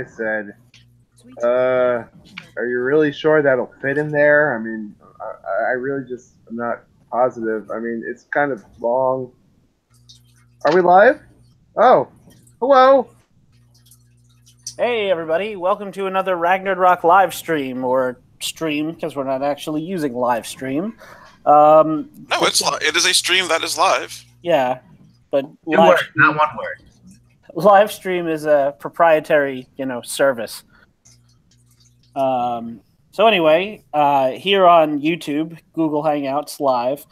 said, are you really sure that'll fit in there? I mean, I really just am not positive. I mean, it's kind of long. Are we live? Oh, hello. Hey everybody, welcome to another Ragnarok live stream, or stream, because we're not actually using live stream. No, it is a stream that is live. Yeah, but Two words, not one word. Live stream is a proprietary, service. So anyway, here on YouTube, Google Hangouts Live,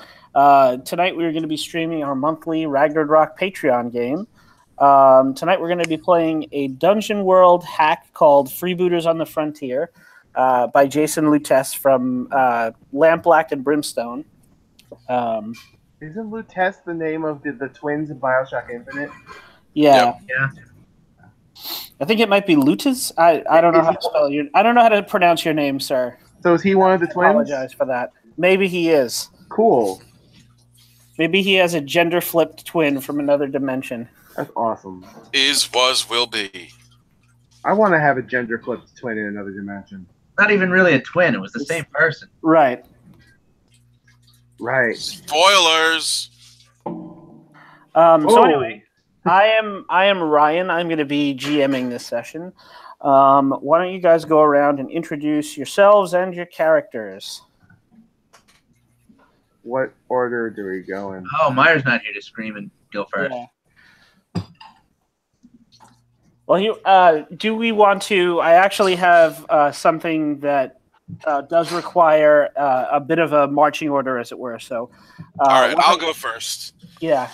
tonight we're going to be streaming our monthly Ragnarok Patreon game. Tonight we're going to be playing a Dungeon World hack called Freebooters on the Frontier by Jason Lutess from Lampblack and Brimstone. Isn't Lutess the name of the twins in Bioshock Infinite? Yeah. Yeah. I think it might be Lutus. I don't know how to spell your. I don't know how to pronounce your name, sir. So is he one of the twins? I apologize for that. Maybe he is. Cool. Maybe he has a gender-flipped twin from another dimension. That's awesome. Is, was, will be. I want to have a gender-flipped twin in another dimension. Not even really a twin. It was the same person. Right. Right. Spoilers. So anyway, I am Ryan. I'm going to be GMing this session. Why don't you guys go around and introduce yourselves and your characters? What order do we go in? Oh, Myers not here to scream and go first. Yeah. Well, do we want to? I actually have something that does require a bit of a marching order, as it were. So, all right, I'll go first. Yeah.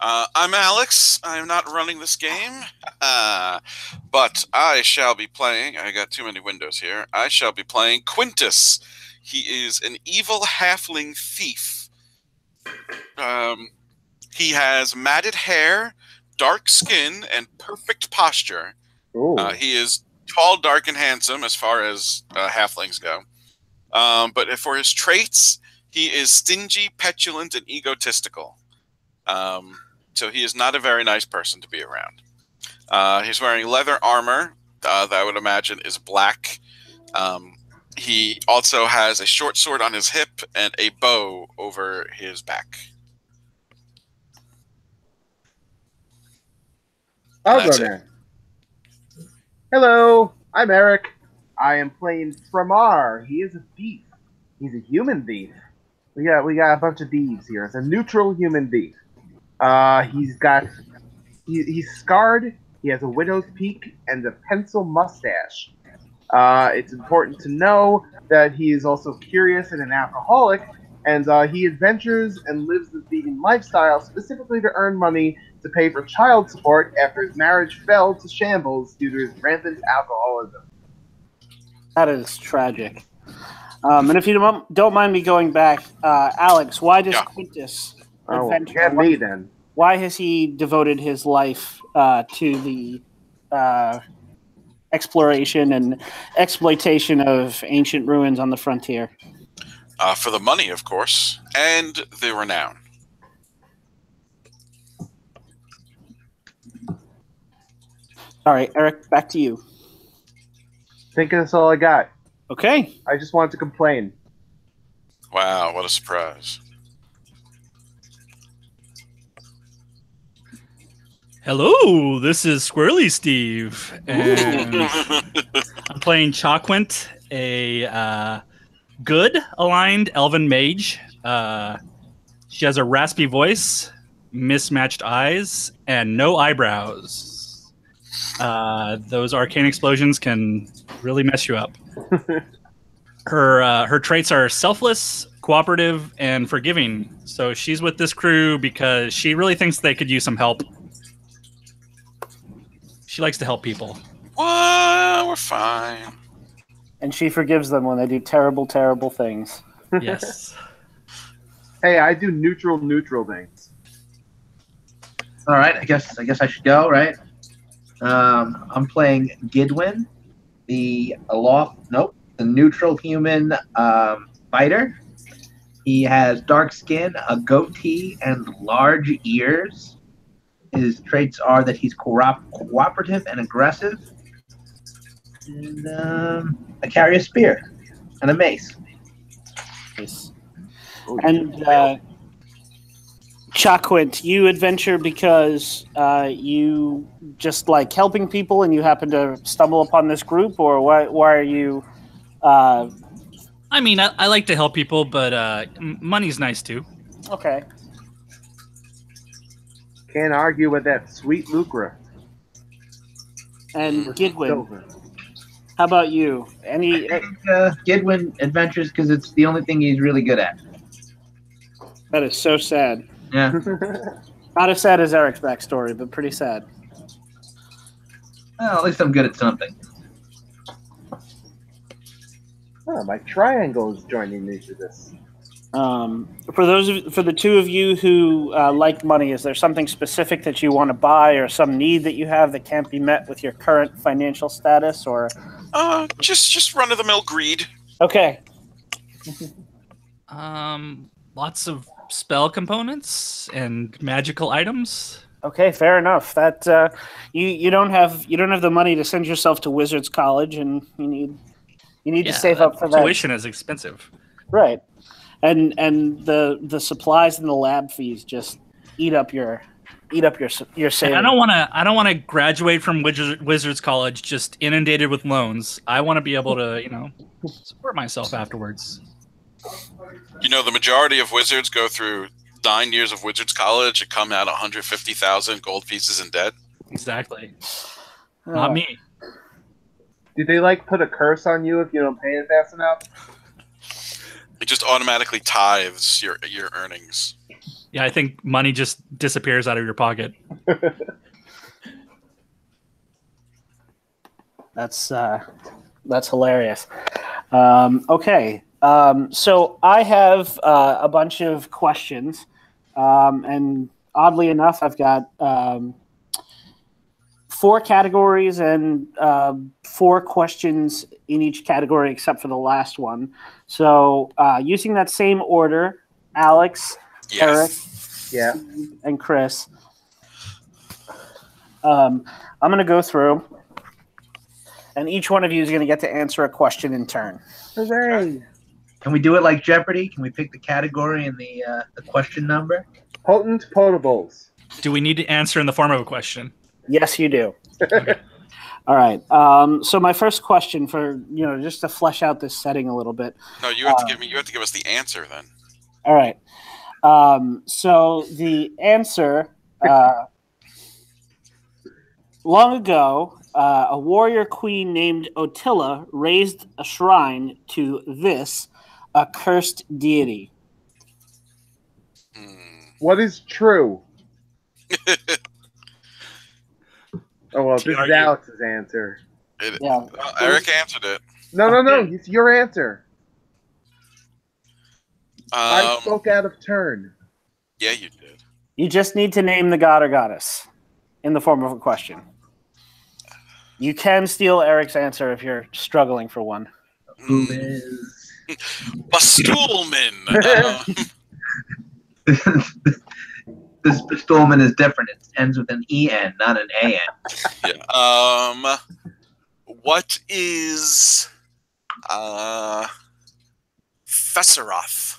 I'm Alex. I'm not running this game, but I shall be playing. I got too many windows here. I shall be playing Quintus. He is an evil halfling thief. He has matted hair, dark skin, and perfect posture. He is tall, dark, and handsome as far as halflings go. But for his traits, he is stingy, petulant, and egotistical. So he is not a very nice person to be around. He's wearing leather armor that I would imagine is black. He also has a short sword on his hip and a bow over his back. I'll go there. Hello, I'm Eric. I am playing Framar. He is a thief. He's a human thief. We got a bunch of thieves here. It's a neutral human thief. He's scarred. He has a widow's peak and a pencil mustache. It's important to know that he is also curious and an alcoholic, and he adventures and lives the vegan lifestyle specifically to earn money to pay for child support after his marriage fell to shambles due to his rampant alcoholism. That is tragic. And if you don't mind me going back, Alex, why does Quintus adventure? Get me then. Why has he devoted his life to the exploration and exploitation of ancient ruins on the frontier? For the money, of course, and the renown. All right, Eric, back to you. I think that's all I got. Okay. I just wanted to complain. Wow, what a surprise. Hello, this is Squirrely Steve, and I'm playing Chaquint, a good aligned elven mage. She has a raspy voice, mismatched eyes, and no eyebrows. Those arcane explosions can really mess you up. Her traits are selfless, cooperative, and forgiving. So she's with this crew because she really thinks they could use some help. She likes to help people. Well, we're fine. And she forgives them when they do terrible, terrible things. Yes. Hey, I do neutral things. All right, I guess I should go, right? I'm playing Gidwin, the neutral human fighter. He has dark skin, a goatee, and large ears. His traits are that he's cooperative and aggressive. And I carry a spear and a mace. Nice. And Chaquint, you adventure because you just like helping people and you happen to stumble upon this group, or why are you... I mean, I like to help people, but money's nice too. Okay. Can't argue with that sweet lucre. And Gidwin, Silver. how about you? Any... Gidwin adventures because it's the only thing he's really good at. That is so sad. Yeah. Not as sad as Eric's backstory, but pretty sad. Well, at least I'm good at something. Oh, my triangle is joining me for this. For the two of you who like money, is there something specific that you want to buy, or some need that you have that can't be met with your current financial status, or? Just run of the mill greed. Okay. Lots of spell components and magical items. Okay, fair enough. That you don't have the money to send yourself to Wizards College, and you need to save up for that. Tuition is expensive. Right. And the supplies and the lab fees just eat up your savings. I don't want to graduate from Wizards College just inundated with loans. I want to be able to, support myself afterwards. The majority of wizards go through 9 years of Wizards College and come out 150,000 gold pieces in debt. Exactly. Not me. Do they put a curse on you if you don't pay it fast enough? It just automatically tithes your earnings. Yeah, I think money just disappears out of your pocket. That's hilarious. Okay. So I have a bunch of questions, and oddly enough, I've got 4 categories and 4 questions in each category except for the last one. So using that same order, Alex, Eric, and Chris, I'm going to go through, and each one of you is going to get to answer a question in turn. Hooray! Can we do it like Jeopardy? Can we pick the category and the question number? Potent potables. Do we need to answer in the form of a question? Yes, you do. Okay. All right. So my first question, for just to flesh out this setting a little bit. No, you have to give me. You have to give us the answer then. All right. So the answer. Long ago, a warrior queen named Otilla raised a shrine to this accursed deity. What is true? Oh, well, this is Alex's answer. Eric answered it. No. It's your answer. I Um, spoke out of turn. yeah, you did. You just need to name the god or goddess in the form of a question. You can steal Eric's answer if you're struggling for one. Who is... Bastulman. This Bestolman is different. It ends with an EN, not an AN. Yeah. What is Fesseroth?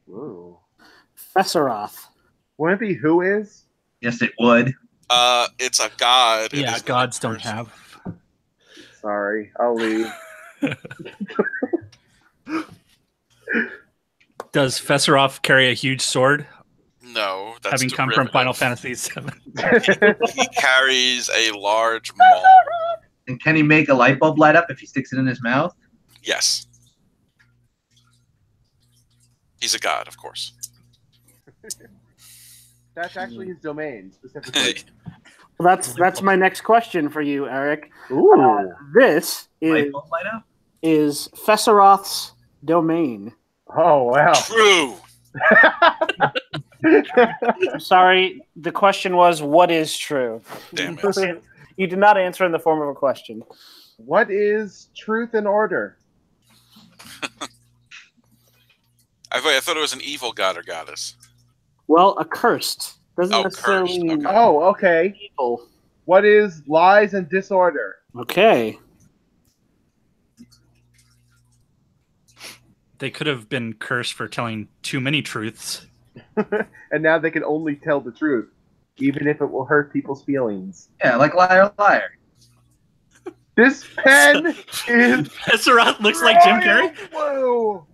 Ooh. Fesseroth. Wouldn't it be who is? Yes, it would. It's a god. It Yeah, is gods not a don't person. have. Sorry, I'll leave. Does Fesseroth carry a huge sword, No, that's having come from derivative. Final Fantasy VII? He carries a large maul. And can he make a light bulb light up if he sticks it in his mouth? Yes. He's a god, of course. That's actually his domain, specifically. Well, that's my next question for you, Eric. Ooh. This Light bulb light up? is Fesseroth's domain. Oh, wow. True. I'm sorry, the question was, what is true? Damn it. You did not answer in the form of a question. What is truth and order? I thought it was an evil god or goddess. Well, accursed doesn't Oh, necessarily cursed, mean okay. Oh, okay. evil. What is lies and disorder? Okay. They could have been cursed for telling too many truths. And now they can only tell the truth, even if it will hurt people's feelings. Yeah, like liar, liar. This pen is Pesseroth looks like Jim Carrey. Blue.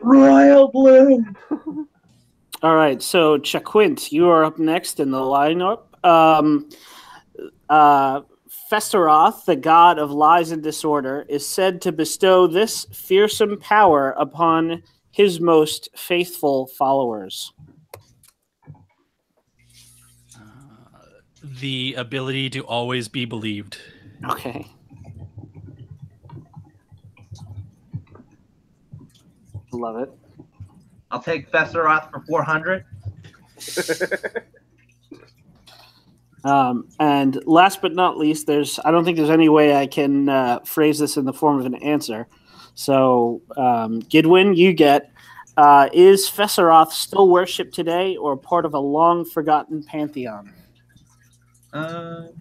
Royal blue. All right, so Chaquint, you are up next in the lineup. Fesseroth, the god of lies and disorder, is said to bestow this fearsome power upon his most faithful followers. The ability to always be believed. Okay. Love it. I'll take Fesseroth for 400. And last but not least, I don't think there's any way I can phrase this in the form of an answer. So, Gidwin, you get, is Fesseroth still worshipped today or part of a long-forgotten pantheon? No,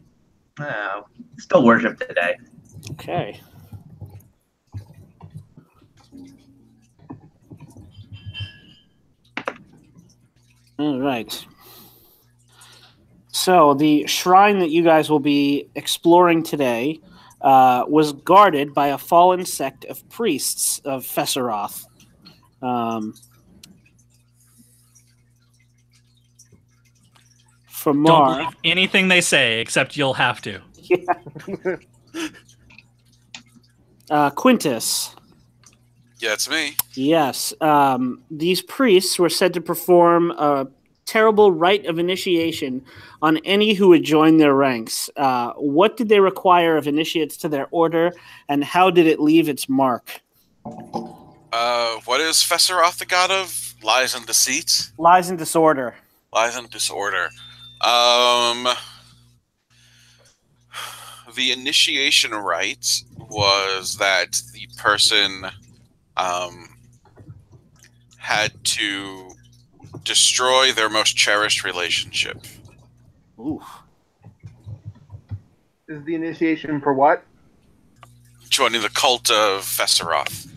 still worshipped today. Okay. All right. So the shrine that you guys will be exploring today was guarded by a fallen sect of priests of Fesseroth. From Don't Mar, believe anything they say, except you'll have to. Quintus. Yeah, it's me. Yes. These priests were said to perform a terrible rite of initiation on any who would join their ranks. What did they require of initiates to their order, and how did it leave its mark? What is Fesseroth the god of? Lies and deceit? Lies and disorder. Lies and disorder. The initiation rite was that the person had to destroy their most cherished relationship. Ooh. Is the initiation for what? Joining the cult of Fesseroth.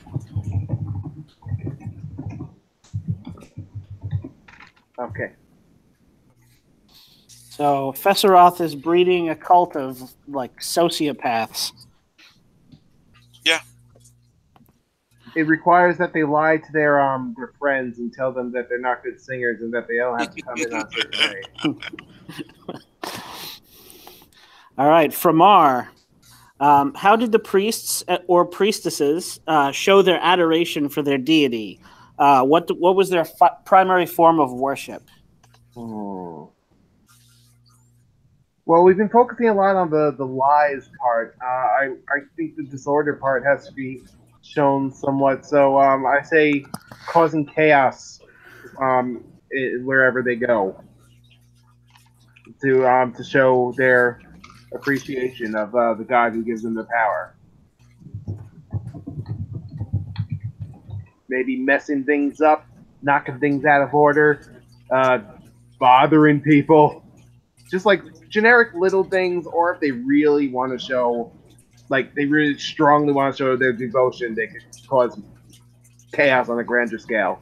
Okay. So Fesseroth is breeding a cult of like sociopaths. Yeah. It requires that they lie to their friends and tell them that they're not good singers and that they don't have to come in on a certain day. All right, Framar. How did the priests or priestesses show their adoration for their deity? What was their primary form of worship? Well, we've been focusing a lot on the lies part. I think the disorder part has to be shown somewhat. So I say causing chaos wherever they go to show their appreciation of the God who gives them the power. Maybe messing things up, knocking things out of order, bothering people. Just like generic little things, or if they really want to show, like they really strongly want to show their devotion, they could cause chaos on a grander scale.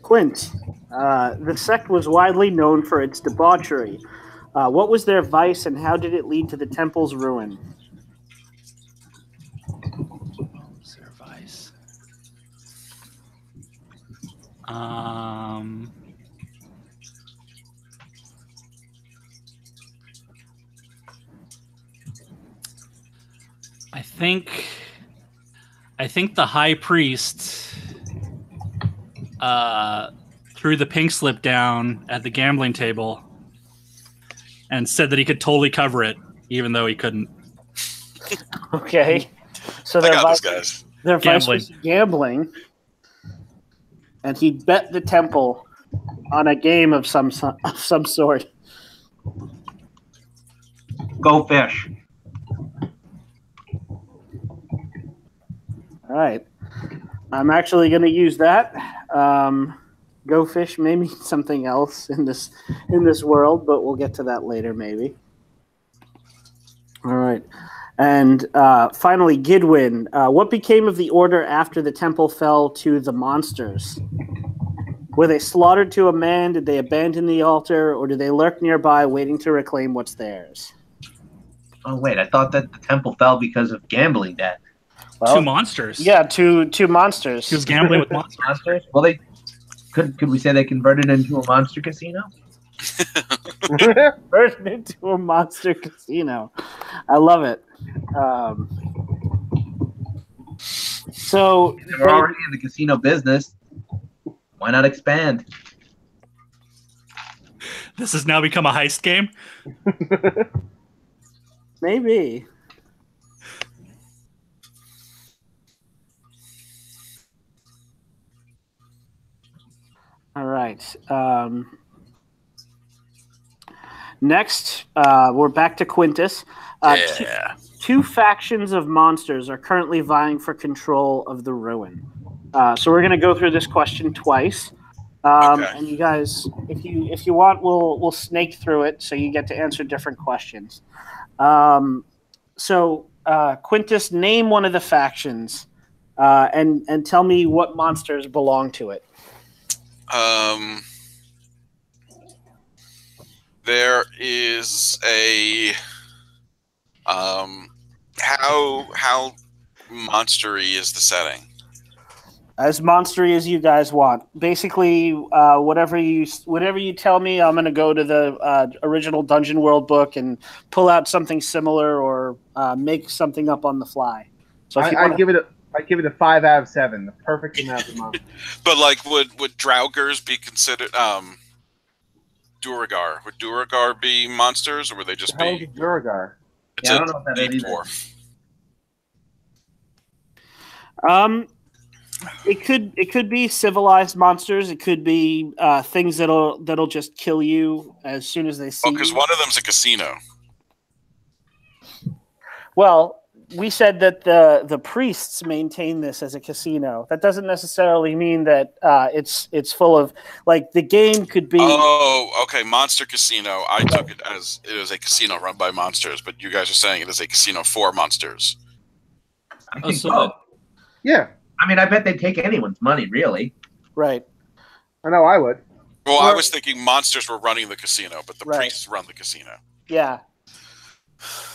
Quint. The sect was widely known for its debauchery. What was their vice, and how did it lead to the temple's ruin? Their vice. I think the high priest threw the pink slip down at the gambling table and said that he could totally cover it, even though he couldn't. Okay. So I got this, guys. Their vice was gambling, and he bet the temple on a game of some sort. Go fish. All right. I'm actually going to use that. Go fish may mean something else in this world, but we'll get to that later, maybe. All right. And finally, Gidwin. What became of the order after the temple fell to the monsters? Were they slaughtered to a man? Did they abandon the altar? Or did they lurk nearby waiting to reclaim what's theirs? Oh, wait. I thought that the temple fell because of gambling debt. Well, 2 monsters. Yeah, two monsters. He was gambling with monsters. Monsters? Well, they could we say they converted into a monster casino? Converted into a monster casino. I love it. So They're already in the casino business. Why not expand? This has now become a heist game. maybe. All right. Next, we're back to Quintus. Two factions of monsters are currently vying for control of the ruin. So we're going to go through this question twice. And you guys, if you want, we'll snake through it so you get to answer different questions. So Quintus, name one of the factions and tell me what monsters belong to it. There is a how monstery is the setting? As monstery as you guys want. Basically, whatever you tell me, I'm going to go to the original Dungeon World book and pull out something similar or make something up on the fly. So I'd give it a 5 out of 7, the perfect amount of monsters. But like, would Draugrs be considered Duragar? Would Duragar be monsters, or would they just be Duragar? It's Yeah, I a don't know if that deep is either. dwarf. It could be civilized monsters. It could be things that'll just kill you as soon as they see you. Because one of them's a casino. Well, we said that the priests maintain this as a casino. That doesn't necessarily mean that it's full of, like, the game could be. Oh, okay. Monster Casino. I took it as it was a casino run by monsters, but you guys are saying it is a casino for monsters. I think so so. Yeah, I mean, I bet they'd take anyone's money, really. Right. I know I would. Well, I was thinking monsters were running the casino, but the Right. priests run the casino. Yeah.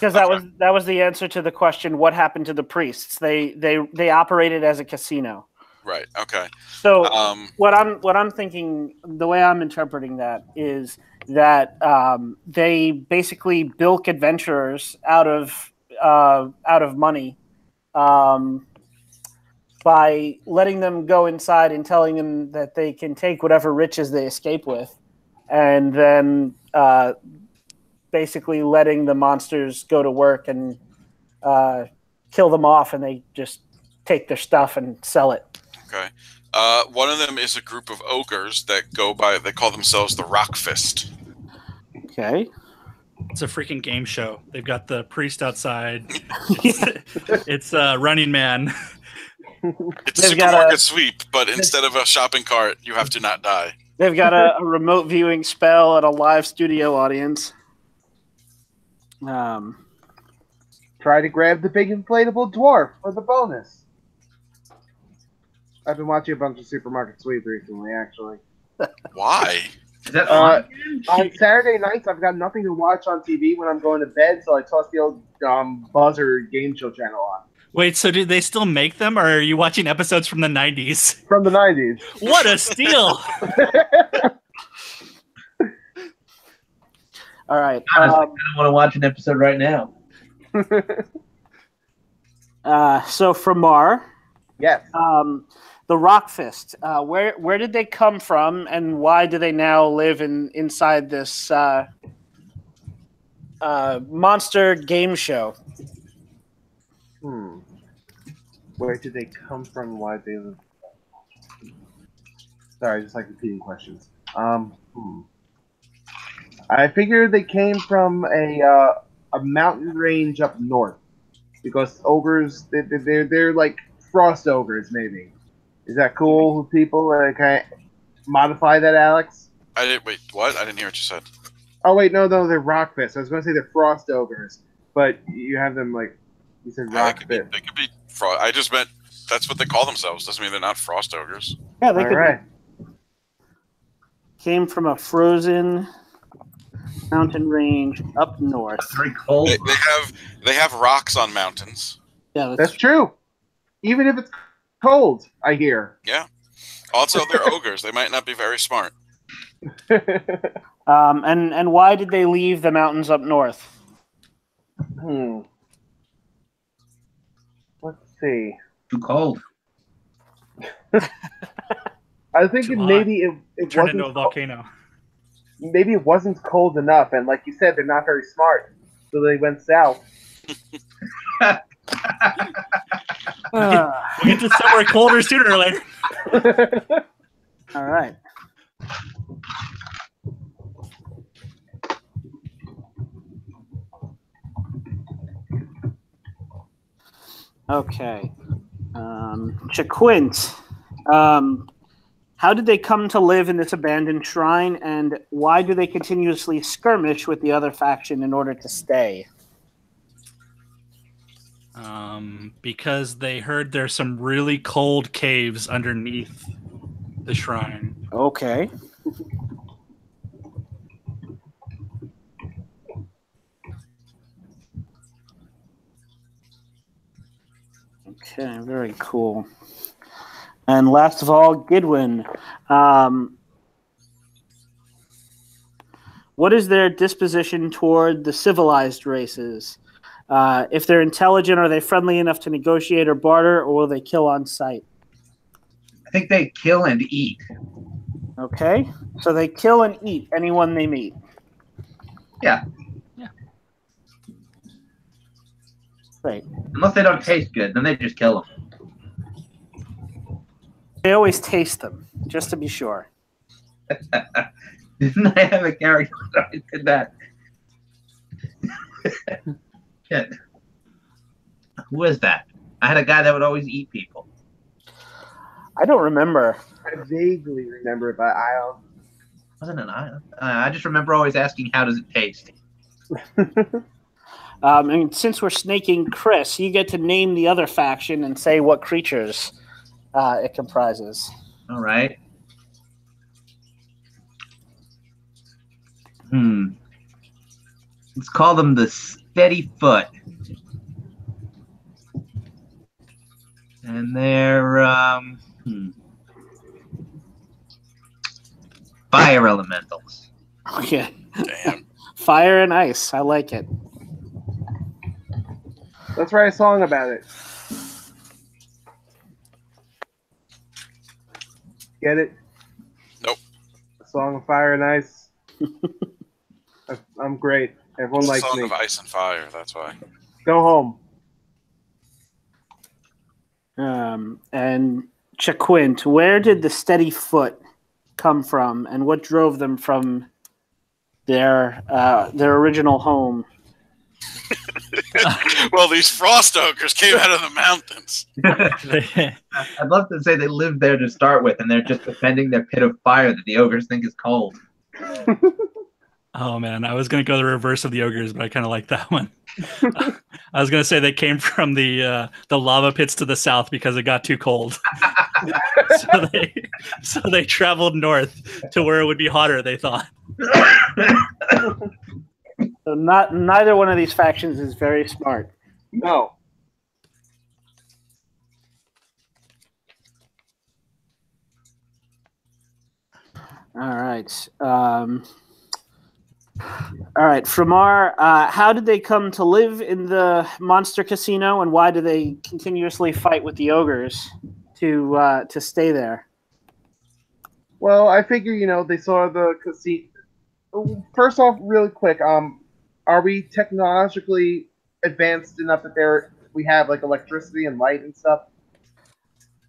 Because that was the answer to the question, what happened to the priests? They operated as a casino. Right. Okay. So what I'm thinking, the way I'm interpreting that is that they basically bilk adventurers out of money by letting them go inside and telling them that they can take whatever riches they escape with, and then basically letting the monsters go to work and kill them off, and they just take their stuff and sell it. Okay. One of them is a group of ogres that they call themselves the Rock Fist. Okay. It's a freaking game show. They've got the priest outside. It's Running Man. It's They've got supermarket sweep, but instead of a shopping cart, you have to not die. They've got a remote viewing spell and a live studio audience. Try to grab the big inflatable dwarf for the bonus. I've been watching a bunch of Supermarket Sweep recently, actually. Why? Is that On Saturday nights, I've got nothing to watch on TV when I'm going to bed, so I toss the old buzzer game show channel on. Wait, so do they still make them, or are you watching episodes from the 90s? From the 90s. What a steal! All right. I don't want to watch an episode right now. So Framar, Yes. the Rock Fist. Where did they come from, and why do they now live inside this monster game show? Where did they come from? Why they live? Sorry, I just like repeating questions. I figured they came from a mountain range up north, because ogres they're like frost ogres, maybe. Is that cool with people? Can I modify that, Alex? Wait, what? I didn't hear what you said. Oh, wait, no, they're rock fists. I was going to say they're frost ogres, but you have them like, you said rock fists. They could be frost. I just meant that's what they call themselves. Doesn't mean they're not frost ogres. Yeah, they could right. Came from a frozen mountain range up north. Very cold. They have rocks on mountains. Yeah, that's true. Even if it's cold, I hear. Yeah. Also, they're ogres. They might not be very smart. And why did they leave the mountains up north? Let's see. Too cold. I was thinking maybe it turned wasn't into a volcano. Maybe it wasn't cold enough, and like you said, they're not very smart, so they went south. We'll get to somewhere colder sooner or later. All right. Okay. Chaquint. How did they come to live in this abandoned shrine, and why do they continuously skirmish with the other faction in order to stay? Because they heard there's some really cold caves underneath the shrine. Okay. Okay, very cool. And last of all, Gidwin. What is their disposition toward the civilized races? If they're intelligent, are they friendly enough to negotiate or barter, or will they kill on sight? I think they kill and eat. Okay, so they kill and eat anyone they meet. Yeah. Great. Unless they don't taste good, then they just kill them. They always taste them, just to be sure. Didn't I have a character that always did that? Shit. Who is that? I had a guy that would always eat people. I don't remember. I vaguely remember it, but I don't. Wasn't it? I just remember always asking, "How does it taste?" And since we're snaking Chris, you get to name the other faction and say what creatures it comprises. All right. Let's call them the Steady Foot. And they're fire elementals. Okay. Damn. Fire and ice. I like it. Let's write a song about it. Get it? Nope. A song of fire and ice. I'm great. Everyone likes Song me. of Ice and Fire, that's why. Go home. And Chaquint, where did the Steady Foot come from, and what drove them from their original home? Well, these frost ogres came out of the mountains. I'd love to say they lived there to start with, and they're just defending their pit of fire that the ogres think is cold. Oh man, I was gonna go the reverse of the ogres, but I kind of like that one. I was gonna say they came from the lava pits to the south because it got too cold. so they traveled north to where it would be hotter. They thought. So neither one of these factions is very smart. No. All right. All right, Framar, how did they come to live in the monster casino, and why do they continuously fight with the ogres to stay there? Well, I figure, they saw the casino. First off, really quick, are we technologically advanced enough that we have like electricity and light and stuff?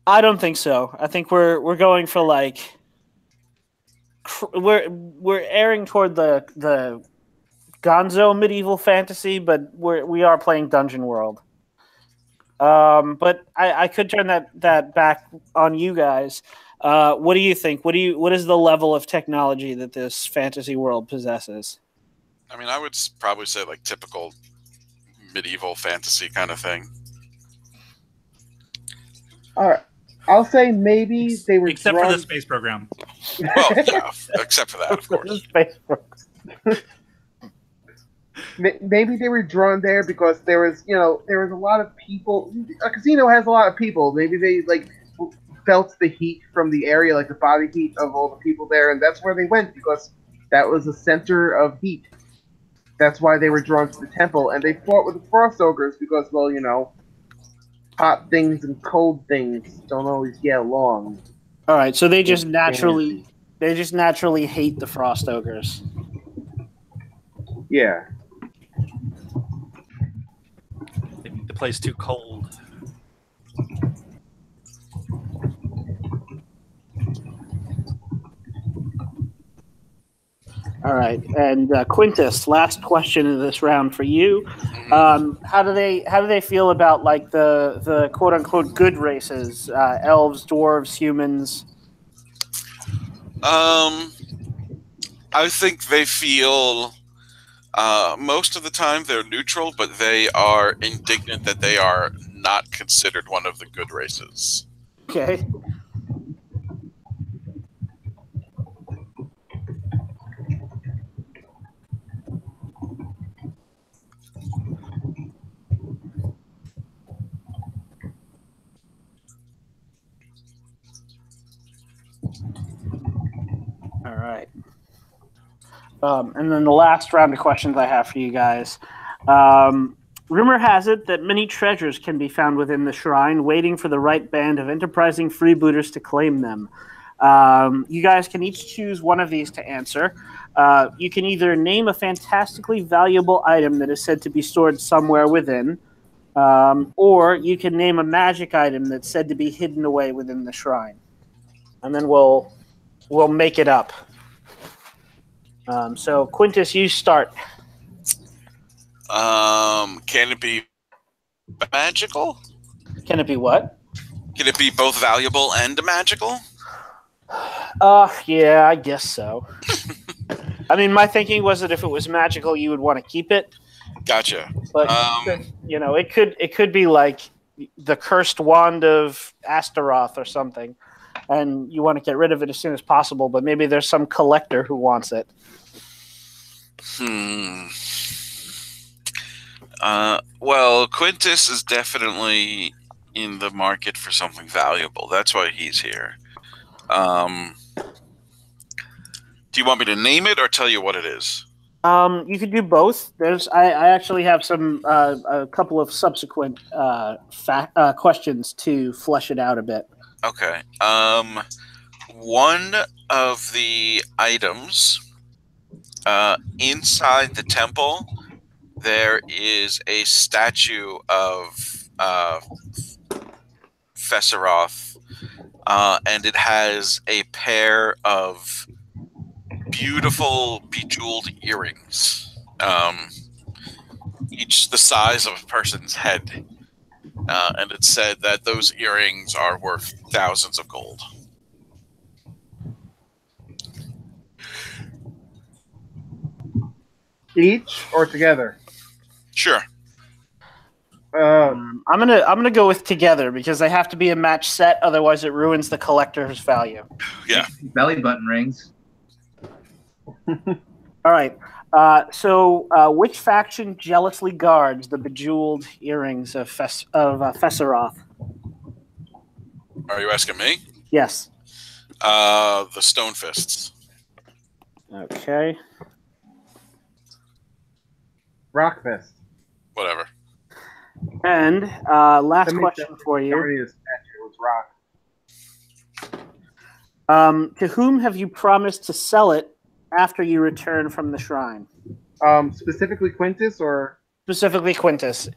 I don't think so. I think we're going for like we're erring toward the Gonzo medieval fantasy, but we are playing Dungeon World. But I could turn that back on you guys. What do you think? What is the level of technology that this fantasy world possesses? I mean, I would probably say like typical medieval fantasy kind of thing. All right. I'll say maybe they were Except for the drawn. space program. Well, yeah, except for that, of course. Maybe they were drawn there because there was a lot of people. A casino has a lot of people. Maybe they felt the heat from the area, like the body heat of all the people there, and that's where they went because that was a center of heat. That's why they were drawn to the temple, and they fought with the frost ogres because, well, hot things and cold things don't always get along. All right, so they just naturally hate the frost ogres. Yeah. They make the place too cold. All right, and Quintus, last question of this round for you. How do they feel about like the quote unquote good races? Elves, dwarves, humans. I think they feel most of the time they're neutral, but they are indignant that they are not considered one of the good races. Okay. All right. And then the last round of questions I have for you guys. Rumor has it that many treasures can be found within the shrine, waiting for the right band of enterprising freebooters to claim them. You guys can each choose one of these to answer. You can either name a fantastically valuable item that is said to be stored somewhere within, or you can name a magic item that's said to be hidden away within the shrine. And then we'll make it up. So Quintus, you start. Can it be magical? Can it be what? Can it be both valuable and magical? Yeah, I guess so. I mean, my thinking was that if it was magical, you would want to keep it. Gotcha. But it could be like the cursed wand of Astaroth or something, and you want to get rid of it as soon as possible. But maybe there's some collector who wants it. Well, Quintus is definitely in the market for something valuable. That's why he's here. Do you want me to name it or tell you what it is? You could do both. I actually have a couple of subsequent questions to flesh it out a bit. Okay. One of the items inside the temple, there is a statue of Fesseroth, and it has a pair of beautiful bejeweled earrings, each the size of a person's head. And it said that those earrings are worth thousands of gold. Each or together? Sure. I'm gonna go with together because they have to be a match set, otherwise it ruins the collector's value. Yeah. Belly button rings. All right. So which faction jealously guards the bejeweled earrings of Fesseroth? Are you asking me? Yes. The Stone Fists. Okay. Rock Fist. Whatever. And last question for you. It was rock. To whom have you promised to sell it after you return from the shrine? Specifically Quintus or? Specifically Quintus.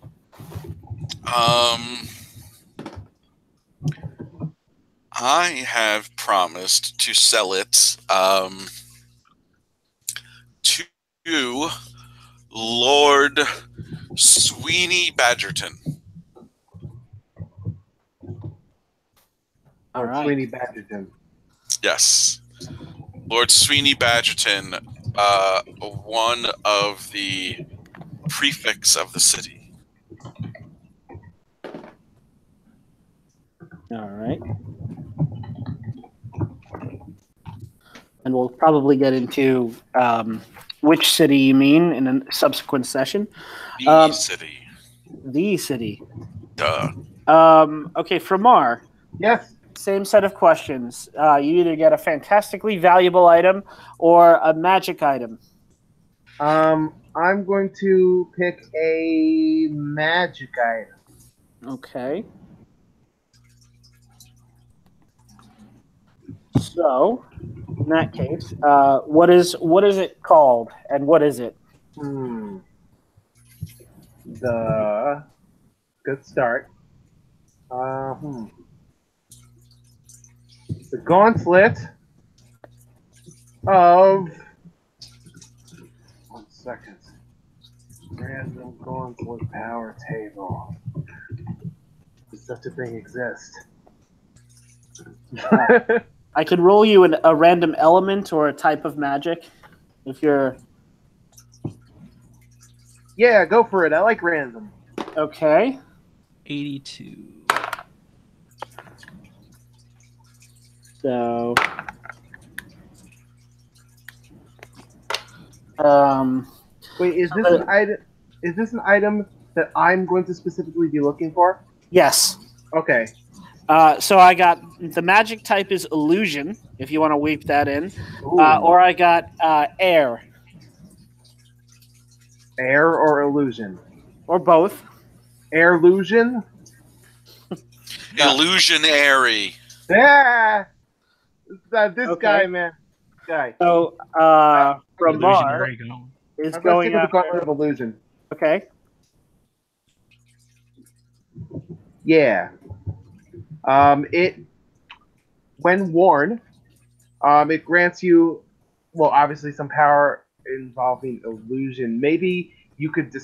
I have promised to sell it to Lord Sweeney Badgerton. All Lord right. Sweeney Badgerton. Yes. Lord Sweeney Badgerton, one of the prefects of the city. All right. And we'll probably get into which city you mean in a subsequent session. The city. The city. Duh. Okay, Framar. Yes. Same set of questions. You either get a fantastically valuable item or a magic item. I'm going to pick a magic item. Okay. So, in that case, what is it called, and what is it? The good start. The gauntlet of 1 second. Random gauntlet power table. Does such a thing exist? I could roll you a random element or a type of magic, if you're... Yeah, go for it. I like random. Okay. 82. So... Wait, is this an item? Is this an item that I'm going to specifically be looking for? Yes. Okay. So I got the magic type is illusion, if you want to weep that in, Ooh. or I got air, Air or illusion? or both. Air illusion? Illusionary. Yeah. This Okay. guy, man. This guy. So Ramar Illusionary go. is I'm going to going stick with the after. gauntlet of illusion. Okay. Yeah. When worn, it grants you, well, obviously some power involving illusion. Maybe you could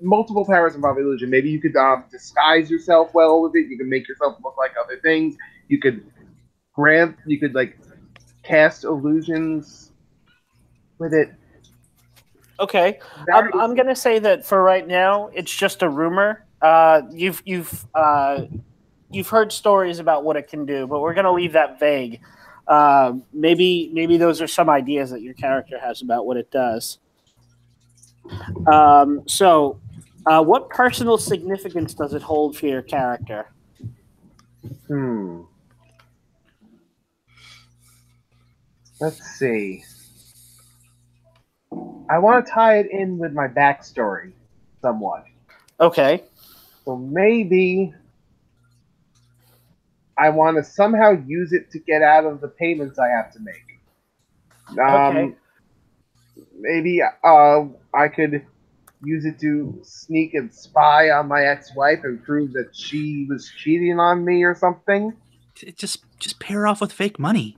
multiple powers involving illusion. Maybe you could disguise yourself well with it. You can make yourself look like other things. You could cast illusions with it. Okay. I'm going to say that for right now, it's just a rumor. You've heard stories about what it can do, but we're going to leave that vague. Maybe those are some ideas that your character has about what it does. So, what personal significance does it hold for your character? Let's see. I want to tie it in with my backstory somewhat. Okay. So maybe I want to somehow use it to get out of the payments I have to make. Okay. Maybe I could use it to sneak and spy on my ex-wife and prove that she was cheating on me or something. Just pay her off with fake money.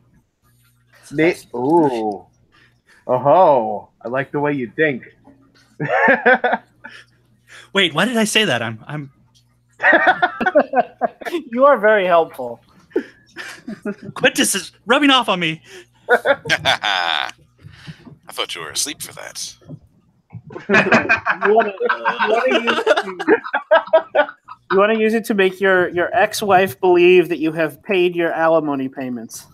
Ooh. Oh, I like the way you think. Wait, why did I say that? I'm You are very helpful. Quintus is rubbing off on me. I thought you were asleep for that. You want to use it to make your ex-wife believe that you have paid your alimony payments.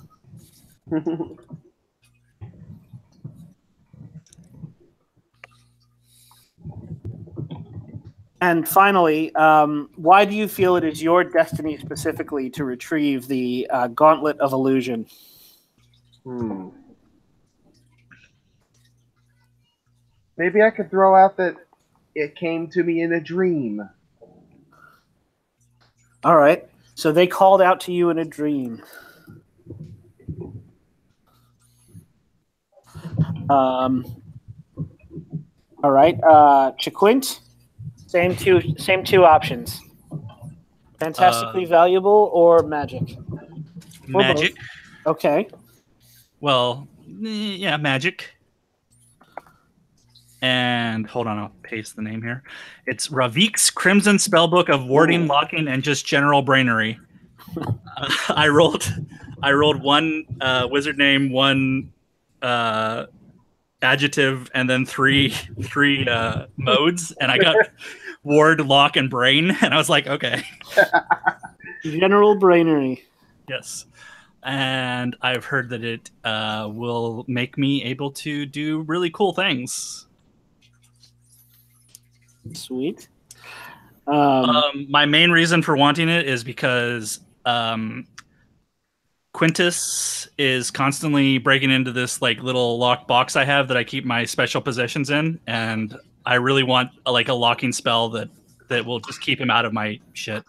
And finally, why do you feel it is your destiny specifically to retrieve the Gauntlet of Illusion? Maybe I could throw out that it came to me in a dream. All right. So they called out to you in a dream. All right. Chiquint, same two options. Fantastically valuable or magic? Or Magic. both. Okay. Well, yeah, magic. And hold on, I'll paste the name here. It's Ravik's Crimson Spellbook of Warding, Locking, and just general brainery. I rolled one wizard name, one adjective, and then three modes, and I got ward, lock, and brain, and I was like, okay. General brainery. Yes. And I've heard that it will make me able to do really cool things. Sweet. My main reason for wanting it is because Quintus is constantly breaking into this like little locked box I have that I keep my special possessions in, and I really want a locking spell that will just keep him out of my shit.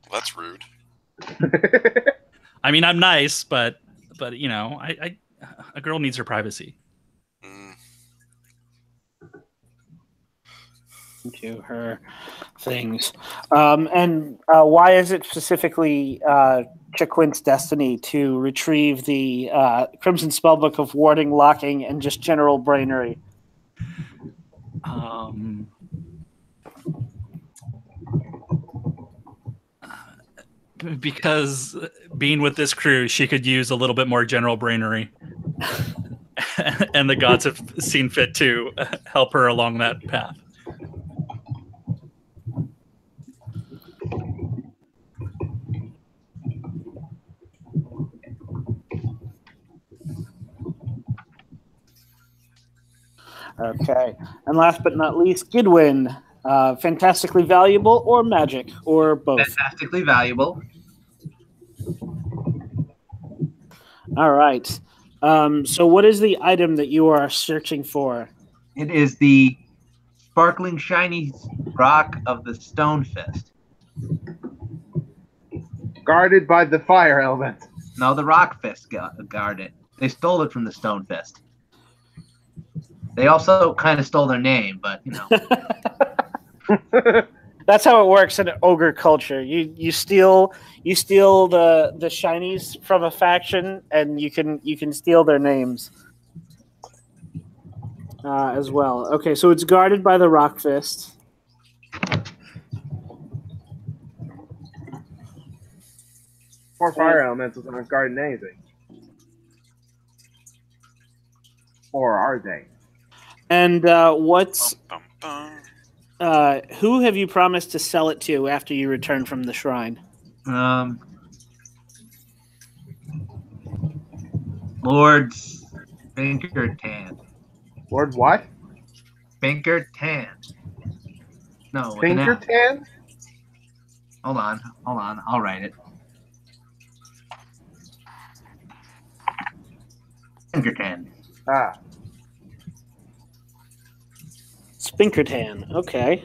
Well, that's rude. I mean, I'm nice, but you know, a girl needs her privacy. To her things. And why is it specifically Chaquint's destiny to retrieve the Crimson Spellbook of warding, locking, and just general brainery? Because being with this crew, she could use a little bit more general brainery. And the gods have seen fit to help her along that path. Okay. And last but not least, Gidwin. Fantastically valuable or magic or both? Fantastically valuable. All right. So what is the item that you are searching for? It is the sparkling shiny rock of the Stone Fist. Guarded by the fire element. No, the Rock Fist guard it. They stole it from the Stone Fist. They also kind of stole their name, but you know. That's how it works in ogre culture. You steal the shinies from a faction, and you can steal their names as well. Okay, so it's guarded by the Rock Fist. Four fire elementals aren't guarding anything. Or are they? And who have you promised to sell it to after you return from the shrine? Lord Pinkerton. Lord what? Pinkerton. No, Pinkerton? Hold on. I'll write it. Pinkerton. Ah. Spinkerton. Okay.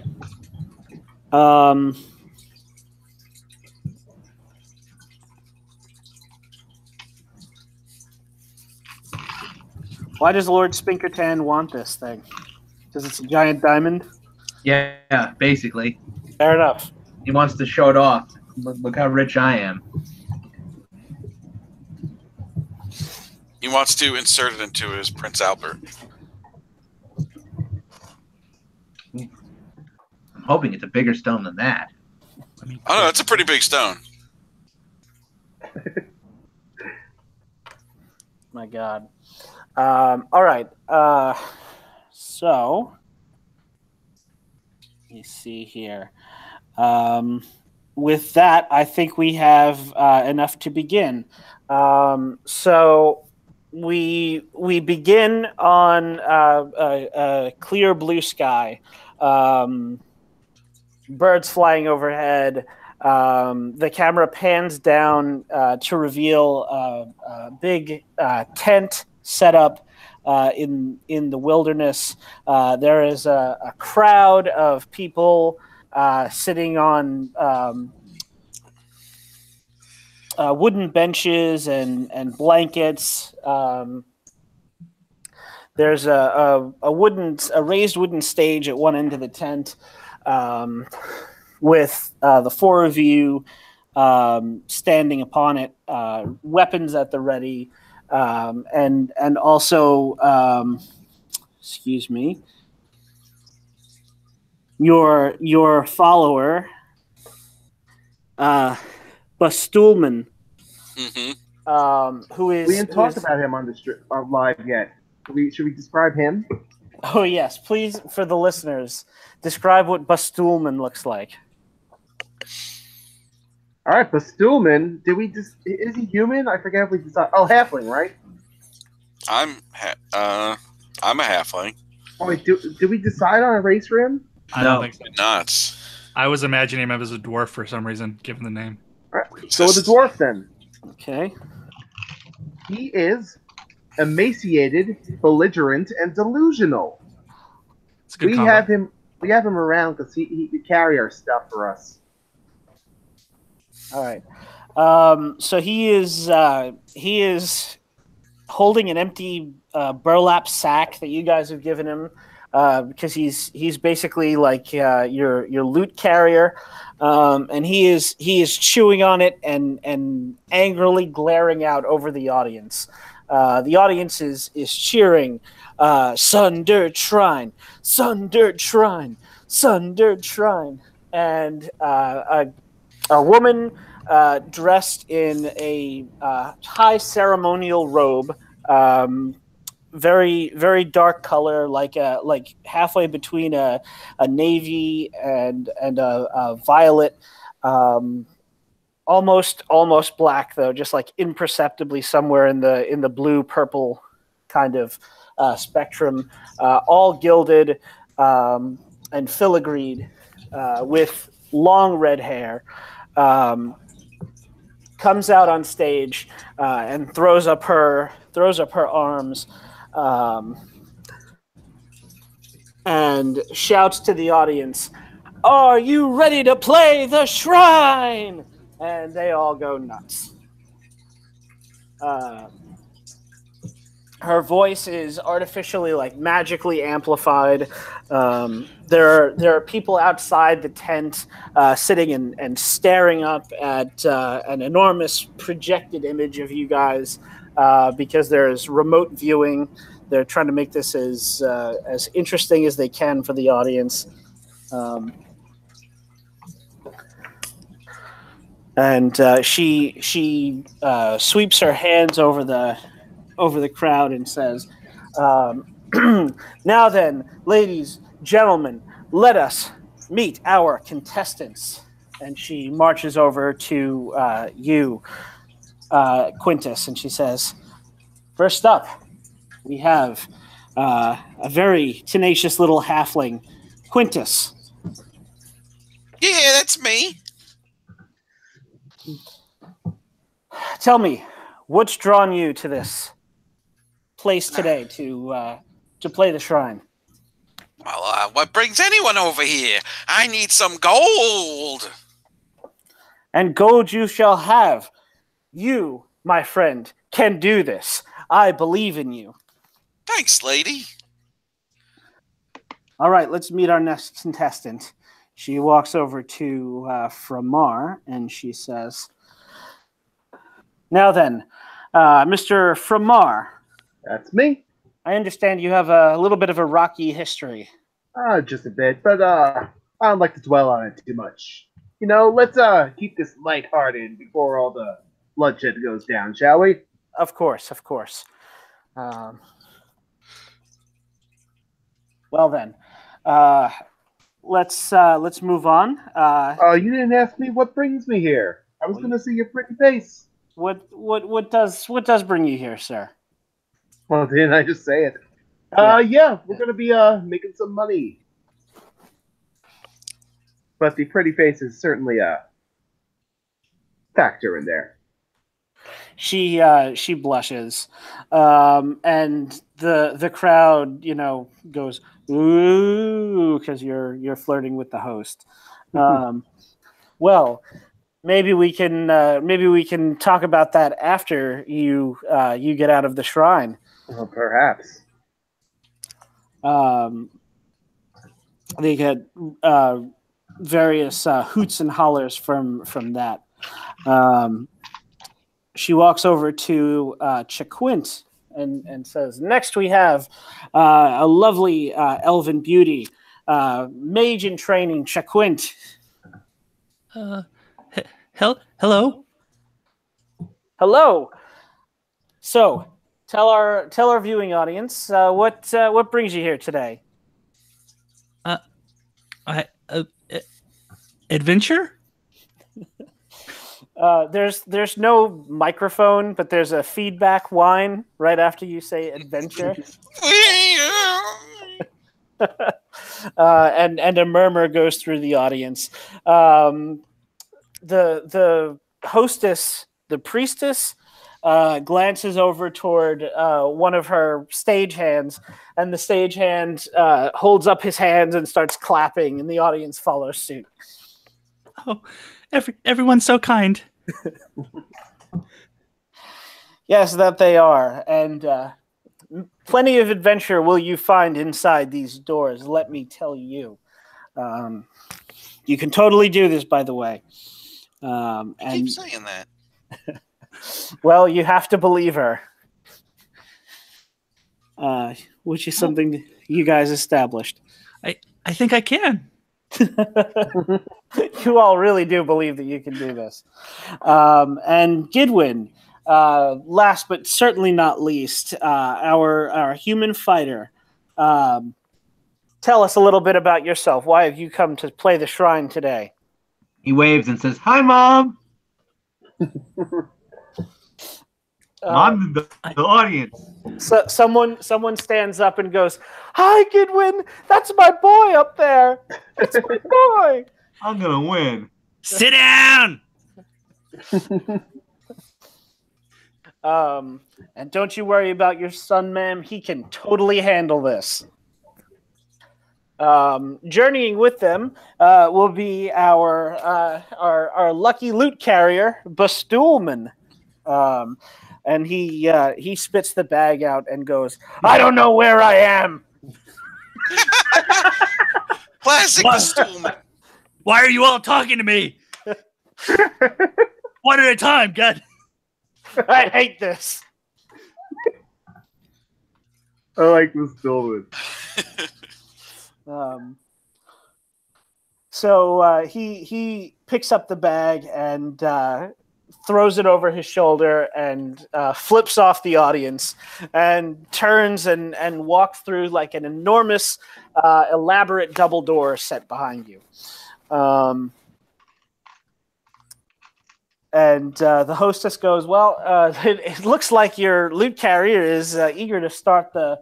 Why does Lord Spinkerton want this thing? Because it's a giant diamond? Yeah, basically. Fair enough. He wants to show it off. Look how rich I am. He wants to insert it into his Prince Albert. I'm hoping it's a bigger stone than that. Oh no, it's a pretty big stone. My God. All right. So, let me see here. With that, I think we have enough to begin. So we begin on a clear blue sky. Birds flying overhead. The camera pans down to reveal a big tent set up in the wilderness. There is a crowd of people sitting on wooden benches and blankets. There's a raised wooden stage at one end of the tent. With the four of you standing upon it, weapons at the ready, and also, excuse me, your follower, Bastulman, Mm-hmm. who is... We didn't talk about him on the live yet. Should we describe him? Oh, yes. Please, for the listeners, describe what Bastulman looks like. All right, Bastulman. Is he human? I forget if we decided. Oh, halfling, right? I'm a halfling. Oh, wait, did we decide on a race for him? I don't think so. Nuts. I was imagining him as a dwarf for some reason, given the name. All right, let's go with the dwarf then. Okay. He is emaciated, belligerent, and delusional. It's a good combo. We have him around because he could carry our stuff for us. All right. So he is holding an empty burlap sack that you guys have given him, because he's basically like your loot carrier, and he is chewing on it and angrily glaring out over the audience. The audience is cheering, "Sun Dirt Shrine, Sun Dirt Shrine, Sun Dirt Shrine," and a woman dressed in a high ceremonial robe, very very dark color, like halfway between a navy and a violet, almost black though, just like imperceptibly somewhere in the blue purple kind of spectrum, all gilded and filigreed, with long red hair. Comes out on stage and throws up her arms, and shouts to the audience, "Are you ready to play the shrine?" And they all go nuts. Her voice is artificially, like, magically amplified. There are people outside the tent sitting and staring up at an enormous projected image of you guys, because there's remote viewing. They're trying to make this as interesting as they can for the audience. And she sweeps her hands over the crowd and says, "Now then, ladies, gentlemen, let us meet our contestants." And she marches over to you, Quintus, and she says, "First up, we have a very tenacious little halfling, Quintus." Yeah, that's me. "Tell me, what's drawn you to this place today to play the shrine?" Well, what brings anyone over here? I need some gold. "And gold you shall have. You, my friend, can do this. I believe in you." Thanks, lady. "All right, let's meet our next contestant." She walks over to Framar and she says, "Now then, Mr. Framar." That's me. "I understand you have a little bit of a rocky history." Just a bit, but I don't like to dwell on it too much. You know, let's keep this lighthearted before all the bloodshed goes down, shall we? Of course. Well then, let's move on. You didn't ask me what brings me here. I was going to see your pretty face. What does bring you here, sir? Well, didn't I just say it? Yeah, we're going to be making some money. But the pretty face is certainly a factor in there. She blushes, and the crowd, goes ooh, because you're flirting with the host. Well, maybe we can talk about that after you get out of the shrine. Well, perhaps. They get various hoots and hollers from that. She walks over to Chaquint and says, "Next we have a lovely elven beauty, mage in training, Chaquint." Hello. Hello. So, tell our viewing audience what brings you here today. Adventure? There's no microphone, but there's a feedback whine right after you say adventure. And a murmur goes through the audience. The hostess, the priestess, glances over toward one of her stagehands, and the stagehand holds up his hands and starts clapping, and the audience follows suit. Oh, everyone's so kind. Yes, that they are, and plenty of adventure will you find inside these doors, let me tell you. You can totally do this, by the way. You keep saying that. Well, you have to believe her. Which is something you guys established. I think I can. You all really do believe that you can do this. And Gidwin, last but certainly not least, our human fighter. Tell us a little bit about yourself. Why have you come to play the shrine today? He waves and says, "Hi, Mom." Mom's the audience. So someone stands up and goes, "Hi, Gidwin. That's my boy up there. That's my boy. I'm gonna win." Sit down. And don't you worry about your son, ma'am. He can totally handle this." Journeying with them will be our lucky loot carrier, Bastulman. And he spits the bag out and goes, "I don't know where I am." Classic Bastulman. Why are you all talking to me? One at a time, God. I hate this. I like this building. So he picks up the bag and throws it over his shoulder and flips off the audience and turns and walks through like an enormous, elaborate double door set behind you. And the hostess goes, "Well, it looks like your loot carrier is eager to start the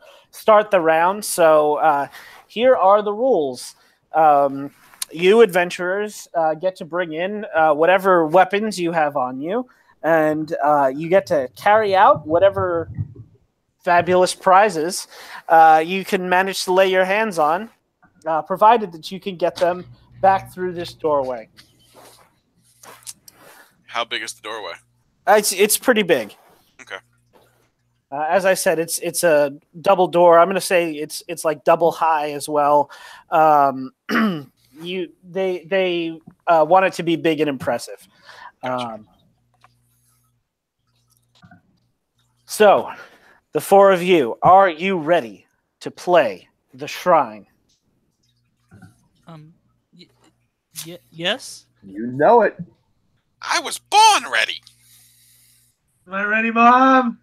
round. So here are the rules. You adventurers get to bring in whatever weapons you have on you, and you get to carry out whatever fabulous prizes you can manage to lay your hands on, provided that you can get them back through this doorway." How big is the doorway? It's pretty big. Okay. As I said, it's a double door. I'm going to say it's like double high as well. They want it to be big and impressive. Gotcha. So, the four of you, are you ready to play the shrine? Yes. You know it. I was born ready. Am I ready, Mom?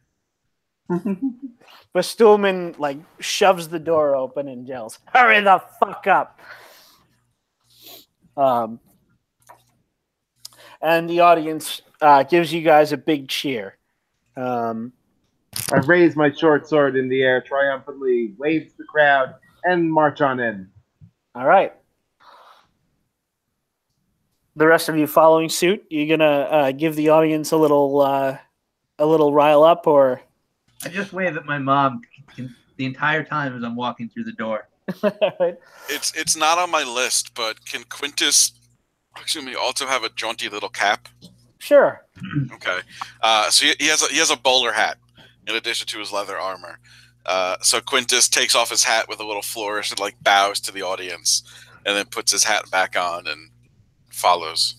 But Stulman like shoves the door open and yells, "Hurry the fuck up!" And the audience gives you guys a big cheer. I raise my short sword in the air triumphantly, wave to the crowd, and march on in. All right. The rest of you following suit, you gonna give the audience a little rile up, or? I just wave at my mom the entire time as I'm walking through the door. Right. It's not on my list, but can Quintus, also have a jaunty little cap? Sure. Okay. So he has a bowler hat in addition to his leather armor. So Quintus takes off his hat with a little flourish and like bows to the audience, and then puts his hat back on and follows.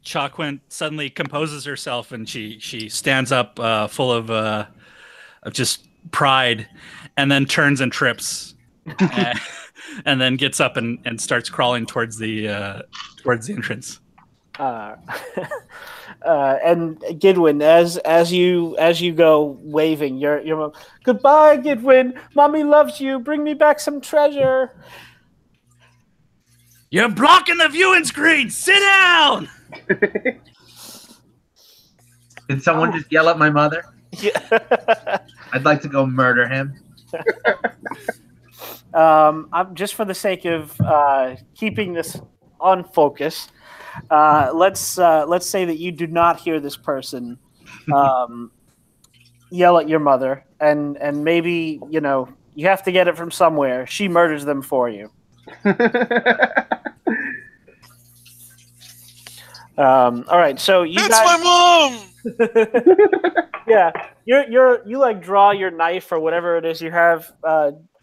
Chaquin suddenly composes herself and she stands up full of just pride, and then turns and trips, and then gets up and starts crawling towards the entrance. And Gidwin, as you go waving, your mom, goodbye, Gidwin. Mommy loves you. Bring me back some treasure. You're blocking the viewing screen. Sit down. Did someone just yell at my mother? Yeah. I'd like to go murder him. I'm just for the sake of keeping this on focus. Let's say that you do not hear this person yell at your mother, and maybe you have to get it from somewhere. She murders them for you. All right, so you That's guys. my mom. Yeah, you like draw your knife or whatever it is you have.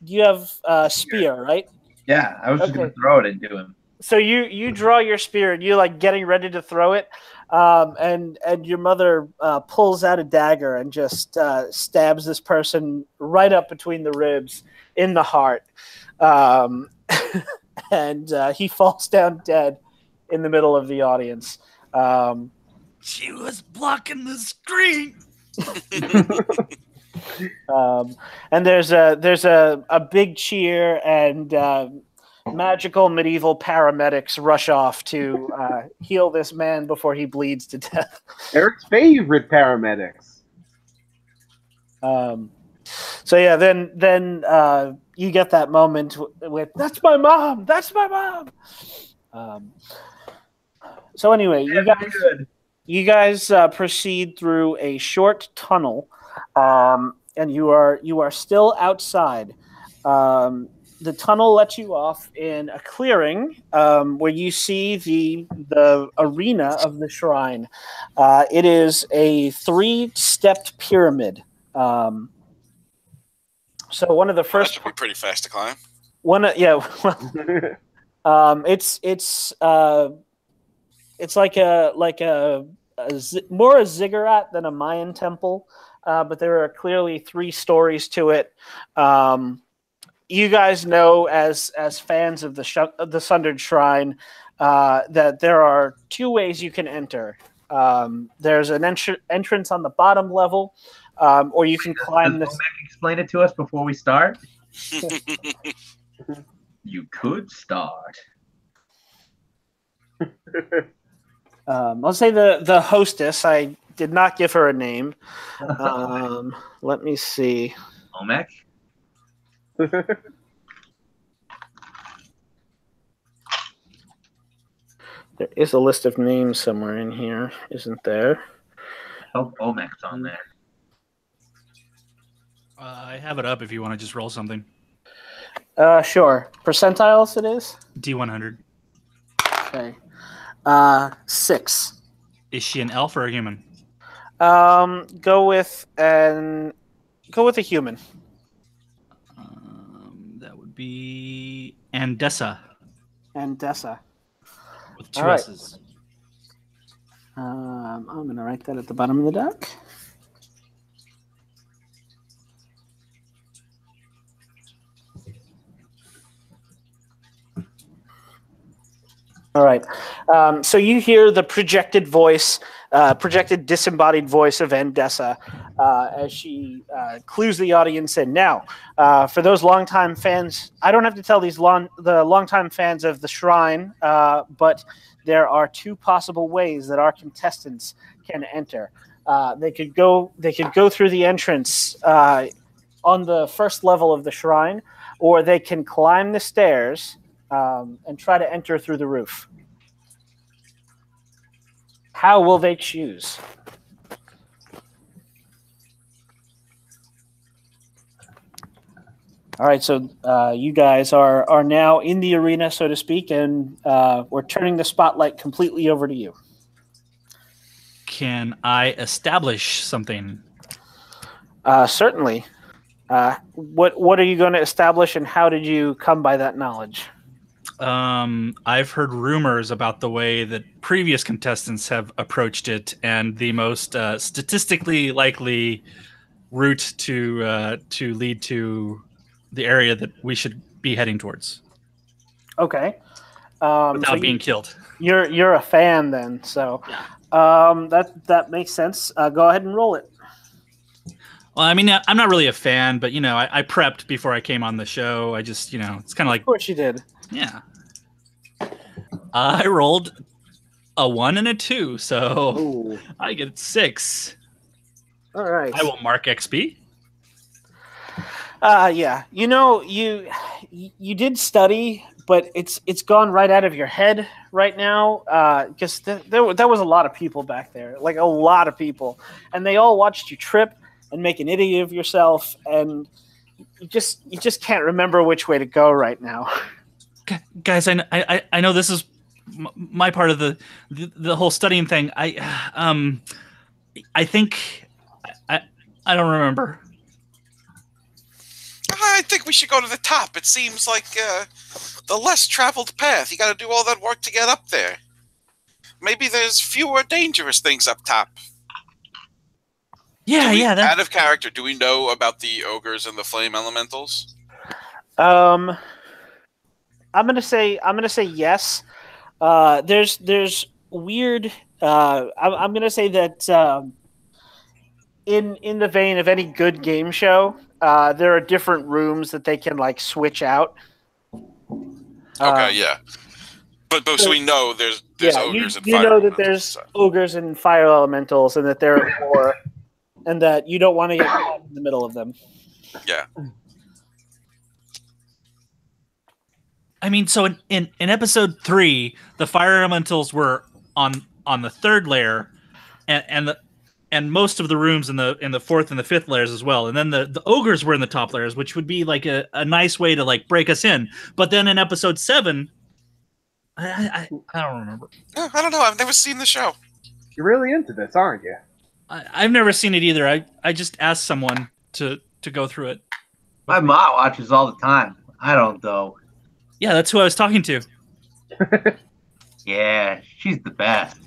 You have a spear, right? Yeah, I was just going to throw it into him. So you draw your spear and you're like getting ready to throw it, and your mother pulls out a dagger and just stabs this person right up between the ribs in the heart, and he falls down dead in the middle of the audience. She was blocking the screen. And there's a big cheer, and magical medieval paramedics rush off to heal this man before he bleeds to death. Eric's favorite paramedics. So yeah, then you get that moment with "That's my mom! That's my mom!" So anyway, you guys proceed through a short tunnel, and you are still outside. The tunnel lets you off in a clearing where you see the arena of the shrine. It is a 3-stepped pyramid. So one of the first. That should be pretty fast to climb. It's like a more a ziggurat than a Mayan temple, but there are clearly 3 stories to it. You guys know, as fans of the Sundered Shrine, that there are 2 ways you can enter. There's an entrance on the bottom level, or you can climb this. Explain it to us before we start. You could start. I'll say the hostess. I did not give her a name. Let me see. Omek? There is a list of names somewhere in here, isn't there? I hope Omek's on there. I have it up if you want to just roll something. Sure. Percentiles it is? D100. Okay. 6. Is she an elf or a human? Go with a human. That would be Andessa. Andessa. With 2 All right. S's. I'm going to write that at the bottom of the deck. All right. So you hear the projected disembodied voice of Andessa as she clues the audience in. Now, for those longtime fans, I don't have to tell the longtime fans of the Shrine, but there are 2 possible ways that our contestants can enter. They could go through the entrance on the first level of the Shrine, or they can climb the stairs and try to enter through the roof. How will they choose? All right, so you guys are now in the arena, so to speak, and we're turning the spotlight completely over to you. Can I establish something? Certainly. What are you going to establish, and how did you come by that knowledge? I've heard rumors about the way that previous contestants have approached it, and the most statistically likely route to lead to the area that we should be heading towards. Okay. without being killed. You're a fan then, so that makes sense. Go ahead and roll it. Well, I mean, I'm not really a fan, but I prepped before I came on the show. I just, it's kind of like, Of course you did. yeah. I rolled a 1 and a 2, so Ooh. I get 6. All right. I will mark XP. Yeah. You did study, but it's gone right out of your head right now because there was a lot of people back there, like a lot of people, and they all watched you trip and make an idiot of yourself, and you just can't remember which way to go right now. Guys, I know this is my part of the whole studying thing. I think I don't remember. I think we should go to the top. It seems like the less traveled path. You got to do all that work to get up there. Maybe there's fewer dangerous things up top. Yeah. Out of character, do we know about the ogres and the flame elementals? I'm gonna say yes. There's weird. I'm gonna say that in the vein of any good game show, there are different rooms that they can like switch out. Okay, yeah. But so we know there's ogres and fire. You know that there's ogres and fire elementals, and that they're at war, and that you don't want to get caught in the middle of them. Yeah. I mean, so in episode 3, the fire elementals were on the 3rd layer, and most of the rooms in the 4th and the 5th layers as well. And then the ogres were in the top layers, which would be like a nice way to like break us in. But then in episode 7, I don't remember. I don't know. I've never seen the show. You're really into this, aren't you? I've never seen it either. I just asked someone to go through it. My mom watches all the time. I don't though. Yeah, that's who I was talking to. Yeah, she's the best.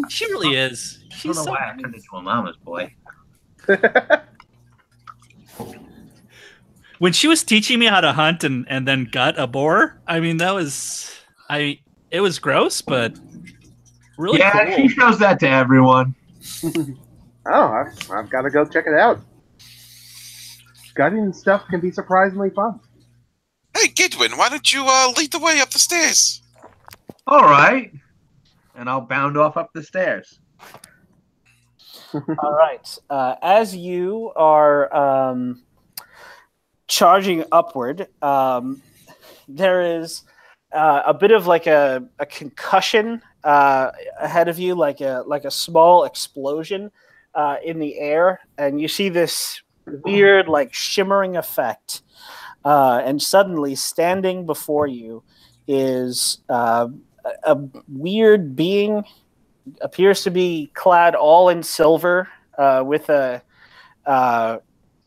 She really is. I don't know why I turned into a mama's boy. When she was teaching me how to hunt and then gut a boar, I mean, it was gross, but really yeah, cool. She shows that to everyone. Oh, I've got to go check it out. Gutting stuff can be surprisingly fun. Hey, Gidwin, why don't you lead the way up the stairs? All right. And I'll bound off up the stairs. All right. As you are charging upward, there is a bit of like a concussion ahead of you, like a small explosion in the air, and you see this weird, like shimmering effect. And suddenly, standing before you is a weird being. Appears to be clad all in silver, with a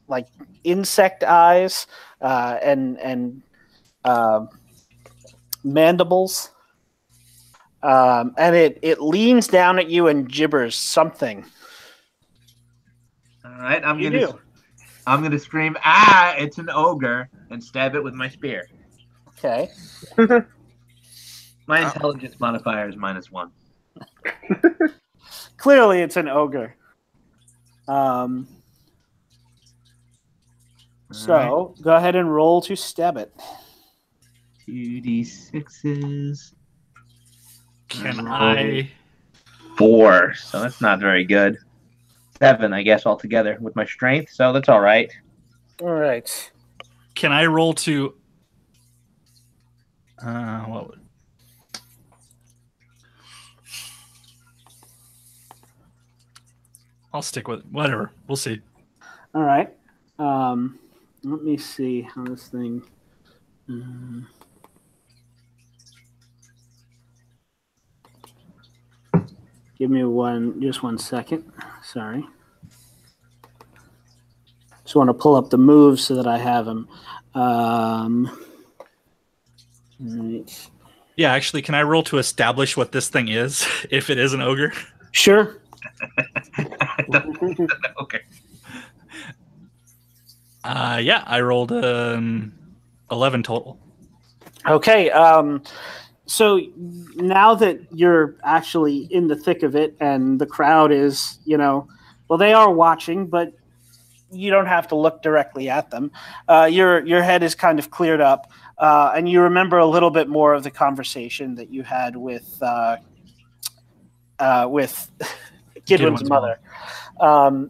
like insect eyes and mandibles, and it leans down at you and gibbers something. All right, I'm gonna scream, "Ah! It's an ogre!" and stab it with my spear. Okay. My intelligence modifier is -1. Clearly, it's an ogre. So go ahead and roll to stab it. 2d6s. Can I? 4, so that's not very good. 7, I guess, altogether with my strength, so that's all right. All right. Can I roll to? What would? I'll stick with it. Whatever. We'll see. All right. Let me see how this thing. Give me just 1 second. Sorry. Just want to pull up the moves so that I have them. Right. Yeah, actually, can I roll to establish what this thing is, if it is an ogre? Sure. Okay. Yeah, I rolled 11 total. Okay. So now that you're actually in the thick of it, and the crowd is, well, they are watching, but you don't have to look directly at them. Your head is kind of cleared up, and you remember a little bit more of the conversation that you had with Gidwin's mother.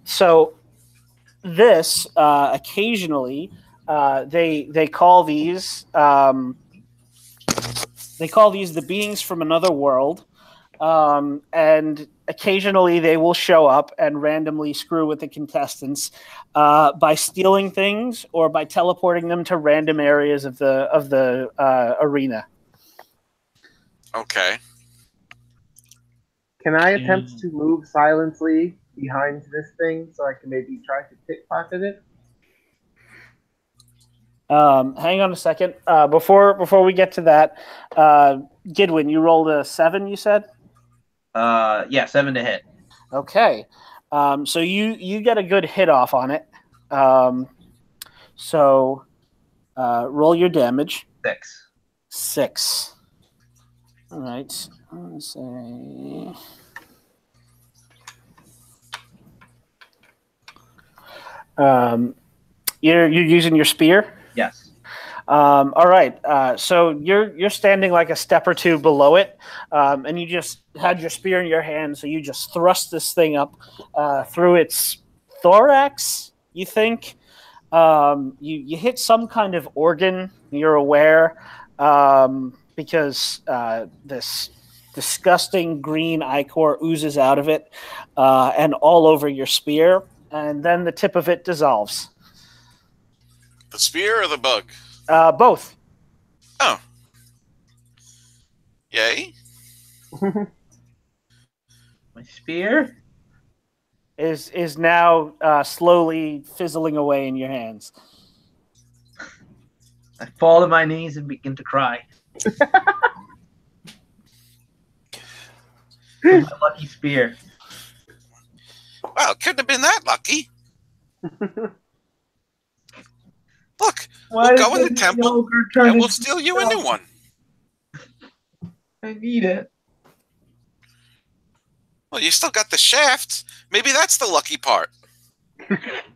So this occasionally they call these the beings from another world. And occasionally they will show up and randomly screw with the contestants by stealing things or by teleporting them to random areas of the arena. Okay. Can I attempt to move silently behind this thing so I can maybe try to pickpocket it? Hang on a second. Before we get to that, Gidwin, you rolled a 7, you said? Yeah, 7 to hit. Okay. So you get a good hit off on it. So roll your damage. 6. All right. Let's say. You're using your spear? Yes. All right. So you're standing like a step or two below it, and you just had your spear in your hand. So you just thrust this thing up through its thorax. You think you hit some kind of organ. You're aware because this disgusting green ichor oozes out of it and all over your spear, and then the tip of it dissolves. The spear or the bug? Both. Oh. Yay. My spear is now slowly fizzling away in your hands. I fall to my knees and begin to cry. My lucky spear. Well, couldn't have been that lucky. Look, we'll go in the temple and we'll steal you a new one. I need it. Well, you still got the shaft. Maybe that's the lucky part.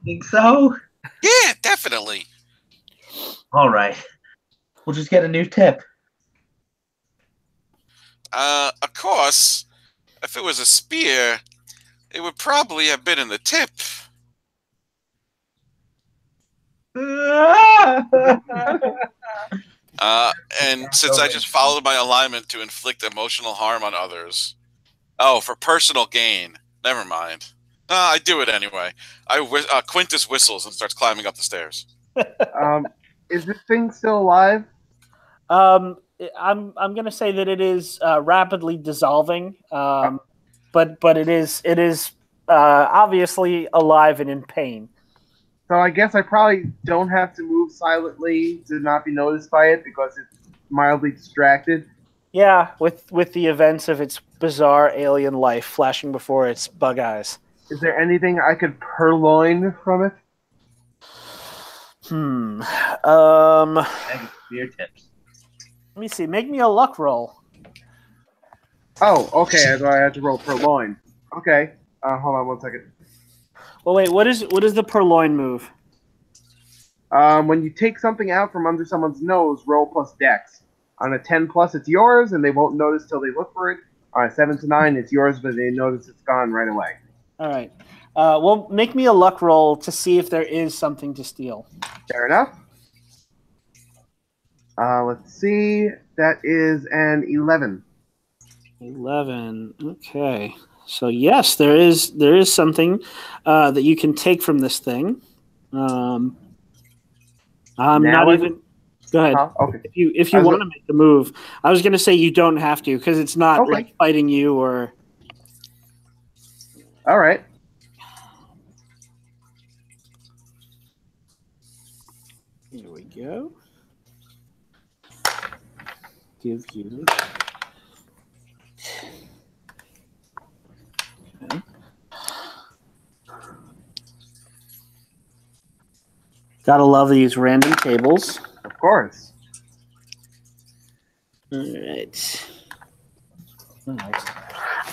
Think so? Yeah, definitely. All right. We'll just get a new tip. Of course, if it was a spear, it would probably have been in the tip. And since I just followed my alignment to inflict emotional harm on others. Oh, for personal gain. Never mind. I do it anyway. Quintus whistles and starts climbing up the stairs. Is this thing still alive? I'm going to say that it is rapidly dissolving, but it is obviously alive and in pain. So I guess I probably don't have to move silently to not be noticed by it because it's mildly distracted. Yeah, with the events of its bizarre alien life flashing before its bug eyes. Is there anything I could purloin from it? Spear tips. Let me see. Make me a luck roll. Oh, okay. I thought I had to roll purloin. Okay. Hold on one second. Well, wait. What is the purloin move? When you take something out from under someone's nose, roll plus dex. On a 10 plus, it's yours, and they won't notice till they look for it. On a 7 to 9, it's yours, but they notice it's gone right away. All right. Well, make me a luck roll to see if there is something to steal. Fair enough. Let's see. That is an 11. 11. Okay. So yes, there is something that you can take from this thing. I'm not even. Go ahead. Okay. If you want to make the move, I was going to say you don't have to because it's not like fighting you or. All right. Here we go. Give you. Okay. Gotta love these random tables. Of course. right.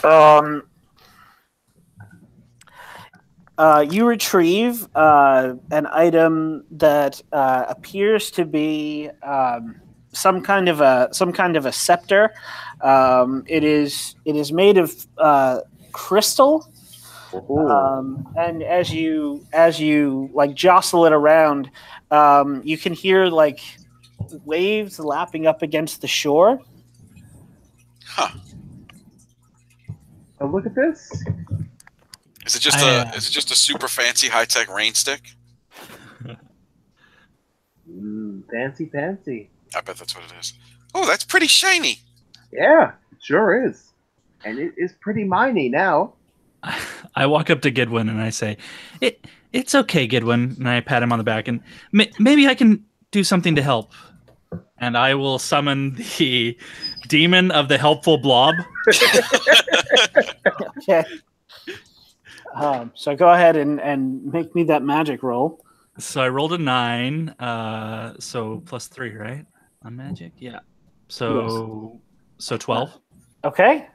All right. You retrieve an item that appears to be some kind of a scepter. It is made of crystal. And as you like jostle it around, you can hear like waves lapping up against the shore. Huh. Oh, look at this. Is it just a super fancy high tech rain stick? Fancy. I bet that's what it is. Oh, that's pretty shiny. Yeah, it sure is. And it is pretty miney now. I walk up to Gidwin and I say, "It's okay, Gidwin," and I pat him on the back, and maybe I can do something to help. And I will summon the demon of the helpful blob. Okay. So go ahead and make me that magic roll. So I rolled a 9, so plus 3, right? On magic, yeah. So 12. Okay.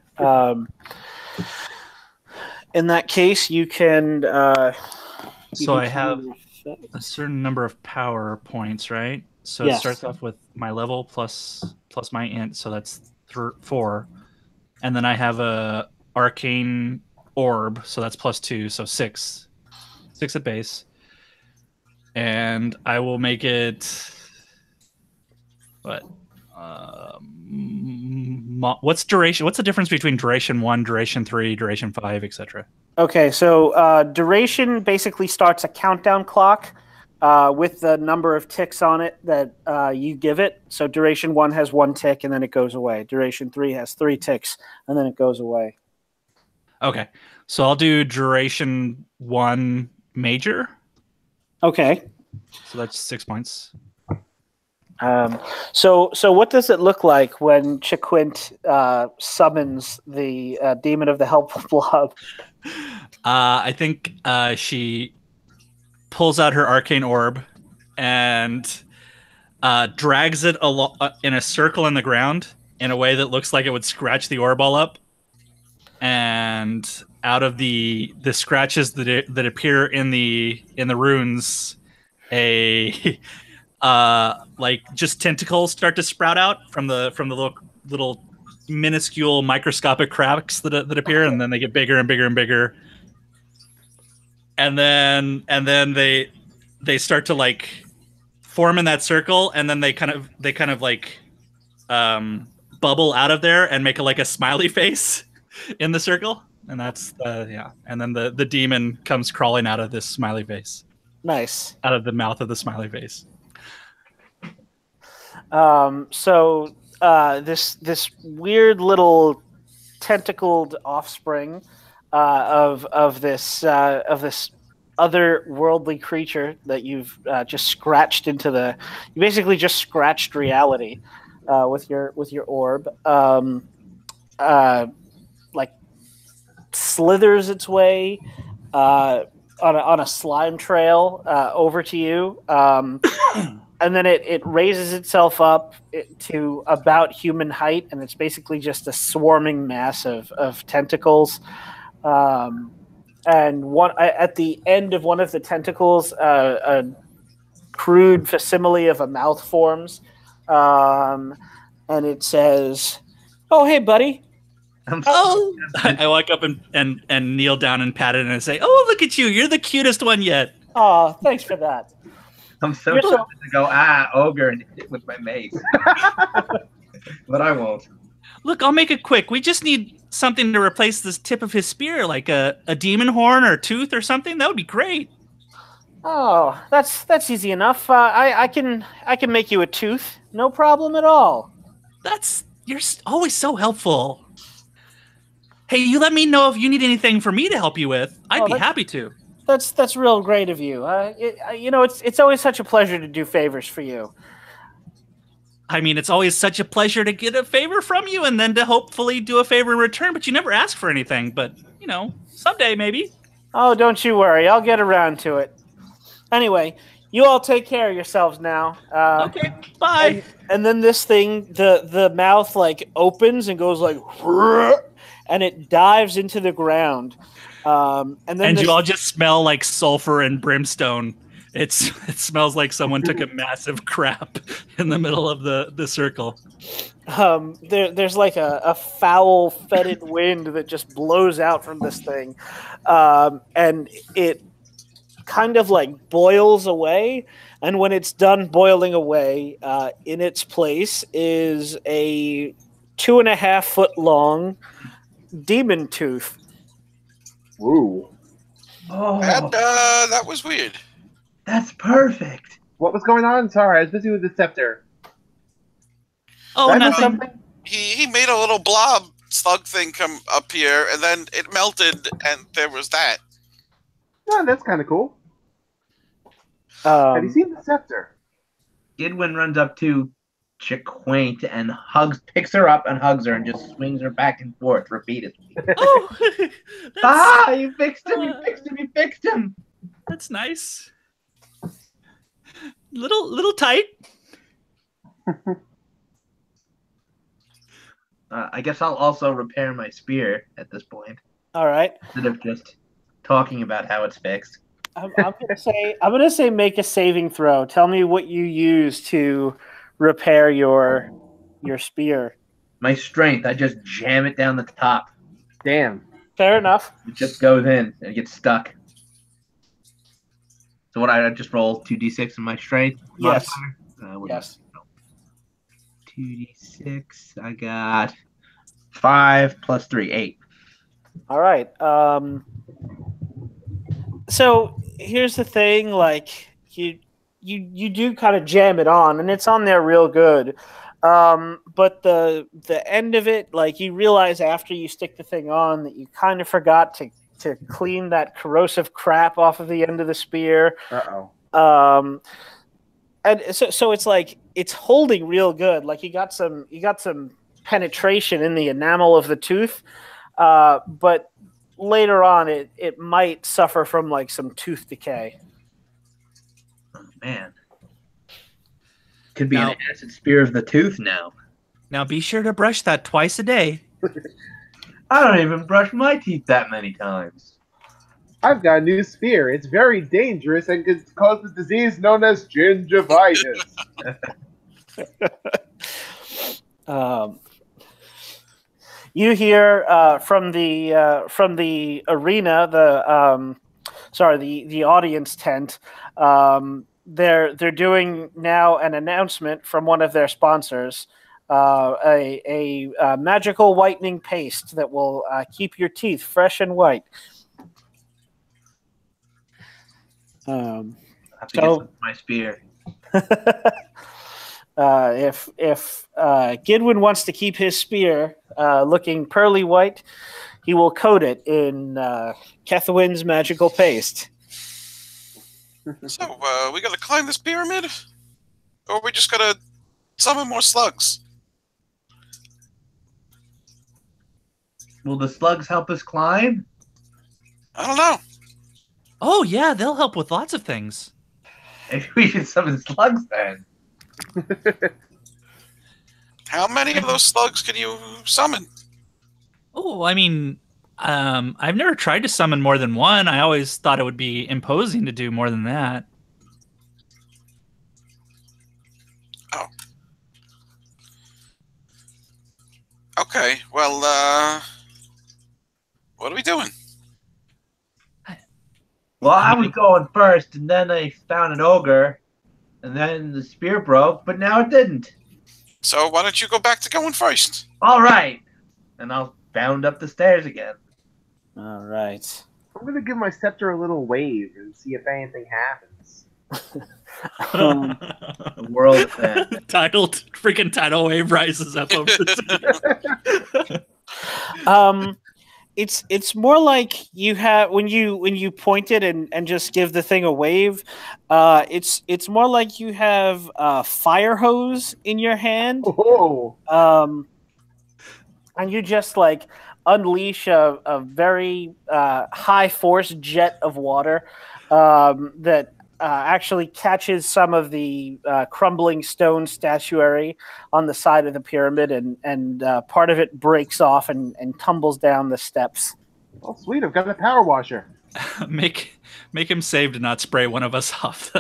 In that case, you can. So I have a certain number of power points, right? So It starts off with my level plus my int, so that's 4, and then I have a arcane orb, so that's plus 2, so 6 at base, and I will make it what? What's duration? What's the difference between duration 1, duration 3, duration 5, etc.? Okay, so duration basically starts a countdown clock with the number of ticks on it that you give it. So duration 1 has 1 tick and then it goes away. Duration 3 has 3 ticks and then it goes away. Okay, so I'll do duration 1 major. Okay. So that's 6 points. So what does it look like when Chiquint summons the demon of the helpful blob? I think she pulls out her arcane orb and drags it in a circle in the ground in a way that looks like it would scratch the orb all up. And out of the scratches that appear in the runes, like just tentacles start to sprout out from the little minuscule microscopic cracks that appear, and then they get bigger and bigger and bigger, and then they start to like form in that circle, and then they kind of like bubble out of there and make a smiley face in the circle, and that's and then the demon comes crawling out of this smiley face. Nice. Out of the mouth of the smiley face. So this weird little tentacled offspring of this otherworldly creature that you've just scratched into you basically just scratched reality with your orb. Like slithers its way on a slime trail over to you. And then it raises itself up to about human height, and it's basically just a swarming mass of tentacles. And at the end of one of the tentacles, a crude facsimile of a mouth forms, and it says, "Oh, hey, buddy." I walk up and kneel down and pat it and say, "Oh, look at you! You're the cutest one yet." Oh, thanks for that. I'm so tempted to go, ogre, and hit it with my mace. But I won't. Look, I'll make it quick. We just need something to replace this tip of his spear, like a demon horn or a tooth or something. That would be great. Oh, that's easy enough. I can make you a tooth. No problem at all. You're always so helpful. Hey, you let me know if you need anything for me to help you with. I'd be happy to. That's real great of you. It's always such a pleasure to do favors for you. I mean, it's always such a pleasure to get a favor from you and then to hopefully do a favor in return, but you never ask for anything. But, someday maybe. Oh, don't you worry. I'll get around to it. Anyway, You all take care of yourselves now. Okay, bye. And then this thing, the mouth like opens and goes like, and it dives into the ground. And then you all just smell like sulfur and brimstone. It smells like someone took a massive crap in the middle of the circle. There's like a foul, fetid wind that just blows out from this thing, and it kind of like boils away. And when it's done boiling away, in its place is a 2.5 foot long demon tooth. Ooh. Oh, That was weird. that's perfect. What was going on? Sorry, I was busy with the scepter. Oh, Did I miss nothing. something? He made a little blob slug thing come up here, and then it melted, and there was that. Oh, that's kind of cool. Have you Um, seen the scepter? Gidwin runs up to Chiquaint and picks her up and hugs her and just swings her back and forth repeatedly. Oh, You fixed him! You fixed him! You fixed him! that's nice. Little tight. I guess I'll also repair my spear at this point all right. instead of just talking about how it's fixed. I'm gonna say make a saving throw. Tell me what you use to repair your spear. My strength, I just jam it down the top. Damn. Fair enough. It just goes in and it gets stuck. So what I just roll 2d6 in my strength Yes. modifier? Yes. 2d6. I got 5 plus 3, 8. All right. So here's the thing: like you do kind of jam it on, and it's on there real good. But the end of it, like you realize after you stick the thing on that you kind of forgot to clean that corrosive crap off of the end of the spear. Uh-oh. And so it's like it's holding real good. Like you got some penetration in the enamel of the tooth, but later on it might suffer from like some tooth decay. Oh, man. Could be Now- an acid spear of the tooth now. Now be sure to brush that twice a day. I don't even brush my teeth that many times. I've got a new spear. It's very dangerous and could cause the disease known as gingivitis. You hear from the arena, the audience tent. They're doing now an announcement from one of their sponsors, a magical whitening paste that will keep your teeth fresh and white. I have to So- get some of my spear. If Gidwin wants to keep his spear looking pearly white, he will coat it in Kethwin's magical paste. So, we gotta climb this pyramid? Or we just gotta summon more slugs? Will the slugs help us climb? I don't know. Oh yeah, they'll help with lots of things. Maybe we should summon slugs then. How many of those slugs can you summon? Oh, I mean, I've never tried to summon more than one. I always thought it would be imposing to do more than that. Oh. Okay, well, what are we doing? Well, I was going first, and then I found an ogre, and then the spear broke, but now it didn't. So why don't you go back to going first? All right. And I'll bound up the stairs again. All right. I'm going to give my scepter a little wave and see if anything happens. The world then. Freaking tidal wave rises up over the It's more like you have when you point it and just give the thing a wave. It's more like you have a fire hose in your hand. Oh, And you just like unleash a very high force jet of water that actually catches some of the crumbling stone statuary on the side of the pyramid, and part of it breaks off and tumbles down the steps. Oh, sweet! I've got a power washer. Make him save to not spray one of us off.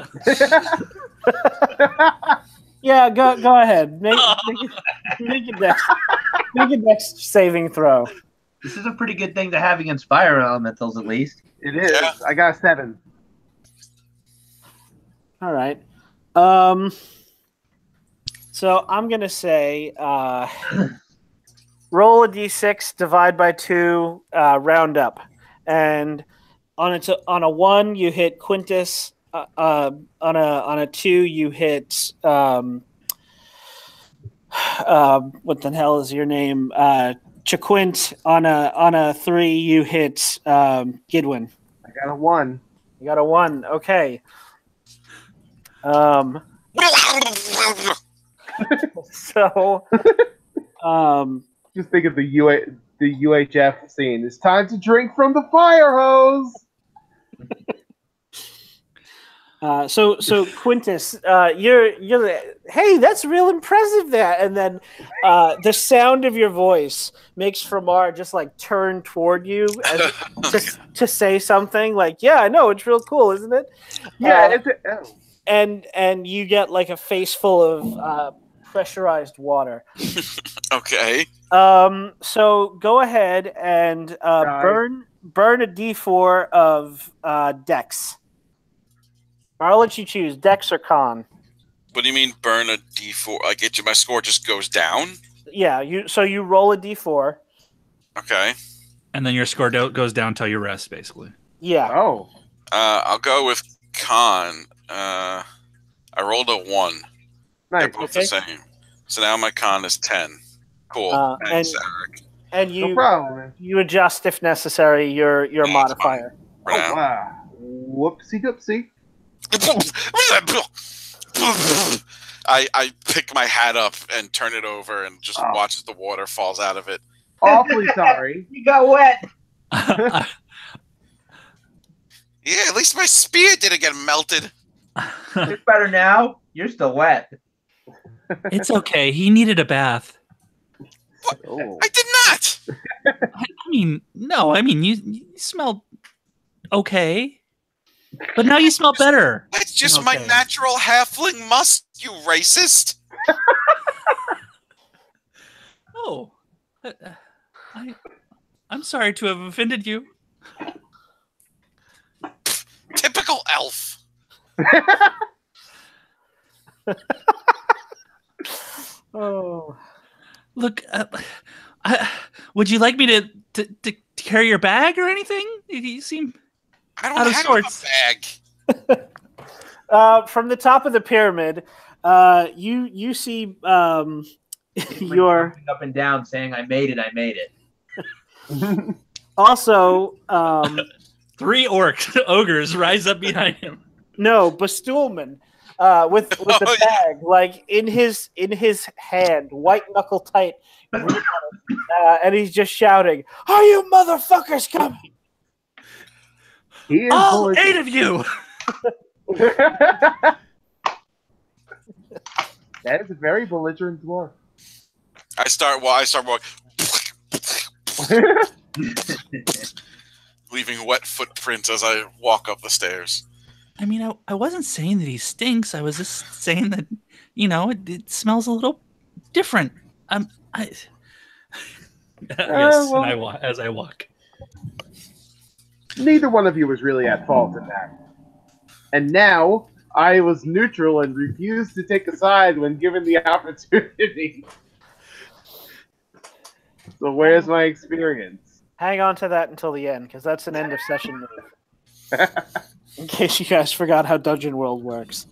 Yeah, go ahead. Make a dex saving throw. This is a pretty good thing to have against fire elementals, at least. It is. Yeah. I got a 7. All right. So I'm gonna say roll a d6, divide by 2, round up, and on a 1 you hit Quintus. On a 2 you hit what the hell is your name? Chaquint. On a 3 you hit Gidwin. I got a 1. You got a 1. Okay. So Just think of the UHF scene. It's time to drink from the fire hose. So Quintus, you're hey, that's real impressive. That, and then the sound of your voice makes Framar just like turn toward you to say something like, "Yeah, I know, it's real cool, isn't it?" Yeah, and you get like a face full of pressurized water. Okay. So go ahead and burn a D4 of Dex. I'll let you choose Dex or Con. What do you mean burn a D4? Like my score just goes down? Yeah, you roll a D4. Okay. And then your score goes down till you rest, basically. Yeah. Oh. I'll go with Con. I rolled a 1. Nice. They're both the same. So now my Con is 10. Cool. Thanks, Eric. And No problem, man. you adjust if necessary your modifier. For Oh, now. wow. Whoopsie doopsie. I pick my hat up and turn it over and just watch as the water falls out of it. Awfully sorry. You got wet. Yeah, at least my spear didn't get melted. It's better now. You're still wet. It's okay. He needed a bath. Oh. I did not. I mean, no. I mean, you smelled okay, but now you smell better. That's just Okay. my natural halfling musk, you racist. Oh, I'm sorry to have offended you. Typical elf. Oh. Look, would you like me to carry your bag or anything? You seem I don't out of have sorts. a bag. From the top of the pyramid, you see your Jumping up and down saying, I made it. also 3 ogres rise up behind him. no Bastulman with the bag like in his hand, white knuckle tight, and he's just shouting, "Are you motherfuckers coming?" He is All belligerent. 8 of you. That is a very belligerent dwarf. I start walking, leaving wet footprints as I walk up the stairs. I mean, I wasn't saying that he stinks. I was just saying that, it smells a little different. Yes, well, and as I walk. Neither one of you was really at fault in that. And now, I was neutral and refused to take a side when given the opportunity. So where's my experience? Hang on to that until the end, because that's an end of session move. In case you guys forgot how Dungeon World works.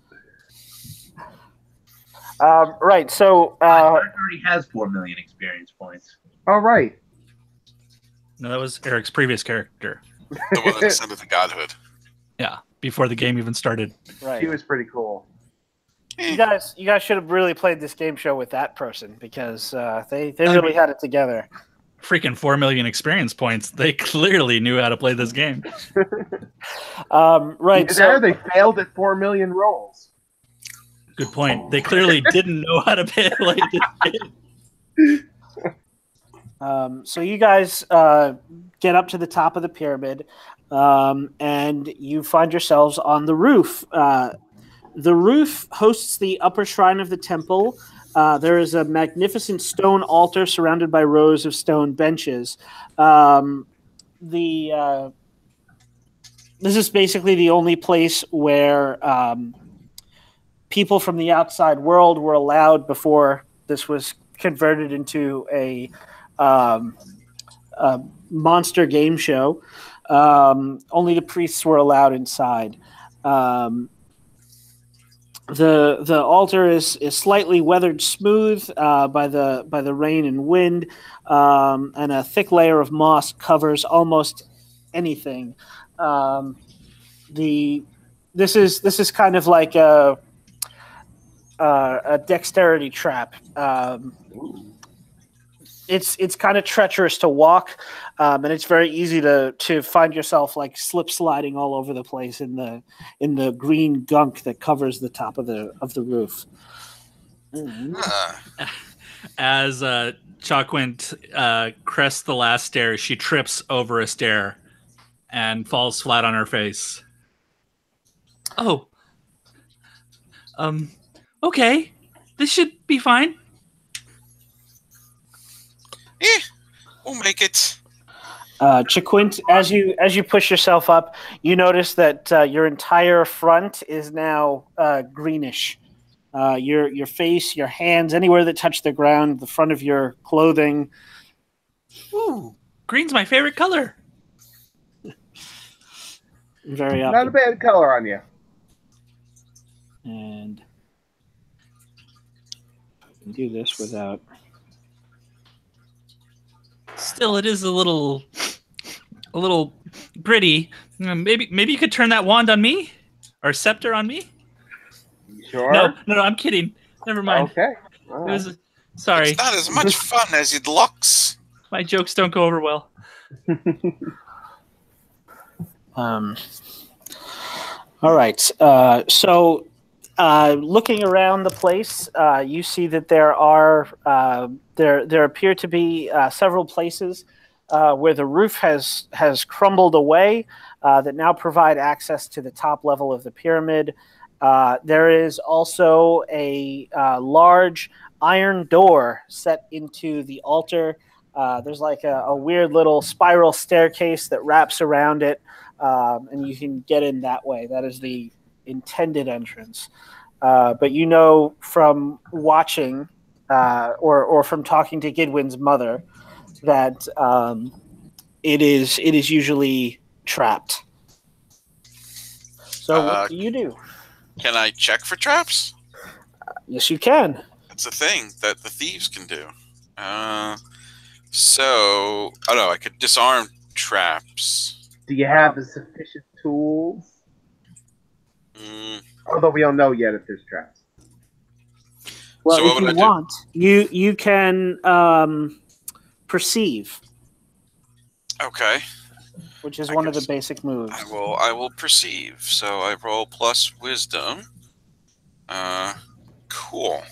Right, so Mark already has 4 million experience points. All right. No, that was Eric's previous character. The one that ascended to godhood. Yeah, before the game even started. right. He was pretty cool. You guys should have really played this game show with that person, because they really had it together. freaking 4 million experience points. They clearly knew how to play this game. Right. Either they failed at 4 million rolls. Good point. They clearly didn't know how to play this game. So you guys get up to the top of the pyramid, and you find yourselves on the roof. The roof hosts the upper shrine of the temple. There is a magnificent stone altar surrounded by rows of stone benches. This is basically the only place where people from the outside world were allowed before this was converted into a monster game show. Only the priests were allowed inside. The altar is slightly weathered smooth by the rain and wind, and a thick layer of moss covers almost anything. This is kind of like a dexterity trap. It's kind of treacherous to walk, and it's very easy to find yourself like slip sliding all over the place in the green gunk that covers the top of the roof. As Chaquint crests the last stair, she trips over a stair and falls flat on her face. Oh. Okay. This should be fine. We'll make it. Chaquint, as you push yourself up, you notice that your entire front is now greenish. Your face, your hands, anywhere that touch the ground, the front of your clothing. Ooh, green's my favorite color. Very up. Not a bad color on you. And I can do this without. Still, it is a little pretty. Maybe you could turn that wand on me, or scepter on me. Sure. No, I'm kidding. Never mind. Okay. It was, sorry. It's not as much fun as it looks. My jokes don't go over well. All right. So, looking around the place, you see that there are there appear to be several places where the roof has crumbled away that now provide access to the top level of the pyramid. There is also a large iron door set into the altar. There's like a weird little spiral staircase that wraps around it, and you can get in that way. That is the intended entrance. But you know from watching or from talking to Gidwin's mother that it is usually trapped. So what do you do? Can I check for traps? Yes, you can. That's a thing that the thieves can do. So, oh no, I could disarm traps. Do you have the sufficient tools? Although we don't know yet if there's traps. Well, So what if would you I do? want, you can perceive, Okay. which is I one of the guess basic moves. I will perceive. So I roll plus wisdom. Cool.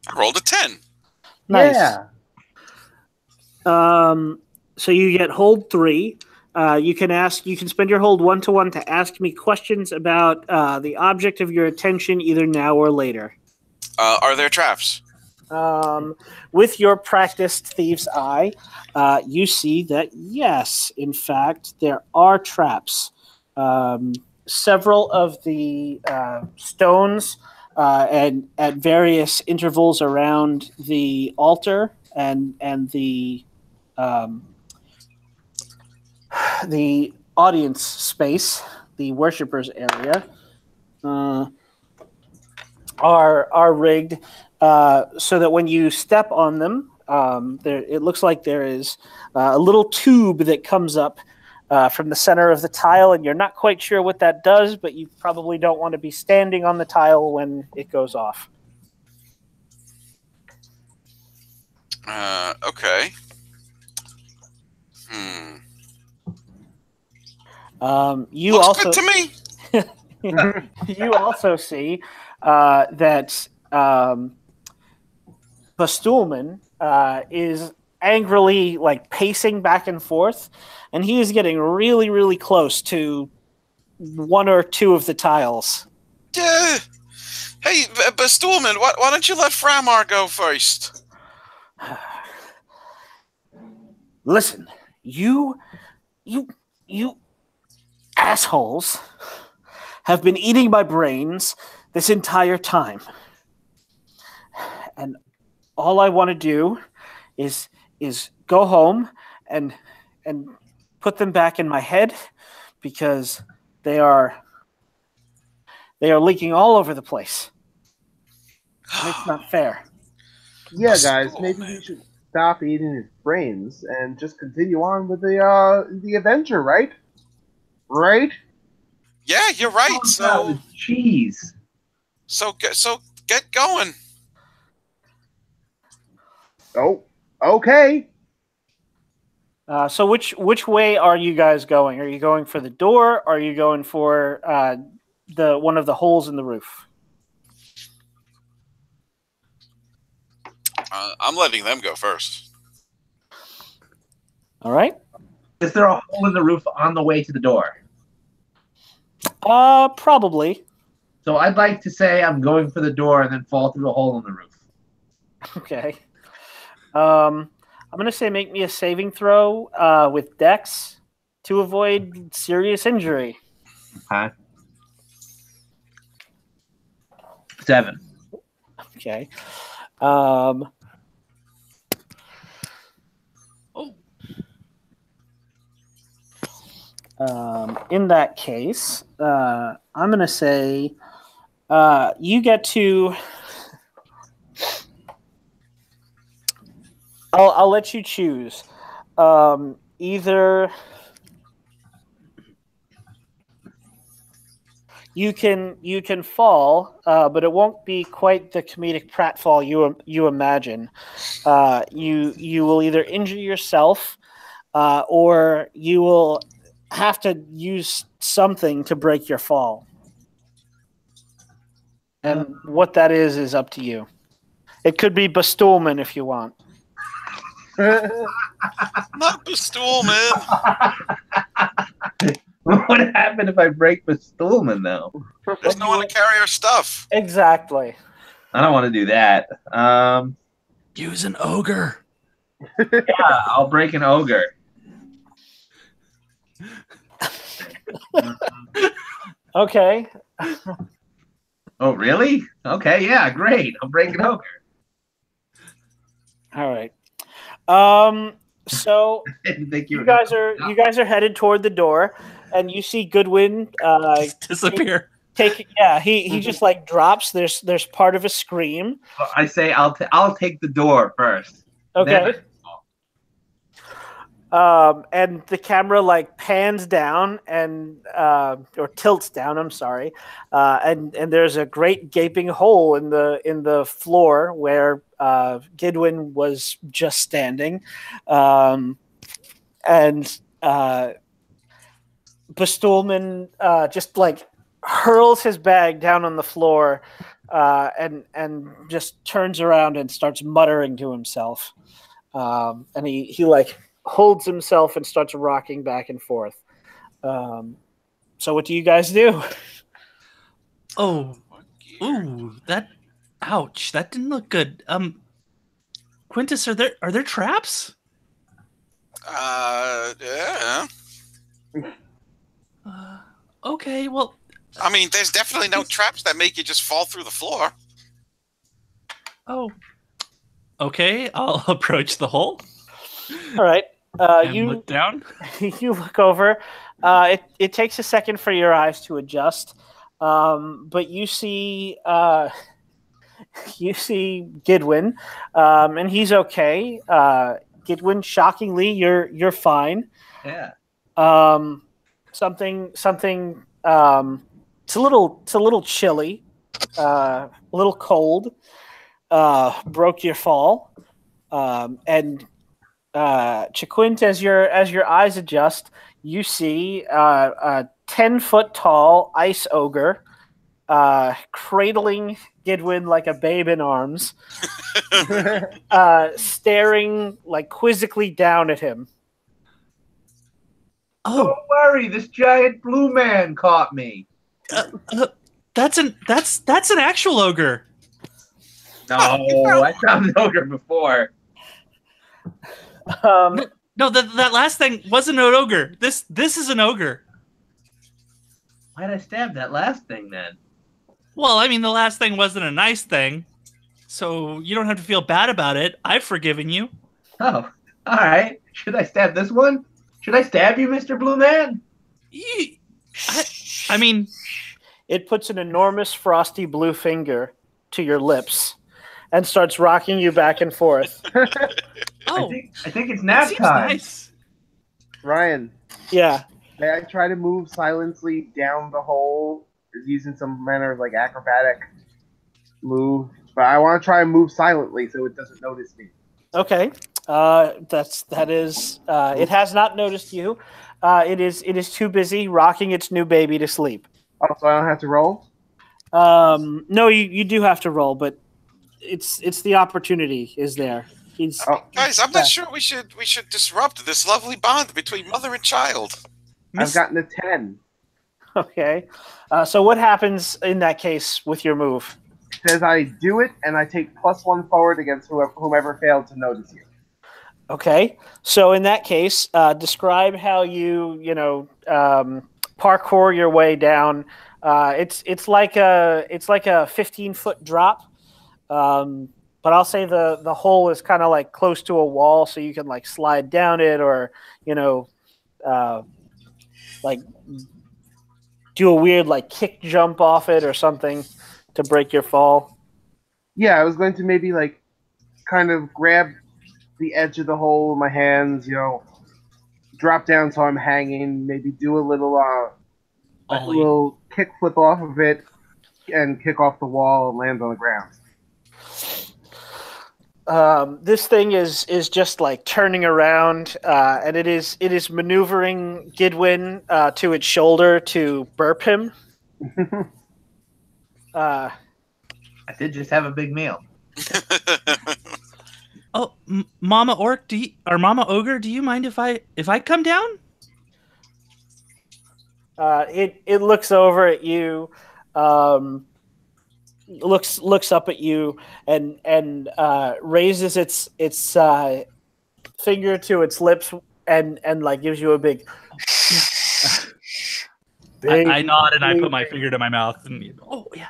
I rolled a 10. Nice. Yeah. So you get hold 3. You can spend your hold 1-to-1 to ask me questions about the object of your attention either now or later. Are there traps? With your practiced thieves' eye, you see that yes, in fact, there are traps. Several of the stones and at various intervals around the altar and the audience space, the worshippers area, are rigged so that when you step on them, it looks like there is a little tube that comes up from the center of the tile, and you're not quite sure what that does, but you probably don't want to be standing on the tile when it goes off. Okay. You Looks also good to me. you also see that Bastulman is angrily like pacing back and forth, and he is getting really, really close to one or two of the tiles. Yeah. Hey, Bestulman, why don't you let Framar go first? Listen, you assholes have been eating my brains this entire time. And all I want to do is go home and put them back in my head because they are leaking all over the place. And it's not fair. Yeah, guys, maybe we should stop eating his brains and just continue on with the adventure, right? Right? Yeah, you're right. So cheese. So get going. Oh, okay. So which way are you guys going? Are you going for the door? Or are you going for the one of the holes in the roof? I'm letting them go first. All right. Is there a hole in the roof on the way to the door? Probably. So I'd like to say I'm going for the door and then fall through the hole in the roof. Okay. I'm gonna say make me a saving throw with Dex to avoid serious injury. Okay. 7. Okay. In that case, I'm going to say you get to. I'll let you choose. Either you can fall, but it won't be quite the comedic pratfall you imagine. You will either injure yourself, or you will have to use something to break your fall. And what that is up to you. It could be Bestulman if you want. Not Bestulman. What would happen if I break Bestulman, though? There's no one to carry our stuff. Exactly. I don't want to do that. Use an ogre. Yeah, I'll break an ogre. Okay. Oh, really? Okay, yeah, great. I'll break an ogre. All right. So you guys are headed toward the door, and you see Goodwin disappear. He just like drops. There's part of a scream. I say I'll take the door first. Okay. And the camera like pans down and or tilts down. I'm sorry, and there's a great gaping hole in the floor where Goodwin was just standing, and Bestulman just like hurls his bag down on the floor, and just turns around and starts muttering to himself, and he like holds himself and starts rocking back and forth. So what do you guys do? Oh, ooh, ouch, that didn't look good. Quintus, are there traps? Yeah. Okay, well, I mean, there's definitely no traps that make you just fall through the floor. Oh, okay, I'll approach the hole. All right. You look down. You look over. It takes a second for your eyes to adjust, but you see Goodwin, and he's okay. Goodwin, shockingly, you're fine. Yeah. Something. It's a little chilly, a little cold. Broke your fall. And Chiquint, as your eyes adjust, you see a 10-foot tall ice ogre cradling Gidwin like a babe in arms, staring like quizzically down at him. Oh, Don't worry, this giant blue man caught me. that's an actual ogre. No, I found an ogre before. No, that last thing wasn't an ogre. This is an ogre. Why'd I stab that last thing then? Well, I mean, the last thing wasn't a nice thing, so you don't have to feel bad about it. I've forgiven you. Oh, all right. Should I stab this one? Should I stab you, Mr. Blue Man? I mean, it puts an enormous frosty blue finger to your lips and starts rocking you back and forth. oh, I think it's that nap seems time. nice. Ryan, Yeah. may I try to move silently down the hole using some manner of like acrobatic move? But I want to try and move silently so it doesn't notice me. Okay. It has not noticed you. It is too busy rocking its new baby to sleep. Oh, so I don't have to roll? No, you do have to roll, but it's the opportunity is there. Guys, I'm not sure we should disrupt this lovely bond between mother and child. I've gotten a 10. Okay. So what happens in that case with your move? It says I do it, and I take +1 forward against whomever failed to notice you. Okay. So in that case, describe how you parkour your way down. It's like a 15-foot drop. But I'll say the hole is kind of like close to a wall, so you can like slide down it, or like do a weird like kick jump off it or something to break your fall. Yeah, I was going to maybe like kind of grab the edge of the hole with my hands, drop down so I'm hanging, maybe do a little kick flip off of it and kick off the wall and land on the ground. This thing is just like turning around, and it is maneuvering Gidwin to its shoulder to burp him. I did just have a big meal. Oh, Mama Orc, Mama Ogre, do you mind if I come down? It looks over at you, looks up at you, and raises its finger to its lips and like gives you a big. I nod and I put my finger to my mouth and yeah.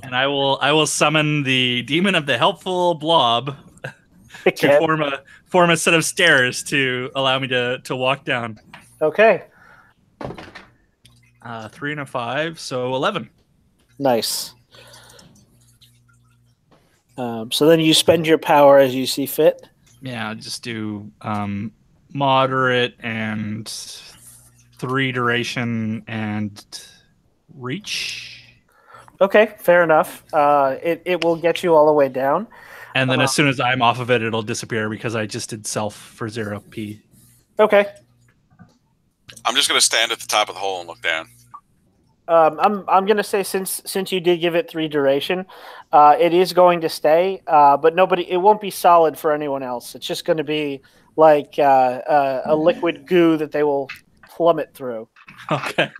And I will summon the demon of the helpful blob to form a set of stairs to allow me to walk down. Okay. 3 and a 5, so 11. Nice. So then you spend your power as you see fit. Yeah, I'll just do moderate and 3 duration and reach. Okay, fair enough. It will get you all the way down. And then as soon as I'm off of it, it'll disappear because I just did self for 0p. Okay. I'm just going to stand at the top of the hole and look down. I'm going to say since you did give it 3 duration, it is going to stay, but it won't be solid for anyone else. It's just going to be like a liquid goo that they will plummet through. Okay.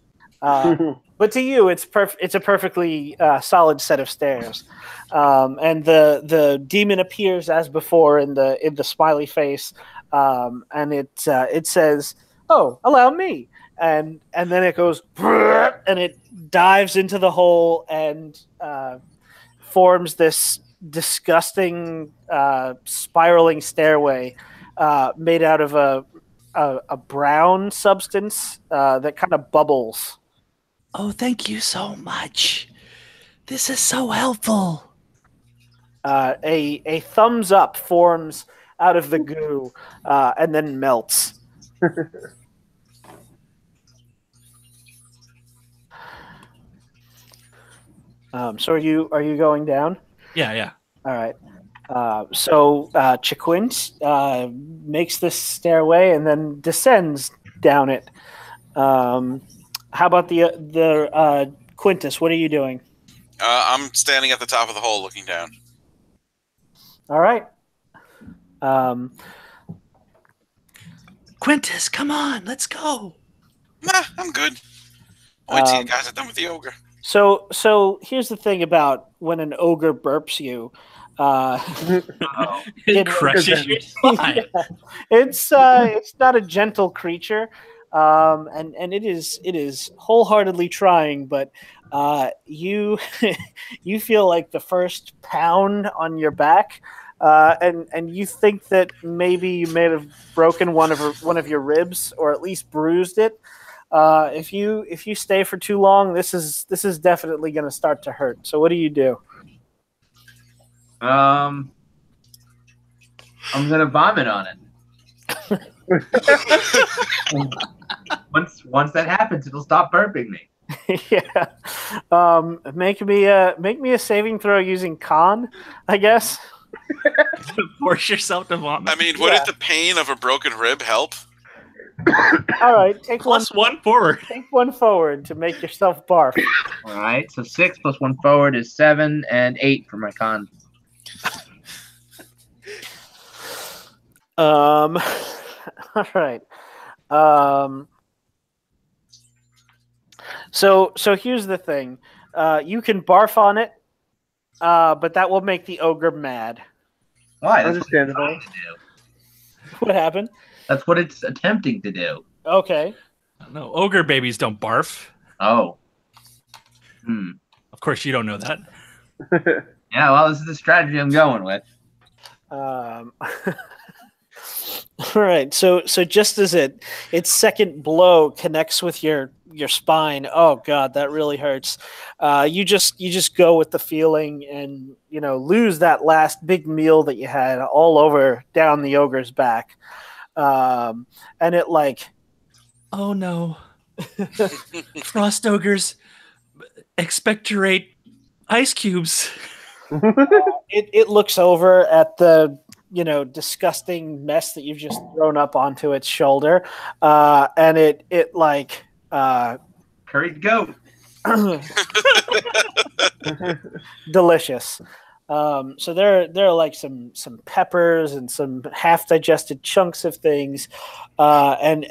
But to you, it's a perfectly solid set of stairs, and the demon appears as before in the smiley face, and it says, "Oh, allow me," and then it goes and it dives into the hole and forms this disgusting spiraling stairway made out of a brown substance that kind of bubbles. Oh, thank you so much. This is so helpful. A thumbs up forms out of the goo and then melts. So are you going down? Yeah. All right. So Chiquint makes this stairway and then descends down it. How about the Quintus? What are you doing? I'm standing at the top of the hole looking down. All right. Quintus, come on, let's go. Nah, I'm good. Wait till you guys are done with the ogre. So here's the thing about when an ogre burps you. It crushes your spine. Yeah. It's not a gentle creature, and it is wholeheartedly trying, but you you feel like the first pound on your back, and you think that maybe you may have broken one of your ribs or at least bruised it. If you stay for too long, this is definitely going to start to hurt. So what do you do? I'm gonna vomit on it. Once that happens, it'll stop burping me. Yeah. Make me a saving throw using con, I guess. Force yourself to vomit. I mean, wouldn't the pain of a broken rib help? All right, take +1 forward. Take 1 forward to make yourself barf. All right, so 6 + 1 forward is 7, and 8 for my con. All right. So here's the thing. You can barf on it, but that will make the ogre mad. Why? That's Understandable. what it's trying to do. What happened? That's what it's attempting to do. Okay. No, ogre babies don't barf. Oh. Of course, you don't know that. Yeah, well, this is the strategy I'm going with. All right. So just as its second blow connects with your spine, oh god, that really hurts. You just go with the feeling and lose that last big meal that you had all over down the ogre's back, and it like, oh no, frost ogres expectorate ice cubes. It looks over at the disgusting mess that you've just thrown up onto its shoulder, and it like Curried goat. delicious. So there are like some peppers and some half digested chunks of things, and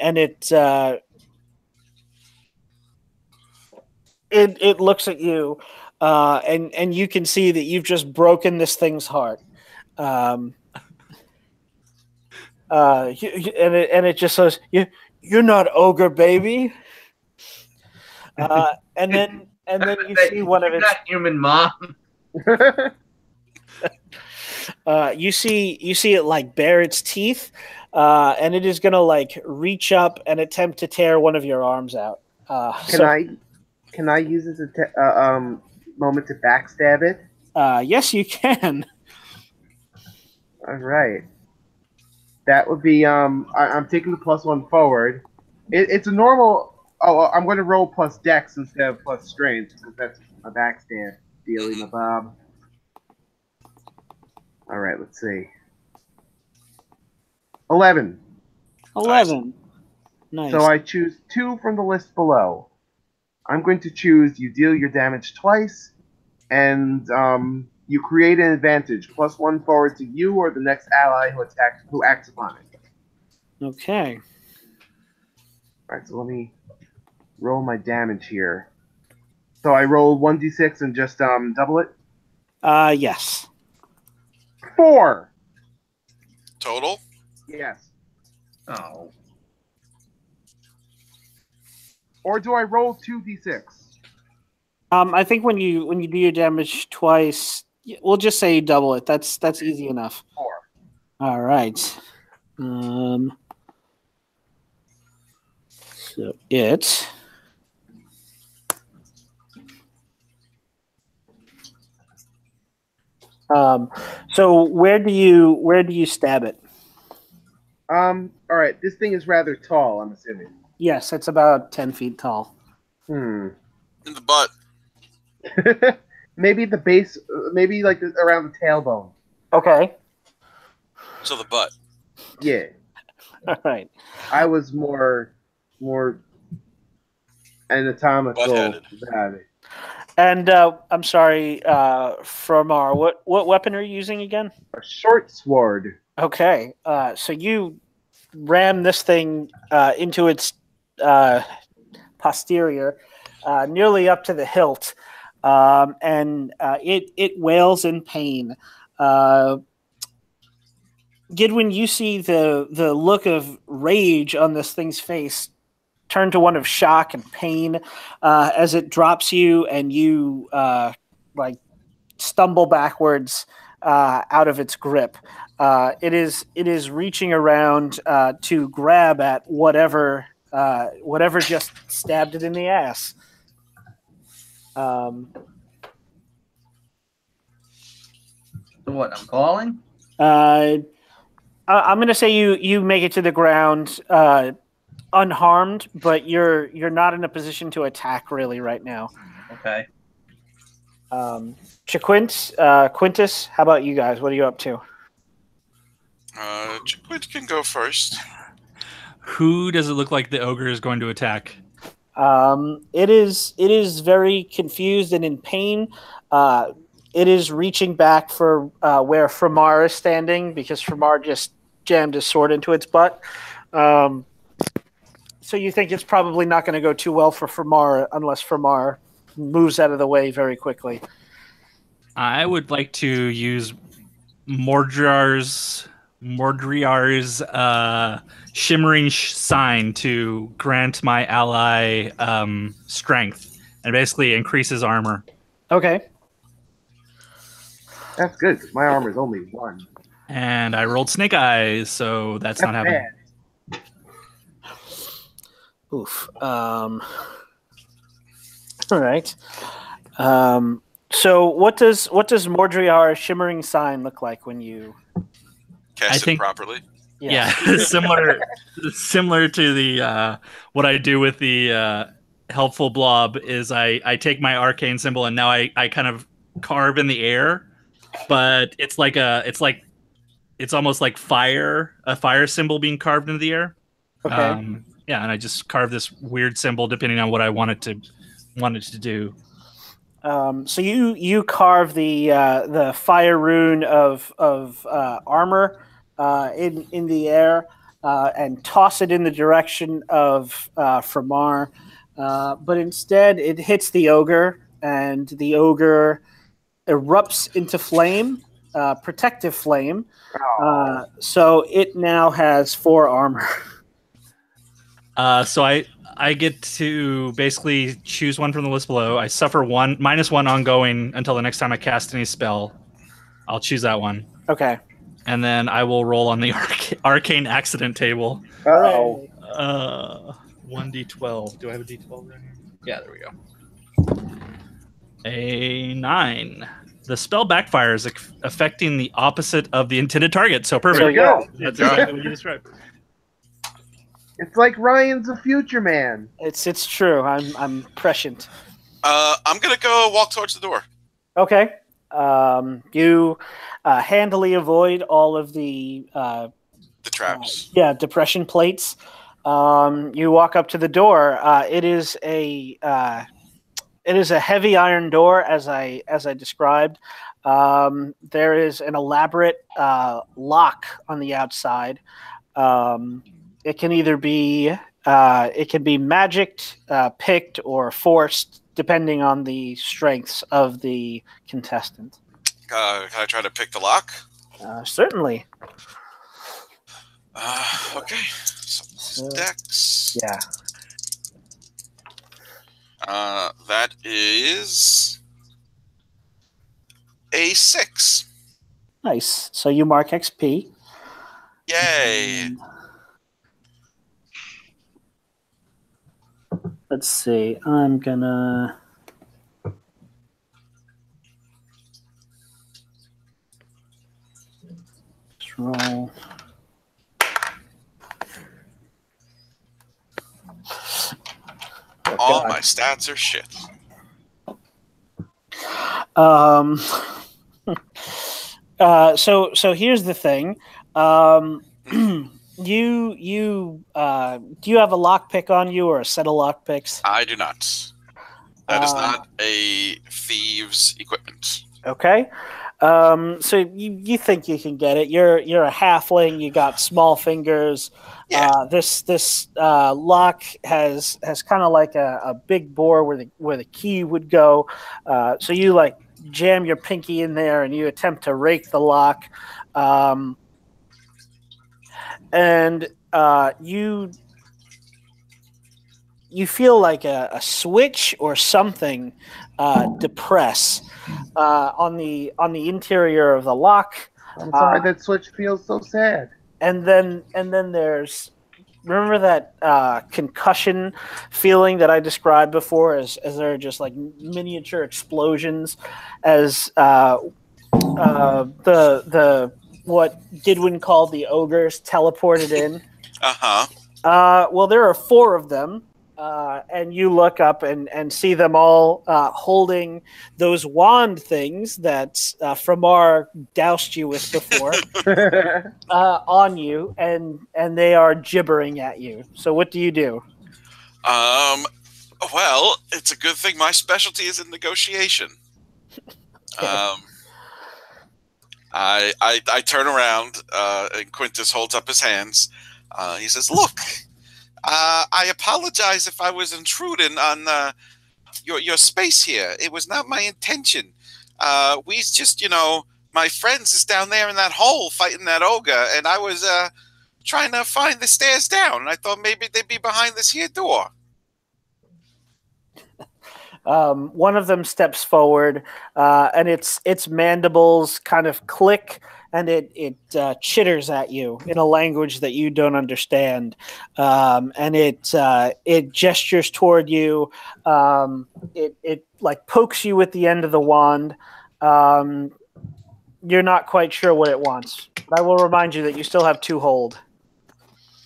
it looks at you, and you can see that you've just broken this thing's heart. And it just says, "You're not ogre, baby." And then you see one of its not human mom. you see it like bare its teeth, and it is gonna like reach up and attempt to tear one of your arms out. Can I use this moment to backstab it? Yes, you can. All right. That would be I'm taking the +1 forward. It's a normal. Oh, I'm going to roll plus dex instead of plus strength because that's a backstab dealy mabob. All right, let's see. 11. 11. Nice. So I choose 2 from the list below. I'm going to choose you deal your damage twice, and you create an advantage. +1 forward to you or the next ally who acts upon it. Okay. All right, so let me roll my damage here. So I roll 1d6 and just double it? Yes. 4! Total? Yes. Oh. Or do I roll 2d6? I think when you do your damage twice, we'll just say you double it. That's easy enough. 4. All right. So it. So where do you stab it? All right. This thing is rather tall, I'm assuming. Yes, it's about 10 feet tall. In the butt. Maybe the base, maybe like around the tailbone. Okay. So the butt. Yeah. All right. I was more anatomical Butt-headed. than it. And I'm sorry, Fermar, what weapon are you using again? A short sword. Okay. So you ram this thing into its posterior, nearly up to the hilt, and it wails in pain. Gidwin, you see the look of rage on this thing's face turn to one of shock and pain as it drops you, and you like stumble backwards out of its grip. It is reaching around to grab at whatever just stabbed it in the ass. So what? I'm calling. I'm going to say you make it to the ground unharmed, but you're not in a position to attack really right now. Okay. Quintus, how about you guys? What are you up to? Chiquit can go first. Who does it look like the ogre is going to attack? It is very confused and in pain. It is reaching back for where Framar is standing because Framar just jammed his sword into its butt. So you think it's probably not going to go too well for Framar unless Framar moves out of the way very quickly. I would like to use Mordriar's shimmering sign to grant my ally strength and basically increases armor. Okay. That's good because my armor is only 1. And I rolled snake eyes, so that's not happening. Bad. Oof. All right. So what does Mordriar's shimmering sign look like when you Cast it properly. Yeah, similar to the what I do with the helpful blob is I take my arcane symbol and now I kind of carve in the air, but it's almost like a fire symbol being carved into the air. Okay. Yeah, and I just carve this weird symbol depending on what I want it to do. So you carve the fire rune of armor in the air and toss it in the direction of Framar, but instead it hits the ogre, and the ogre erupts into flame, protective flame. So it now has 4 armor. So I get to basically choose one from the list below. I suffer -1 ongoing until the next time I cast any spell. I'll choose that one. Okay. And then I will roll on the arcane accident table. Oh. 1d12. Do I have a d12 right here? Yeah, there we go. A 9. The spell backfires, affecting the opposite of the intended target. So perfect. There we go. That's exactly what you described. It's like Ryan's a future man. It's true. I'm prescient. I'm gonna go walk towards the door. Okay. You handily avoid all of the traps. Depression plates. You walk up to the door. It is a heavy iron door, as I described. There is an elaborate lock on the outside. It can either be magicked, picked, or forced, depending on the strengths of the contestant. Can I try to pick the lock? Certainly. Okay. Dex. Yeah. That is a 6. Nice. So you mark XP. Yay. Let's see. I'm gonna just roll. All my stats are shit. So here's the thing. You do you have a lockpick on you or a set of lockpicks? I do not. That is not a thieves' equipment. Okay. So you think you can get it? You're a halfling. You got small fingers. Yeah. This lock has kind of like a big bore where the key would go. So you like jam your pinky in there and you attempt to rake the lock. And you feel like a switch or something depress on the interior of the lock. I'm sorry that switch feels so sad. And then there's, remember that concussion feeling that I described before, as there are just like miniature explosions as the what Didwin called the ogres teleported in. Well, there are 4 of them. And you look up and see them all holding those wand things that Framar doused you with before on you, and they are gibbering at you. So what do you do? Well, it's a good thing my specialty is in negotiation. I turn around and Quintus holds up his hands. He says, "Look. I apologize if I was intruding on your space here. It was not my intention. We just, my friends is down there in that hole fighting that ogre, and I was trying to find the stairs down, and I thought maybe they'd be behind this here door." One of them steps forward, and its mandibles kind of click, and it chitters at you in a language that you don't understand, and it gestures toward you. It like pokes you with the end of the wand. You're not quite sure what it wants, but I will remind you that you still have 2 hold.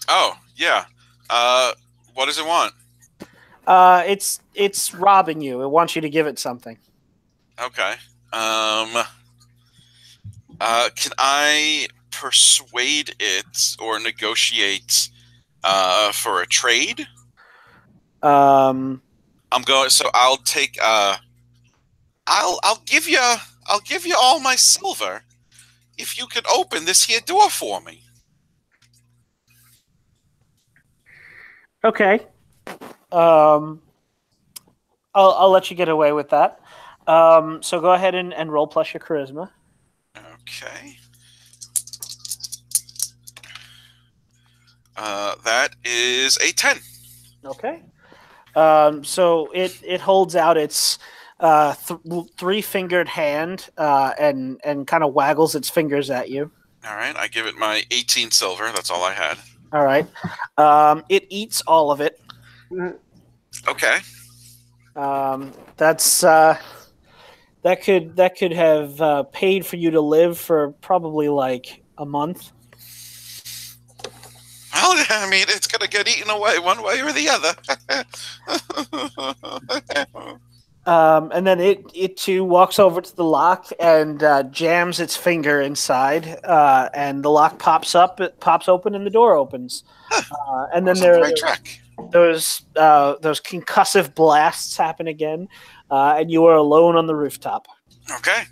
Oh yeah. What does it want? It's robbing you. It wants you to give it something. Okay. Can I persuade it or negotiate for a trade? I'm going. So I'll take. I'll give you all my silver if you could open this here door for me. Okay. I'll let you get away with that. So go ahead and roll plus your charisma. Okay. That is a 10. Okay. So it holds out its 3-fingered hand and kind of waggles its fingers at you. All right. I give it my 18 silver. That's all I had. All right. It eats all of it. Okay. That's that could have paid for you to live for probably like a month. Well, I mean, it's gonna get eaten away one way or the other. And then it too walks over to the lock and jams its finger inside, and the lock pops up. It pops open, and the door opens. And then there are those concussive blasts happen again, and you are alone on the rooftop. Okay.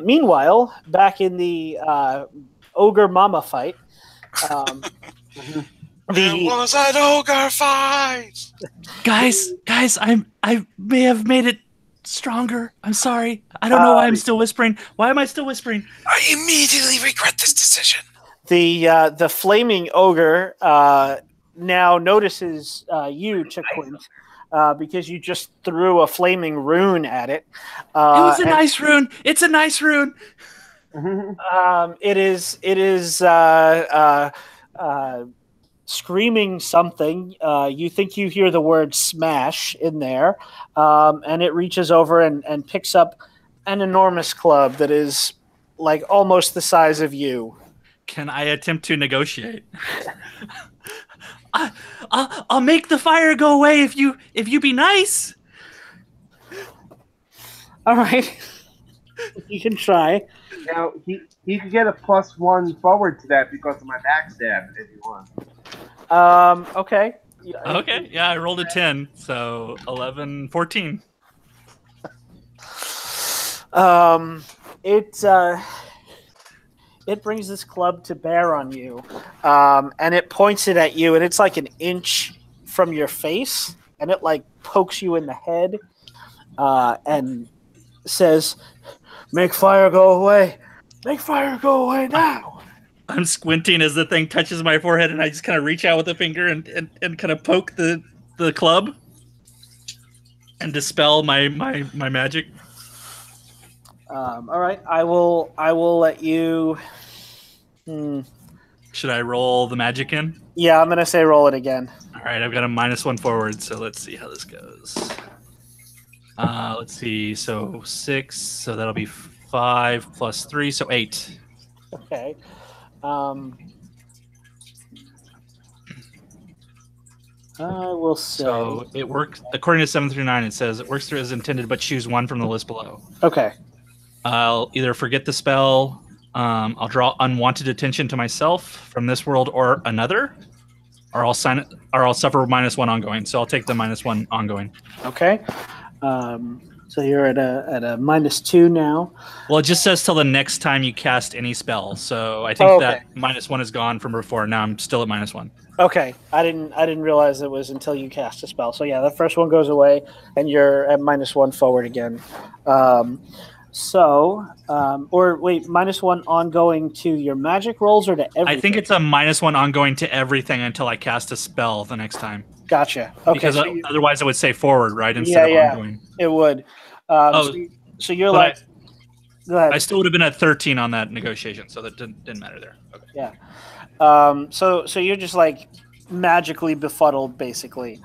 Meanwhile, back in the ogre mama fight, It was an ogre fight. Guys, I may have made it stronger. I'm sorry. I don't know why I'm still whispering. Why am I still whispering? I immediately regret this decision. The flaming ogre now notices you, Quint, because you just threw a flaming rune at it. It was a nice rune. It's a nice rune. It is screaming something. You think you hear the word smash in there, and it reaches over and picks up an enormous club that is like almost the size of you. Can I attempt to negotiate? I'll make the fire go away if you be nice. All right, you can try. Now he could get a +1 forward to that because of my backstab if you want. Okay. Okay, yeah, I rolled a 10, so 11, 14. It brings this club to bear on you, and it points it at you, and it's like an inch from your face, and it like pokes you in the head, and says, "Make fire go away! Make fire go away now!" I'm squinting as the thing touches my forehead, and I just kind of reach out with a finger and kind of poke the club and dispel my magic. All right, I will let you. Should I roll the magic in? Yeah, I'm gonna say roll it again. All right, I've got a -1 forward, so let's see how this goes. Let's see, so 6, so that'll be 5 plus 3, so 8. Okay. I will say. So it works according to 7 through 9. It says it works through as intended, but choose one from the list below. Okay. I'll either forget the spell. I'll draw unwanted attention to myself from this world or another, or I'll suffer -1 ongoing. So I'll take the -1 ongoing. Okay. So you're at a -2 now. Well, it just says till the next time you cast any spell. So I think that -1 is gone from before. Now I'm still at -1. Okay, I didn't realize it was until you cast a spell. So yeah, the first one goes away, and you're at -1 forward again. Or wait, -1 ongoing to your magic rolls or to everything? I think it's a -1 ongoing to everything until I cast a spell the next time. Gotcha. Okay. Because otherwise it would say forward, right? Instead of ongoing. It would. So you're like... Go ahead. I still would have been at 13 on that negotiation, so that didn't matter there. Okay. Yeah. So you're just like magically befuddled, basically.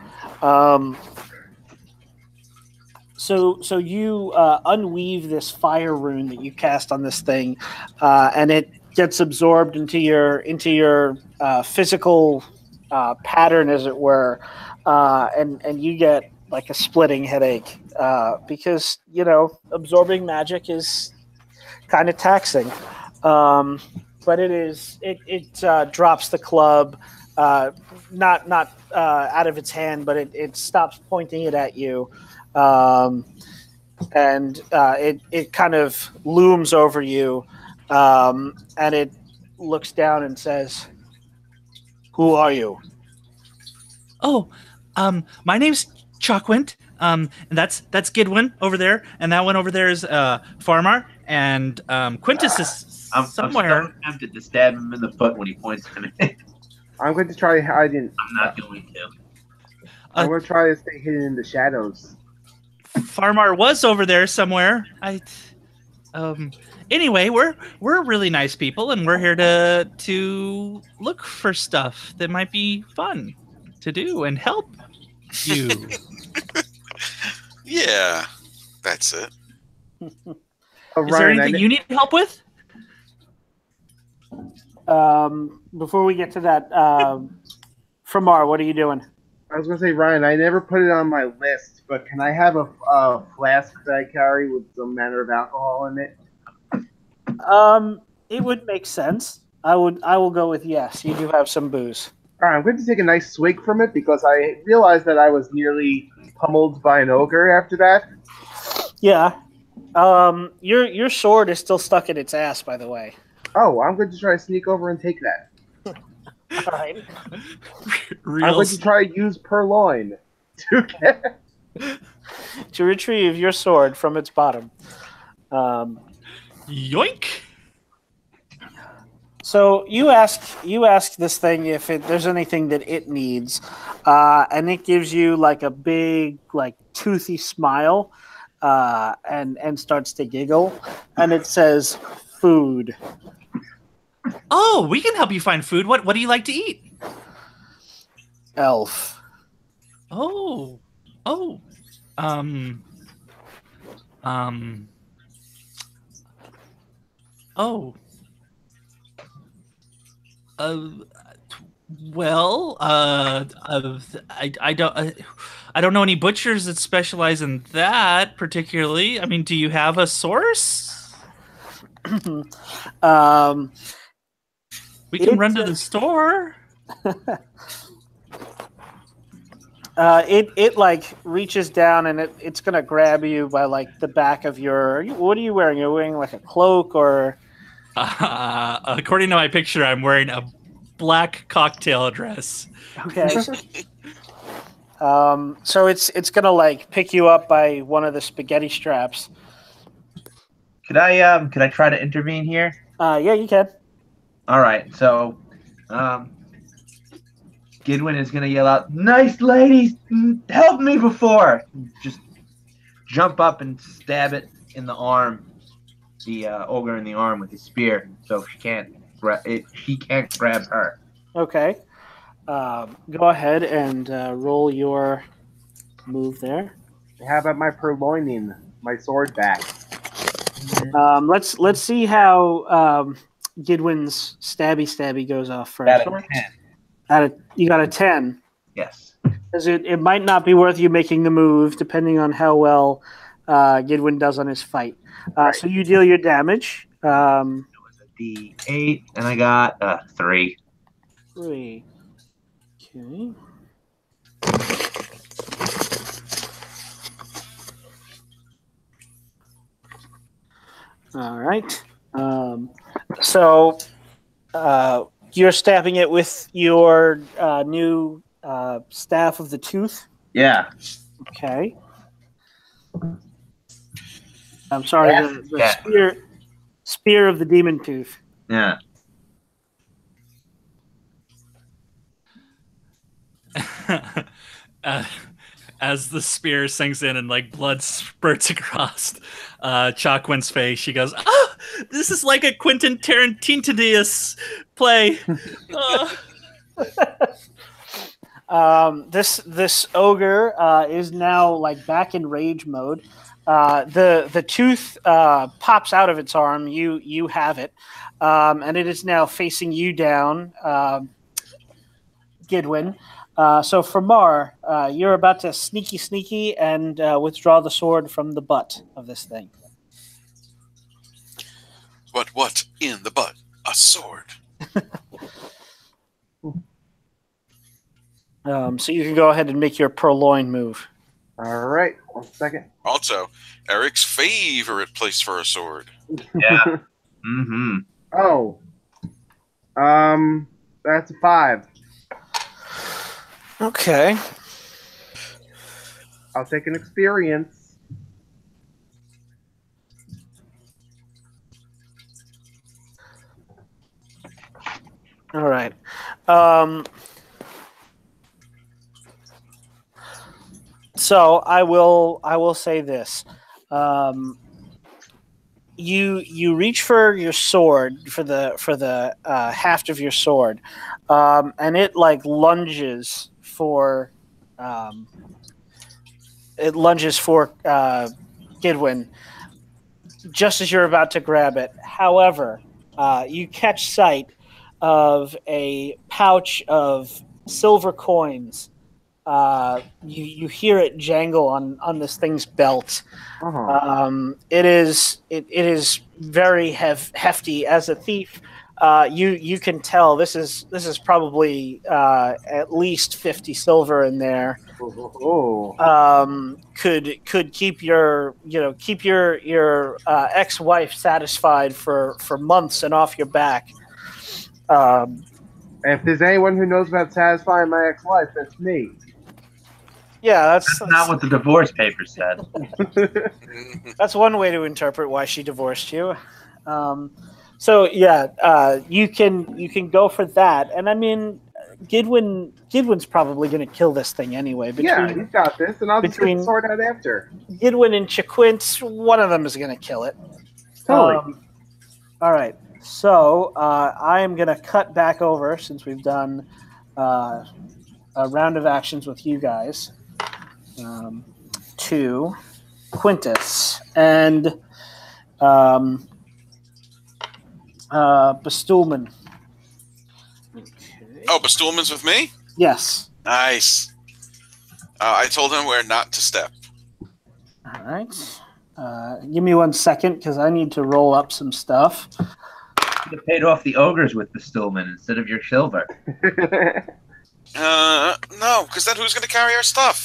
So you unweave this fire rune that you cast on this thing, and it gets absorbed into your physical pattern, as it were, and you get like a splitting headache because absorbing magic is kind of taxing. But it drops the club, not out of its hand, but it stops pointing it at you, and it kind of looms over you, and it looks down and says, "Who are you?" Oh, my name's Chalkwint. And that's Gidwin over there, and that one over there is Farmar, and Quintus is somewhere. I'm so tempted to stab him in the foot when he points to me. I'm going to try hiding. I'm not going to. I'm going to try to stay hidden in the shadows. Farmar was over there somewhere. Anyway, we're really nice people, and we're here to look for stuff that might be fun to do and help you. Yeah, that's it. Is there anything you need help with? Before we get to that, Framar, what are you doing? I was going to say, Ryan, I never put it on my list, but can I have a flask that I carry with some manner of alcohol in it? It would make sense. I will go with yes. You do have some booze. All right, I'm going to take a nice swig from it because I realized that I was nearly pummeled by an ogre after that. Yeah. Your sword is still stuck in its ass, by the way. Oh, I'm going to try to sneak over and take that. All right. I'm going to try to use purloin to retrieve your sword from its bottom. Yoink! So you ask this thing if there's anything that it needs, and it gives you like a big, like toothy smile, and starts to giggle, and it says, "Food." Oh, we can help you find food. What do you like to eat? Elf. Oh. Well, I don't know any butchers that specialize in that particularly. I mean, do you have a source? We can run to the store. It like reaches down and it's gonna grab you by like the back of your. What are you wearing? You're wearing like a cloak or? According to my picture, I'm wearing a black cocktail dress. Okay. So it's gonna like pick you up by one of the spaghetti straps. Could I try to intervene here? Yeah, you can. All right. So, Gidwin is gonna yell out, "Nice ladies, help me before!" Just jump up and stab it in the arm, the ogre in the arm with his spear, so she can't he can't grab her. Okay. Go ahead and roll your move there. How about my purloining, my sword back? Let's see how Gidwin's stabby goes off first. You got a 10. Yes. Because it might not be worth you making the move, depending on how well Gidwin does on his fight. Right. So you deal your damage. It was a D8, and I got 3. 3. Okay. All right. So you're stabbing it with your new staff of the tooth. Yeah. Okay. I'm sorry, the spear of the demon tooth. Yeah. As the spear sinks in and like blood spurts across Chalkwin's face, she goes, "Oh, this is like a Quentin Tarantino play." This ogre is now like back in rage mode. The tooth pops out of its arm. You have it, and it is now facing you down, Gidwin. So Framar, you're about to sneaky and withdraw the sword from the butt of this thing. But what in the butt? A sword. So you can go ahead and make your purloin move. All right, 1 second. Also, Eric's favorite place for a sword. Yeah. Mm-hmm. Oh, that's a 5. Okay. I'll take an experience. All right. So I will say this. You reach for your sword for the haft of your sword, and it like lunges for Gidwin just as you're about to grab it. However, you catch sight of a pouch of silver coins. You hear it jangle on this thing's belt. Uh-huh. It is very hefty. As a thief, you can tell this is probably at least 50 silver in there. Oh. Could keep your ex-wife satisfied for months and off your back. If there's anyone who knows about satisfying my ex-wife, that's me. Yeah, That's not what the divorce papers said. that's one way to interpret why she divorced you. So yeah, you can go for that, and I mean, Gidwin's probably going to kill this thing anyway. Yeah, he's got this, and I'll just get the sword out after. Gidwin and Chaquint, one of them is going to kill it. Totally. All right, so I am going to cut back over since we've done a round of actions with you guys to Quintus and Bestulman. Okay. Oh, Bestulman's with me? Yes. Nice. I told him where not to step. All right. Give me 1 second because I need to roll up some stuff. You paid off the ogres with the Stillman instead of your silver. No, because then who's going to carry our stuff?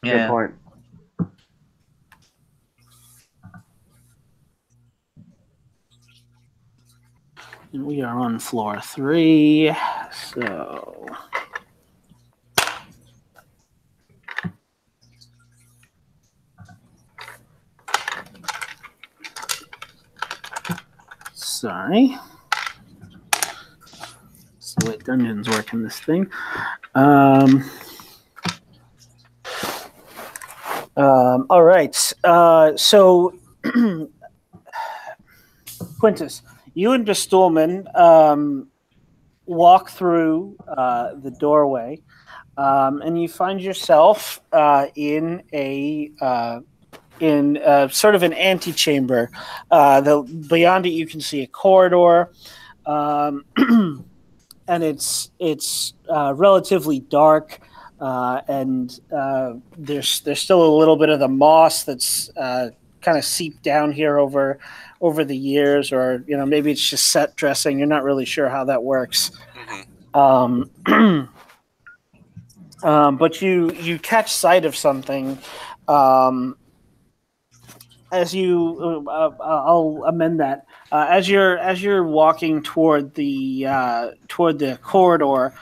Good point. And we are on floor 3, so... Sorry. That's the way dungeons work in this thing. All right. So, Quintus, you and Bestulman walk through the doorway, and you find yourself in sort of an antechamber. Beyond it, you can see a corridor, and it's relatively dark. And there's still a little bit of the moss that's kind of seeped down here over the years, or maybe it's just set dressing. You're not really sure how that works. Mm-hmm. But you catch sight of something as you. I'll amend that. As you're walking toward the corridor,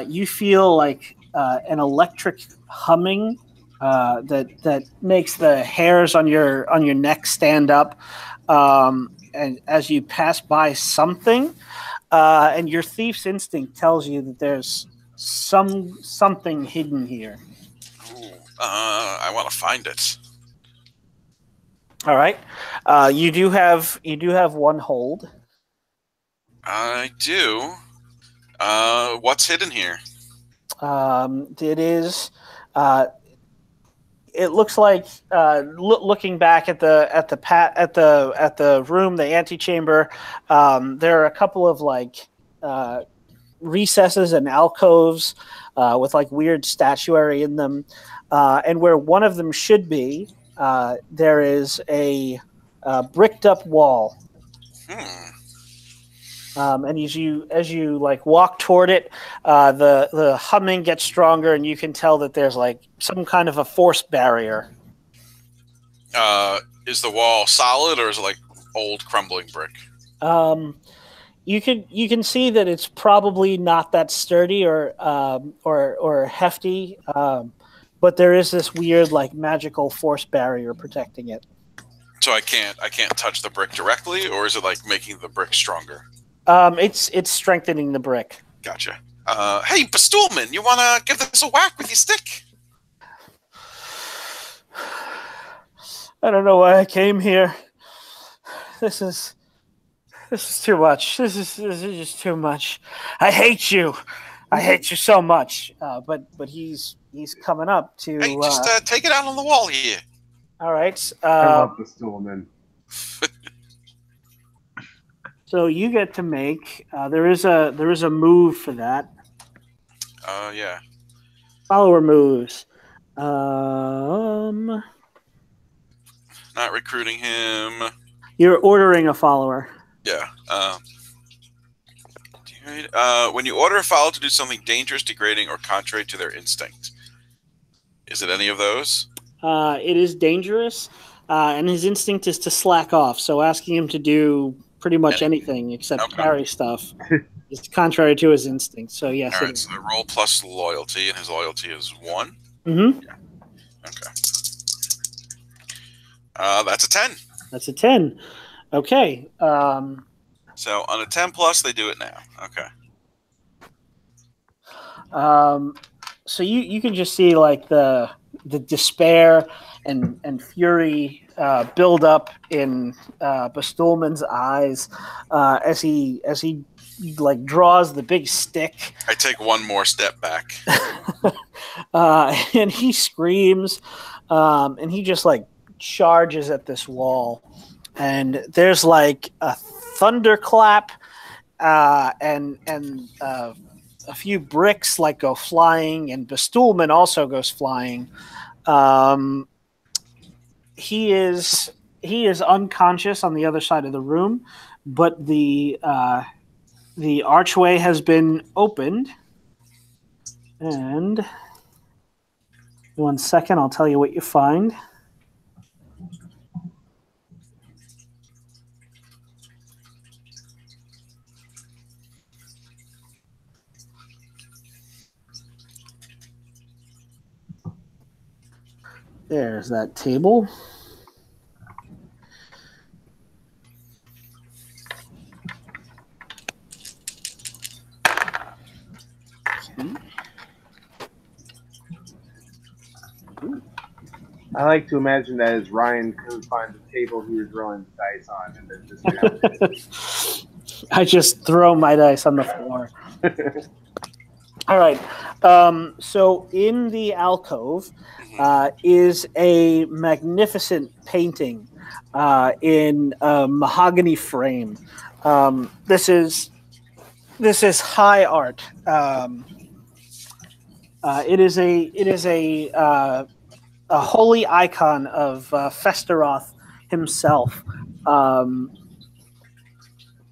you feel like an electric humming that makes the hairs on your neck stand up, and as you pass by something, and your thief's instinct tells you that there's something hidden here. Ooh, I want to find it. All right, you do have 1 hold. I do. What's hidden here? It is. It looks like looking back at the room, the antechamber. There are a couple of recesses and alcoves with weird statuary in them, and where one of them should be, there is a bricked up wall. And as you walk toward it, the humming gets stronger, and you can tell that there's some kind of a force barrier. Is the wall solid, or is it old crumbling brick? You can see that it's probably not that sturdy or hefty, but there is this weird magical force barrier protecting it. So I can't touch the brick directly, or is it making the brick stronger? It's strengthening the brick. Gotcha. Hey, Bestulman, you want to give this a whack with your stick? I don't know why I came here. This is too much. This is just too much. I hate you. I hate you so much. But he's coming up to. Hey, just take it out on the wall here. All right. I love Bestulman. So you get to make. There is a move for that. Yeah. Follower moves. Not recruiting him. You're ordering a follower. Yeah. When you order a follower to do something dangerous, degrading, or contrary to their instinct, is it any of those? It is dangerous, and his instinct is to slack off. So asking him to do pretty much anything except carry stuff is contrary to his instinct. So yes. All right. So the roll plus loyalty, and his loyalty is 1. Mm-hmm. Yeah. Okay. That's a 10. That's a 10. Okay. So on a 10 plus, they do it now. Okay. So you can just see the despair and fury build up in Bestulman's eyes as he draws the big stick. I take one more step back. And he screams, and he just charges at this wall, and there's a thunderclap, and a few bricks go flying, and Bestulman also goes flying. he is unconscious on the other side of the room, but the archway has been opened. And 1 second, I'll tell you what you find. There's that table. I like to imagine that as Ryan couldn't find the table he was rolling the dice on, and then just I just throw my dice on the floor. All right. So in the alcove is a magnificent painting in a mahogany frame. This is high art. It is a holy icon of Festeroth himself,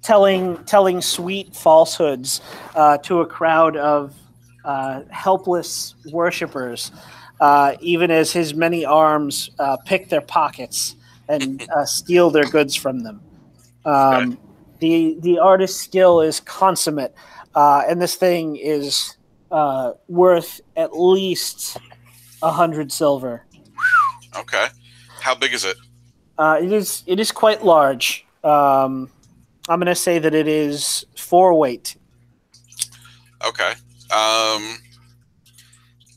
telling sweet falsehoods to a crowd of helpless worshippers, even as his many arms pick their pockets and steal their goods from them. The artist's skill is consummate, and this thing is worth at least 100 silver. Okay. How big is it? It is quite large. I'm going to say that it is 4 weight. Okay.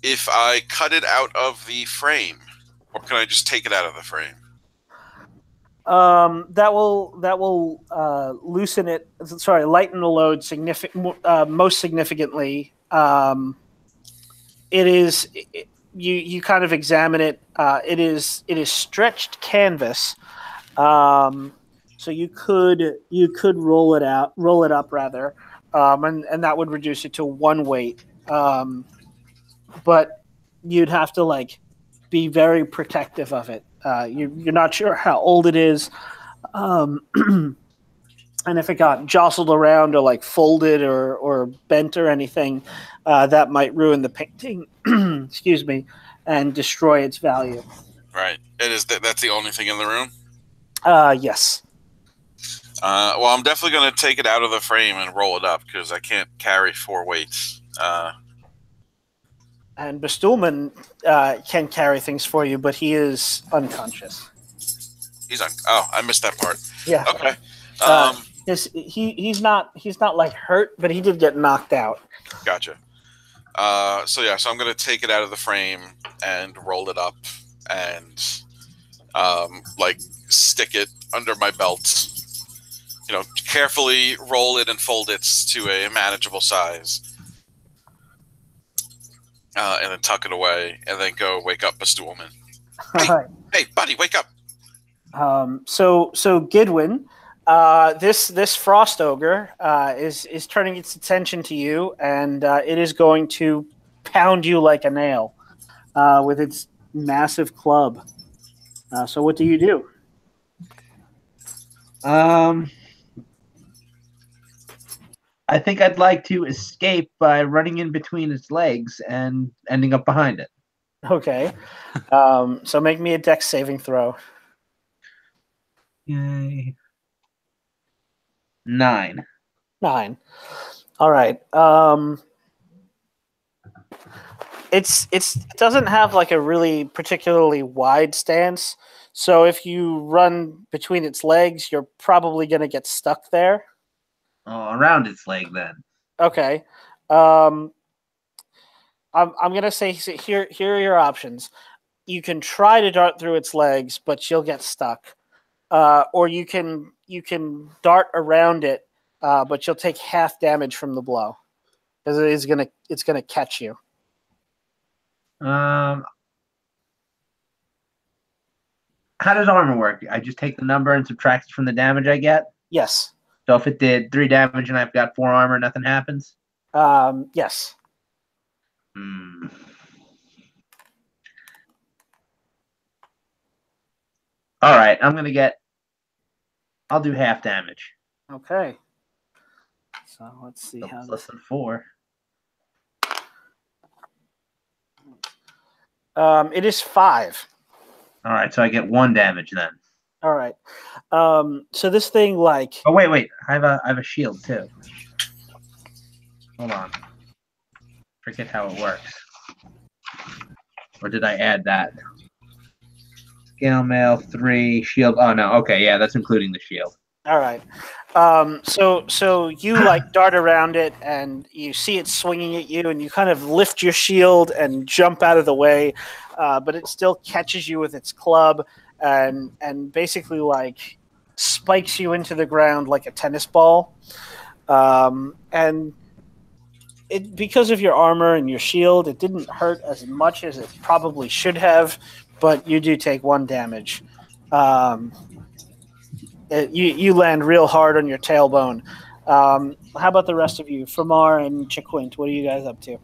If I cut it out of the frame, or can I just take it out of the frame? That will loosen it. Sorry, lighten the load most significantly. It is. You kind of examine it. It is stretched canvas. So you could roll it up rather, and that would reduce it to 1 weight. But you'd have to be very protective of it. You're not sure how old it is, and if it got jostled around or folded or bent or anything, that might ruin the painting. Excuse me, and destroy its value. Right. That's the only thing in the room? Yes. Well, I'm definitely going to take it out of the frame and roll it up because I can't carry 4 weights. And Bestulman can carry things for you, but he is unconscious. Oh, I missed that part. Yeah. Okay. He's not hurt, but he did get knocked out. Gotcha. So I'm going to take it out of the frame and roll it up and stick it under my belt. Carefully roll it and fold it to a manageable size. And then tuck it away, and then go wake up Bestulman. Hey, buddy, wake up! So Gidwin, this frost ogre is turning its attention to you, and it is going to pound you like a nail with its massive club. So what do you do? I think I'd like to escape by running in between its legs and ending up behind it. Okay. So make me a dex saving throw. Yay. 9. 9. All right. It doesn't have a really particularly wide stance. So if you run between its legs, you're probably going to get stuck there. Oh, around its leg then. Okay. I'm gonna say here are your options. You can try to dart through its legs, but you'll get stuck. Or you can dart around it, but you'll take half damage from the blow. Because it's gonna catch you. How does armor work? I just take the number and subtract it from the damage I get? Yes. So if it did 3 damage and I've got 4 armor, nothing happens? Yes. right, I'll do half damage. Okay. So let's see So how less this. than 4. It is 5. All right, so I get 1 damage then. All right. So this thing, like, Oh wait, I have a shield too. Hold on. Forget how it works. Or did I add that? Scale mail 3 shield. Oh no, okay, yeah, that's including the shield. all right. So you like dart around it, and you see it swinging at you, and you kind of lift your shield and jump out of the way, but it still catches you with its club, and basically like spikes you into the ground like a tennis ball, and it, because of your armor and your shield, it didn't hurt as much as it probably should have, but you do take 1 damage. You land real hard on your tailbone. How about the rest of you, Framar and Chiquint? What are you guys up to?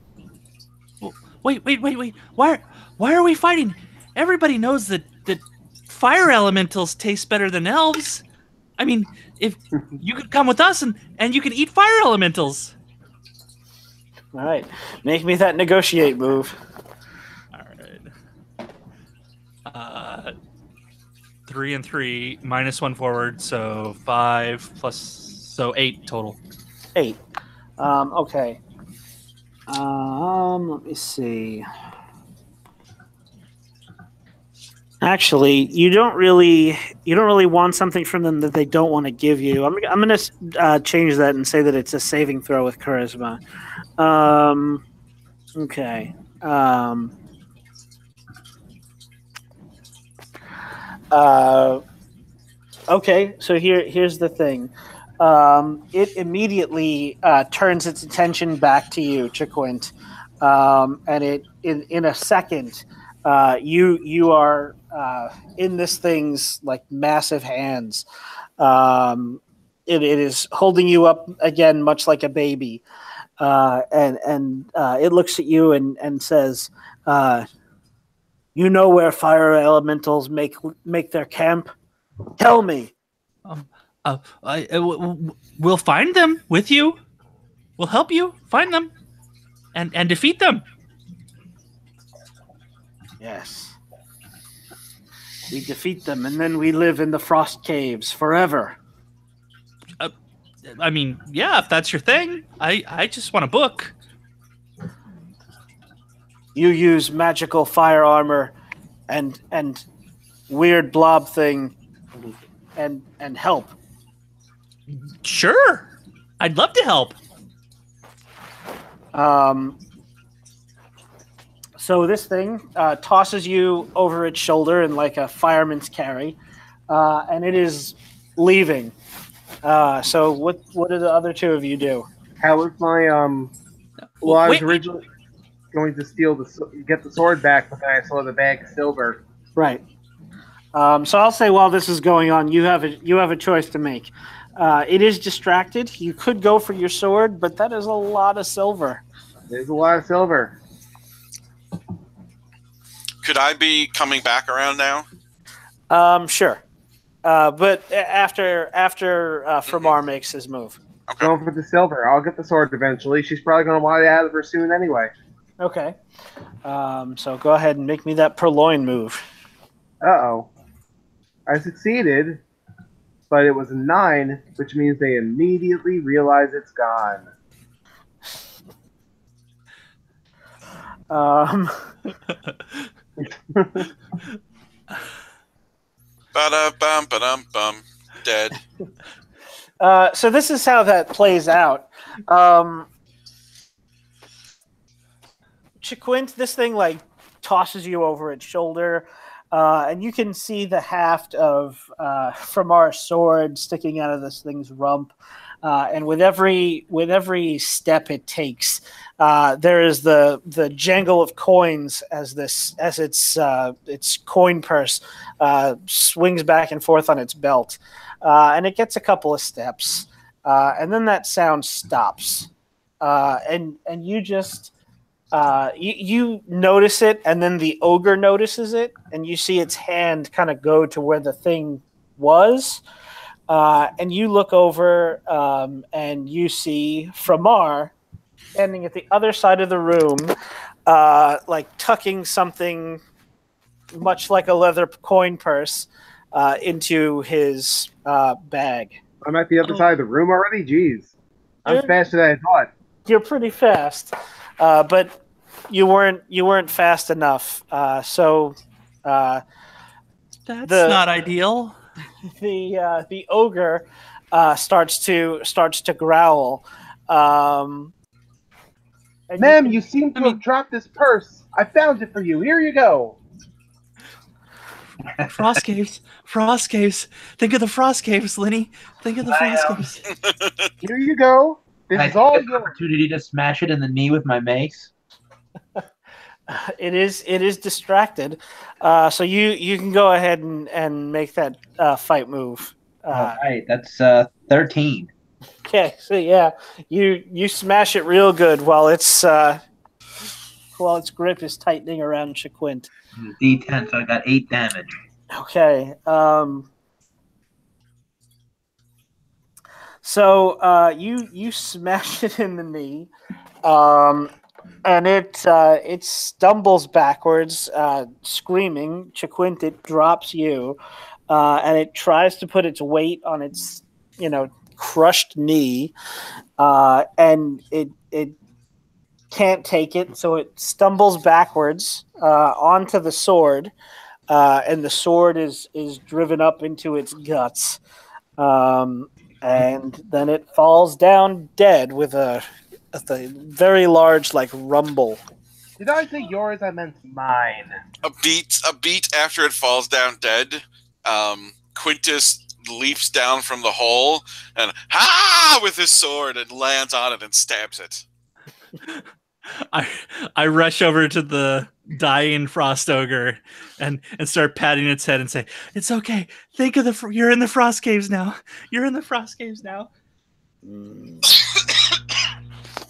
Wait. Why are we fighting? Everybody knows that fire elementals taste better than elves. I mean, if you could come with us and you could eat fire elementals. All right, make me that negotiate move. All right. 3 and 3 minus 1 forward, so 5 plus, so 8 total. 8. Okay. Let me see. Actually, you don't really want something from them that they don't want to give you. I'm going to change that and say that it's a saving throw with charisma. Okay. Okay. So here's the thing. It immediately turns its attention back to you, Chiquint, and it in a second, you are in this thing's like massive hands. It is holding you up again, much like a baby, and it looks at you and says, "You know where fire elementals make their camp? Tell me." We'll find them with you. We'll help you find them and defeat them. Yes. We defeat them, and then we live in the frost caves forever. I mean, yeah, if that's your thing. I just want a book. You use magical fire armor and weird blob thing and help. Sure. I'd love to help. So this thing tosses you over its shoulder in like a fireman's carry, and it is leaving. So what do the other two of you do? How was my Well, I was originally going to get the sword back, but then I saw the bag of silver. Right. So I'll say while this is going on, you have a choice to make. It is distracted. You could go for your sword, but that is a lot of silver. There's a lot of silver. Could I be coming back around now? Sure. But after Framar makes his move. Okay. Going for the silver. I'll get the sword eventually. She's probably going to want it out of her soon anyway. Okay. So go ahead and make me that purloin move. Uh-oh. I succeeded, but it was a 9, which means they immediately realize it's gone. Ba-da-bum, ba-dum-bum. Dead. So this is how that plays out. Chiquint, this thing like tosses you over its shoulder, and you can see the haft of Framar's sword sticking out of this thing's rump. And with every step it takes, there is the jangle of coins as its coin purse swings back and forth on its belt, and it gets a couple of steps, and then that sound stops, and you just You notice it, and then the ogre notices it, and you see its hand kind of go to where the thing was. And you look over, and you see Framar standing at the other side of the room, like tucking something much like a leather coin purse into his bag. I'm at the other side of the room already? Jeez. I'm faster than I thought. You're pretty fast, but you weren't fast enough. So That's not ideal. The ogre starts to growl. And Ma'am, you seem to have dropped this purse. I found it for you. Here you go. Frost caves. Frost caves. Think of the frost caves, Lenny. Think of the frost caves. Here you go. This is all your opportunity to smash it in the knee with my mace. It is distracted. So you can go ahead and make that fight move. All right, that's 13. Okay, so yeah, you smash it real good while its grip is tightening around Shaquint. D10, so I got 8 damage. Okay. So you smash it in the knee, and it stumbles backwards, screaming. Shaquint, it drops you, and it tries to put its weight on its crushed knee, and it can't take it, so it stumbles backwards onto the sword, and the sword is driven up into its guts, and then it falls down dead with a very large rumble. Did I say yours? I meant mine. A beat after it falls down dead, Quintus leaps down from the hole and with his sword and lands on it and stabs it. I rush over to the dying frost ogre and start patting its head and say, "It's okay. Think of you're in the frost caves now. You're in the frost caves now."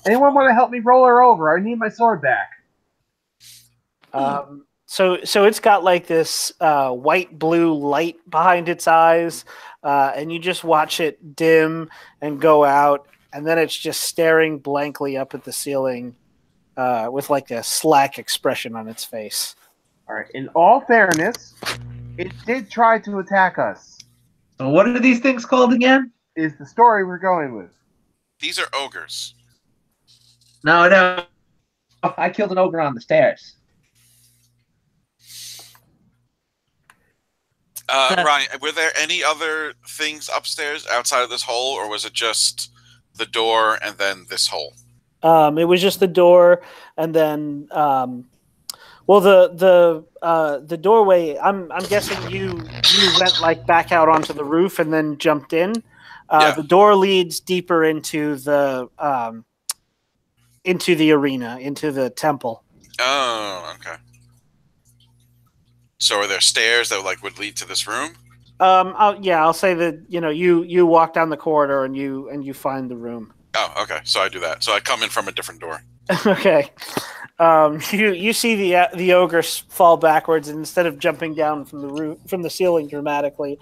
Anyone want to help me roll her over? I need my sword back. So it's got this white blue light behind its eyes, and you just watch it dim and go out, and then it's just staring blankly up at the ceiling with a slack expression on its face. All right. In all fairness, it did try to attack us. So what are these things called again? Is the story we're going with. These are ogres. No. I killed an ogre on the stairs. Ryan, were there any other things upstairs outside of this hole, or was it just the door and then this hole? It was just the door, and then the doorway. I'm guessing you went back out onto the roof and then jumped in. Yeah. The door leads deeper into the arena, into the temple. Oh, okay. So are there stairs that would lead to this room? I'll say that you walk down the corridor and you find the room. Oh, okay. So I do that. So I come in from a different door. Okay. You see the ogre fall backwards, and instead of jumping down from the ceiling dramatically,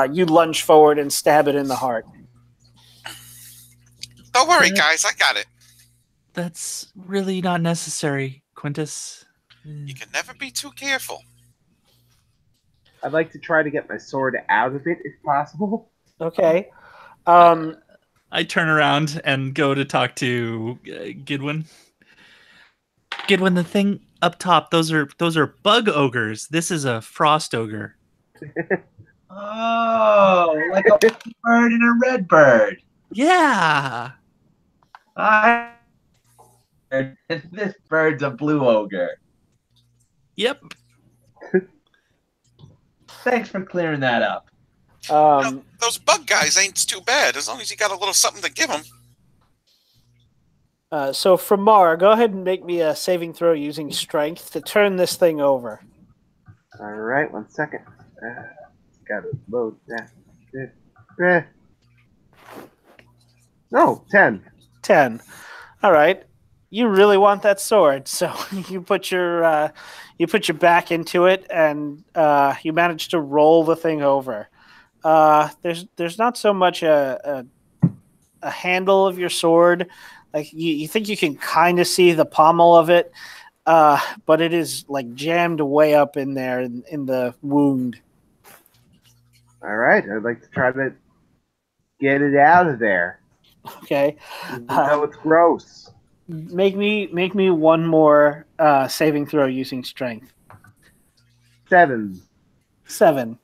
you lunge forward and stab it in the heart. Don't worry, guys. I got it. That's really not necessary, Quintus. You can never be too careful. I'd like to try to get my sword out of it if possible. Okay. I turn around and go to talk to Gidwin. Gidwin, the thing up top, those are bug ogres. This is a frost ogre. Oh, like a blue bird and a red bird. Yeah. This bird's a blue ogre. Yep. Thanks for clearing that up. Those bug guys ain't too bad, as long as you got a little something to give them. So, Framar, go ahead and make me a saving throw using strength to turn this thing over. All right, 1 second. Gotta load that. No, 10. 10. All right. you really want that sword, so you put your back into it, and you manage to roll the thing over. There's not so much a handle of your sword. Like you think you can kind of see the pommel of it, but it is like jammed way up in there in the wound. All right, I'd like to try to get it out of there. Okay, Even though it's gross. make me one more saving throw using strength. 7. 7.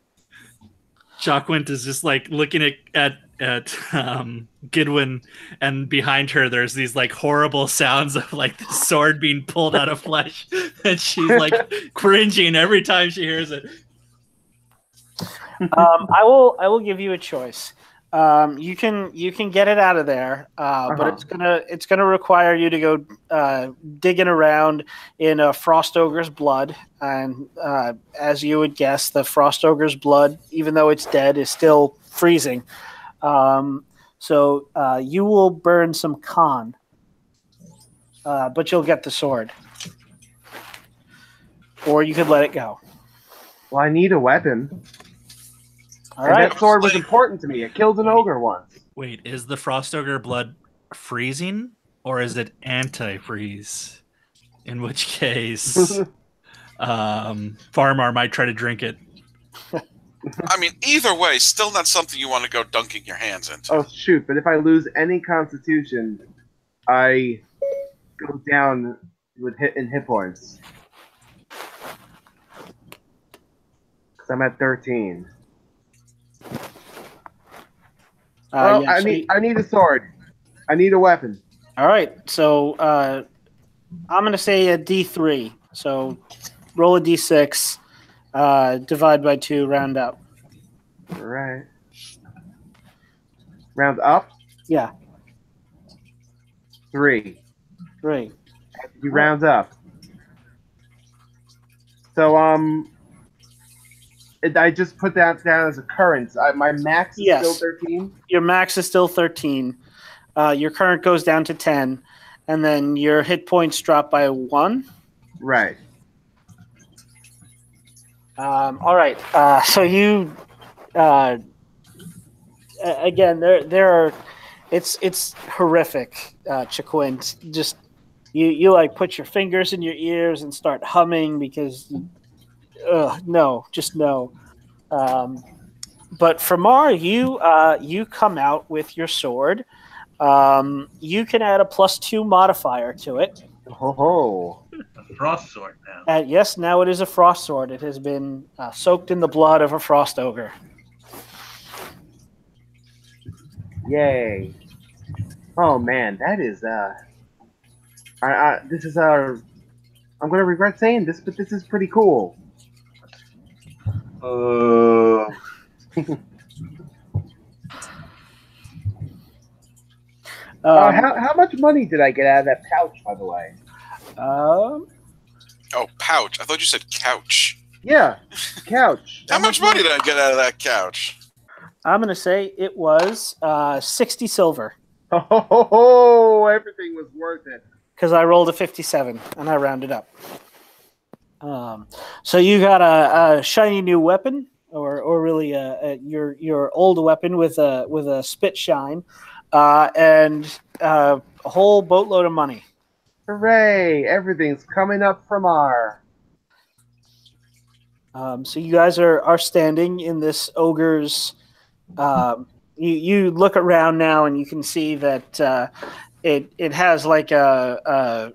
Jacquint is just like looking at Gidwin, and behind her there's these like horrible sounds of like the sword being pulled out of flesh, and she's like cringing every time she hears it. I will give you a choice. You can get it out of there, but it's gonna require you to go digging around in a frost ogre's blood, and as you would guess, the frost ogre's blood, even though it's dead, is still freezing. So you will burn some con, but you'll get the sword, or you could let it go. Well, I need a weapon. All right. That sword was important to me. It killed an ogre once. Wait, is the frost ogre blood freezing, or is it anti-freeze? In which case, Farmar might try to drink it. I mean, either way, still not something you want to go dunking your hands into. Oh, shoot. But if I lose any constitution, I go down in hit points. Because I'm at 13. Well, Yeah, I need a sword. I need a weapon. All right, so I'm going to say a D3. So roll a D6, divide by 2, round up. All right. Round up? Yeah. 3. 3. You round up. So, I just put that down as a current. My max is still 13? Your max is still 13. Your current goes down to 10, and then your hit points drop by 1. Right. All right. So you, again, there are, it's horrific, Chaquint. Just you like put your fingers in your ears and start humming because. No, just no. But Framar, you come out with your sword. You can add a +2 modifier to it. Oh, A frost sword now. Yes, now it is a frost sword. It has been soaked in the blood of a frost ogre. yay! Oh man, that is this is I'm gonna regret saying this, but this is pretty cool. How much money did I get out of that pouch, by the way? Oh, pouch. I thought you said couch. Yeah, couch. How much money did I get out of that couch? I'm going to say it was 60 silver. Oh, everything was worth it. Because I rolled a 57, and I rounded up. So you got a shiny new weapon, or really your old weapon with a spit shine, and a whole boatload of money. Hooray! Everything's coming up from our. So you guys are standing in this ogre's. You look around now, and you can see that it has like a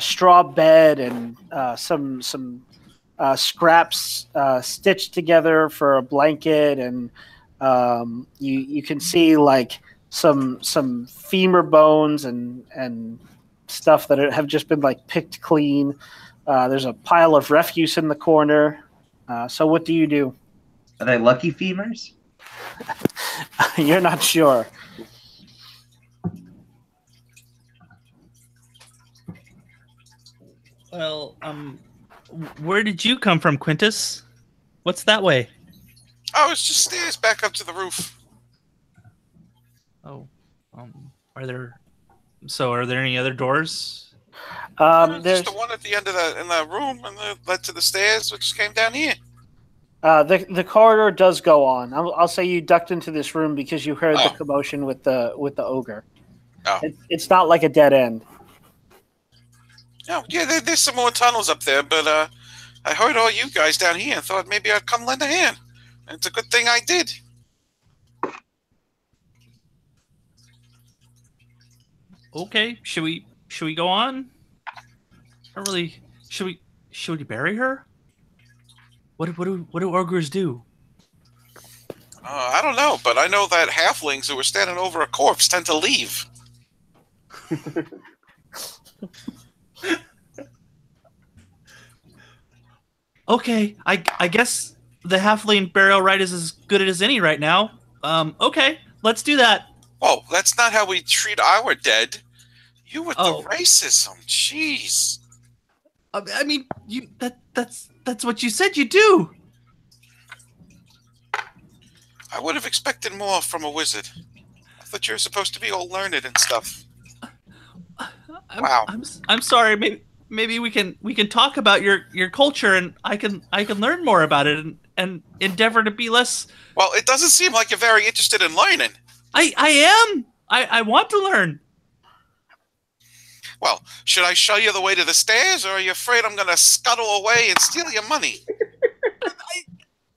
straw bed and some scraps stitched together for a blanket, and you can see like some femur bones and stuff that have just been like picked clean. There's a pile of refuse in the corner. So what do you do? Are they lucky femurs? You're not sure. Well, where did you come from, Quintus? What's that way? Oh, it's just stairs back up to the roof. Oh, are there any other doors Just the one at the end of the room and led to the stairs, which came down here. The corridor does go on. I'll say you ducked into this room because you heard the commotion with the ogre. Oh. It's not like a dead end. Oh, yeah, there's some more tunnels up there, but I heard all you guys down here and thought maybe I'd come lend a hand. And it's a good thing I did. Okay, should we go on? Not really. Should we bury her? What do ogres do? I don't know, but I know that halflings who are standing over a corpse tend to leave. Okay, I guess the halfling burial rite is as good as any right now. Okay, let's do that. Oh, that's not how we treat our dead. You with the racism, jeez. I mean, that's what you said you do. I would have expected more from a wizard. I thought you were supposed to be all learned and stuff. Wow. I'm sorry. Maybe we can talk about your culture, and I can learn more about it and endeavor to be less. Well, it doesn't seem like you're very interested in learning. I am. I want to learn. Well, should I show you the way to the stairs, or are you afraid I'm going to scuttle away and steal your money?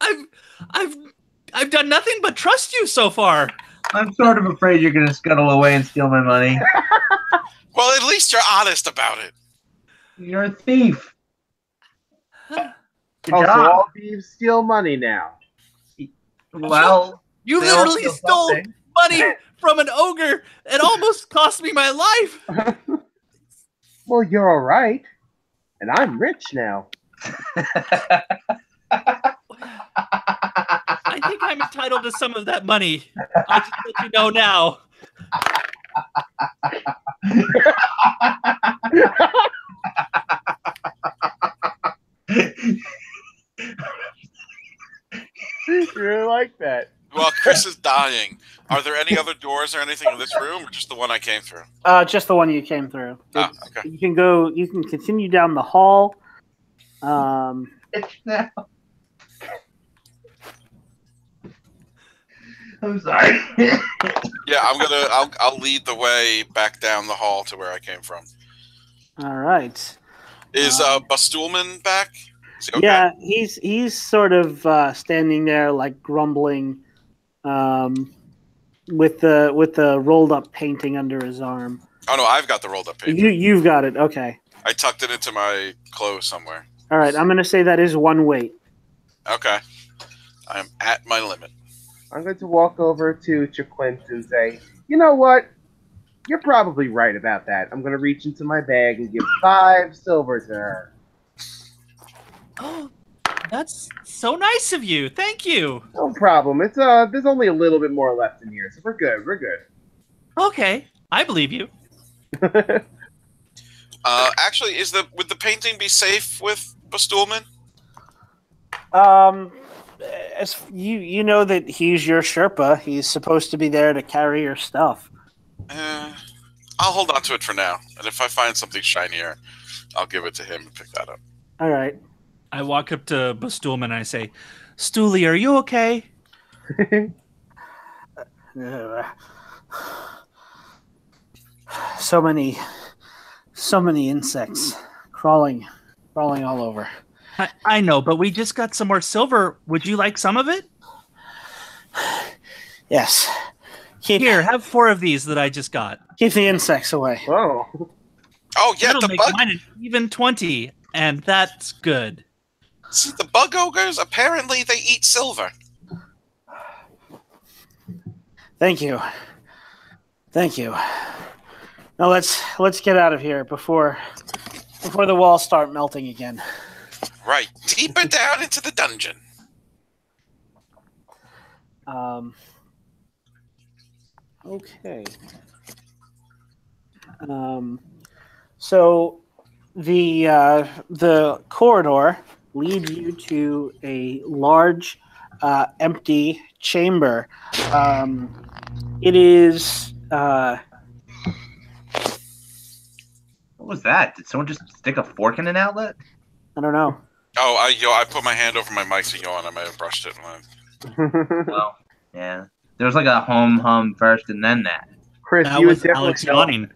I've done nothing but trust you so far. I'm sort of afraid you're going to scuttle away and steal my money. Well, at least you're honest about it. You're a thief. So all thieves steal money now. Well, you literally stole money from an ogre. It almost cost me my life. Well, you're all right. And I'm rich now. I think I'm entitled to some of that money. I'll just let you know now. You really like that. Well, Chris is dying. Are there any other doors or anything in this room, or just the one I came through? Just the one you came through. Oh, okay. You can continue down the hall. It's now. I'm sorry. Yeah, I'll lead the way back down the hall to where I came from. All right. Is Bastulman back? Is he okay? Yeah, he's sort of standing there like grumbling, with the rolled up painting under his arm. Oh no, I've got the rolled up painting. You've got it. Okay. I tucked it into my clothes somewhere. All right, I'm gonna say that is one weight. Okay, I'm at my limit. I'm going to walk over to Chaquint and say, you know what? You're probably right about that. I'm going to reach into my bag and give 5 silver to her. Oh, that's so nice of you. Thank you. No problem. It's there's only a little bit more left in here, so we're good. We're good. Okay, I believe you. Actually, would the painting be safe with Bastulman? As you know that he's your Sherpa. He's supposed to be there to carry your stuff. I'll hold on to it for now, and if I find something shinier, I'll give it to him and pick that up. All right. I walk up to Bastulman and I say, Stooley, are you okay? So many insects crawling all over. I know, but we just got some more silver. Would you like some of it? Yes. Here, have 4 of these that I just got. Keep the insects away. Whoa. Oh, yeah, That'll the make bug. mine an even 20, and that's good. See, the bug ogres, apparently they eat silver. Thank you. Now let's get out of here before the walls start melting again. Right, deeper down into the dungeon. Okay. So the corridor leads you to a large, empty chamber. It is. was that? Did someone just stick a fork in an outlet? I don't know. Oh, I put my hand over my mic to yawn. I might have brushed it. Well, yeah. There was like a hum first and then that. Chris, That you would was Alex definitely know. yawning.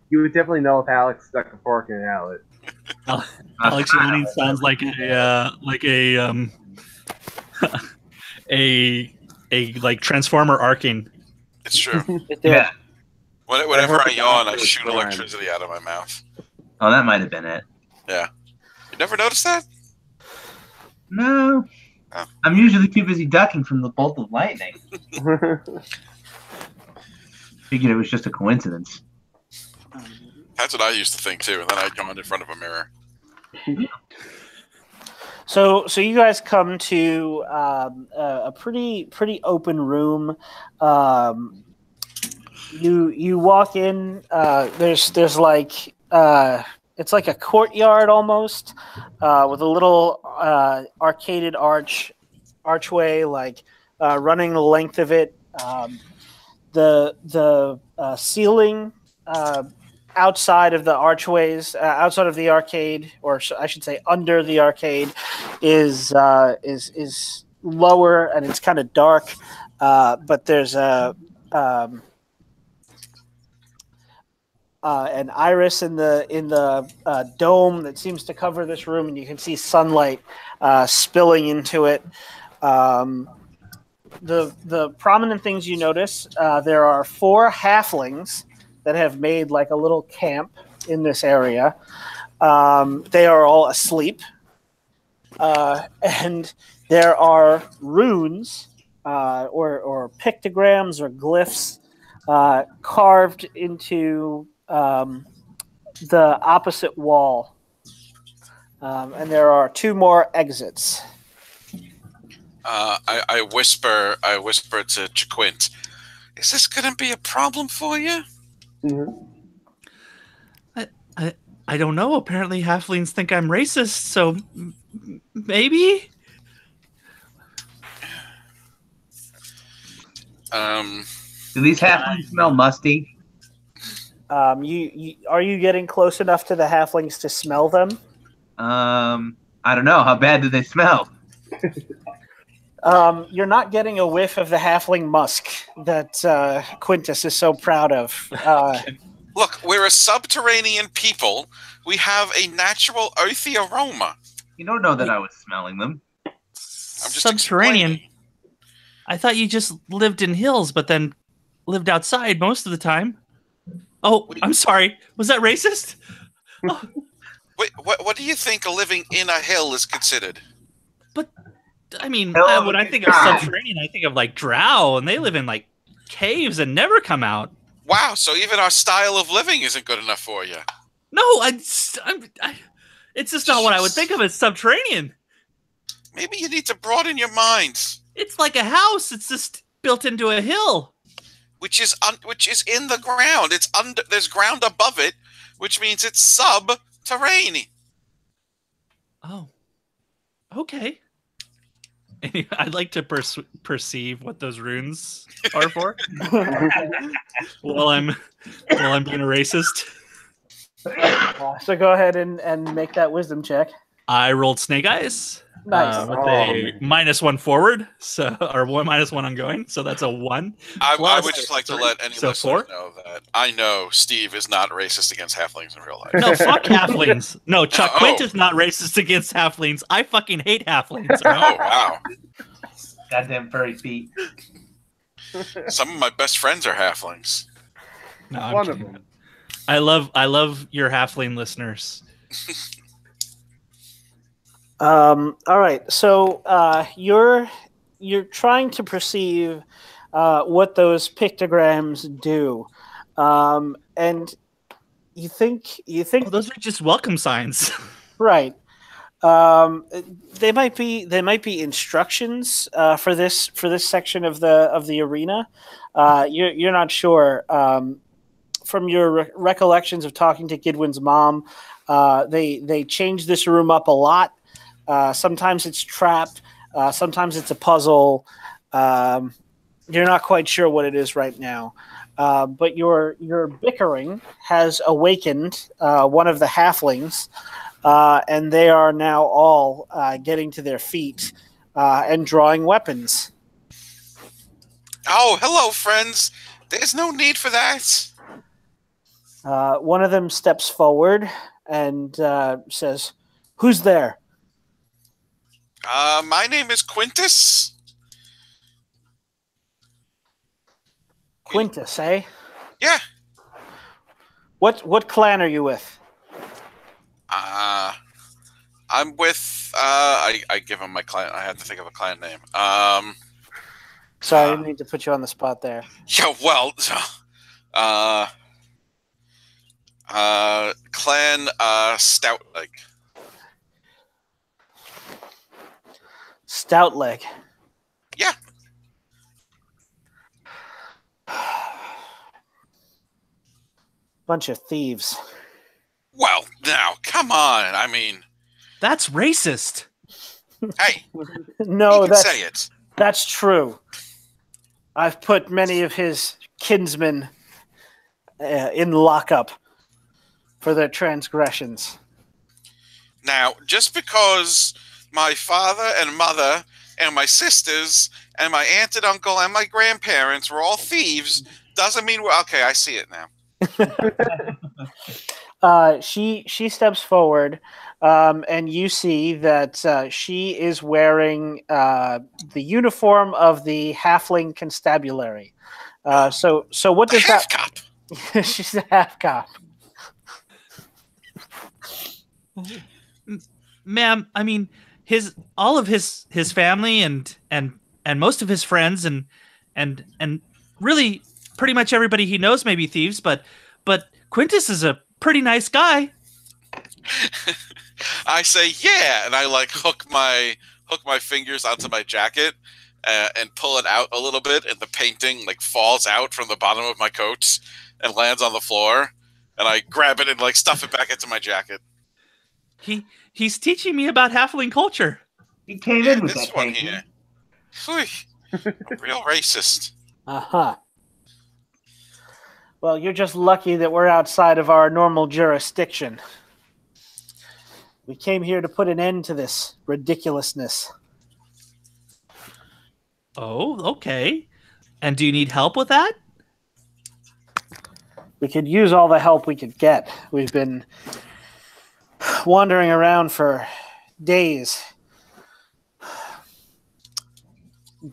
You would definitely know if Alex stuck a fork in an outlet. Alex yawning sounds like a like transformer arcing. It's true. It did. Yeah. Whenever I yawn, I It's shoot fine. electricity out of my mouth. Oh, that might have been it. Yeah. You never noticed that? No. Oh. I'm usually too busy ducking from the bolt of lightning. Figured it was just a coincidence. That's what I used to think too, and then I yawned in front of a mirror. So you guys come to a pretty open room. You walk in. There's like it's like a courtyard almost, with a little arcaded archway like running the length of it. The ceiling outside of the archways, outside of the arcade, or I should say under the arcade, is lower and it's kind of dark. But there's an iris in the dome that seems to cover this room, and you can see sunlight spilling into it. The prominent things you notice, there are 4 halflings that have made like a little camp in this area. They are all asleep. And there are runes or pictograms or glyphs carved into the opposite wall. And there are 2 more exits. I whisper to Jaquint, is this going to be a problem for you? I don't know. Apparently, halflings think I'm racist, so maybe. Do these halflings smell musty? Are you getting close enough to the halflings to smell them? I don't know. How bad do they smell? You're not getting a whiff of the halfling musk that Quintus is so proud of. Look, we're a subterranean people. We have a natural earthy aroma. You don't know that I was smelling them. I'm just Subterranean. explaining. I thought you just lived in hills, but then lived outside most of the time. Oh, I'm sorry. Was that racist? Oh. Wait, what do you think living in a hill is considered? But I mean, Hill when I think of subterranean, I think of like drow, and they live in like caves and never come out. Wow, so even our style of living isn't good enough for you. No, it's just not what I would think of as subterranean. Maybe you need to broaden your mind. It's like a house. It's just built into a hill. Which is in the ground. It's under. There's ground above it, which means it's subterranean. Oh, okay. I'd like to perceive what those runes are for while I'm being a racist. So go ahead and make that wisdom check. I rolled snake eyes. Nice. With a -1 forward, or -1 ongoing, so that's a 1. I would just like to let any So listeners 4? know that I know Steve is not racist against halflings in real life. No, fuck halflings. No, Chuck Oh. Quint is not racist against halflings. I fucking hate halflings. Oh, wow. Goddamn furry feet. Some of my best friends are halflings. No, I'm One of kidding. them. I love your halfling listeners. All right. So you're trying to perceive what those pictograms do, and you think Well, those are just welcome signs. right. They might be instructions for this section of the arena. You're not sure. From your recollections of talking to Gidwin's mom, they changed this room up a lot. Sometimes it's trapped. Sometimes it's a puzzle. You're not quite sure what it is right now. But your bickering has awakened one of the halflings, and they are now all getting to their feet and drawing weapons. Oh, hello, friends. There's no need for that. One of them steps forward and says, "Who's there?" My name is Quintus. Quintus, eh? Yeah. What clan are you with? I'm with. I give him my clan. I have to think of a clan name. Sorry, I didn't need to put you on the spot there. Yeah. Well. Clan Stoutleg. Stoutleg. Yeah. Bunch of thieves. Well, now, come on. I mean, That's racist. hey, No, you can say it. that's true. I've put many of his kinsmen in lockup for their transgressions. Now, just because my father and mother and my sisters and my aunt and uncle and my grandparents were all thieves doesn't mean we're okay. I see it now. She steps forward, and you see that she is wearing the uniform of the halfling constabulary. So what does Half that? cop. She's a half cop. Ma'am, I mean, all of his family and most of his friends and really pretty much everybody he knows may be thieves, but Quintus is a pretty nice guy. I say yeah, and I like hook my fingers onto my jacket and pull it out a little bit, and the painting like falls out from the bottom of my coat and lands on the floor, and I grab it and like stuff it back into my jacket. He's teaching me about halfling culture. He came in with This that one painting. here. Real racist. Uh-huh. Well, you're just lucky that we're outside of our normal jurisdiction. We came here to put an end to this ridiculousness. Oh, okay. And do you need help with that? We could use all the help we could get. We've been wandering around for days,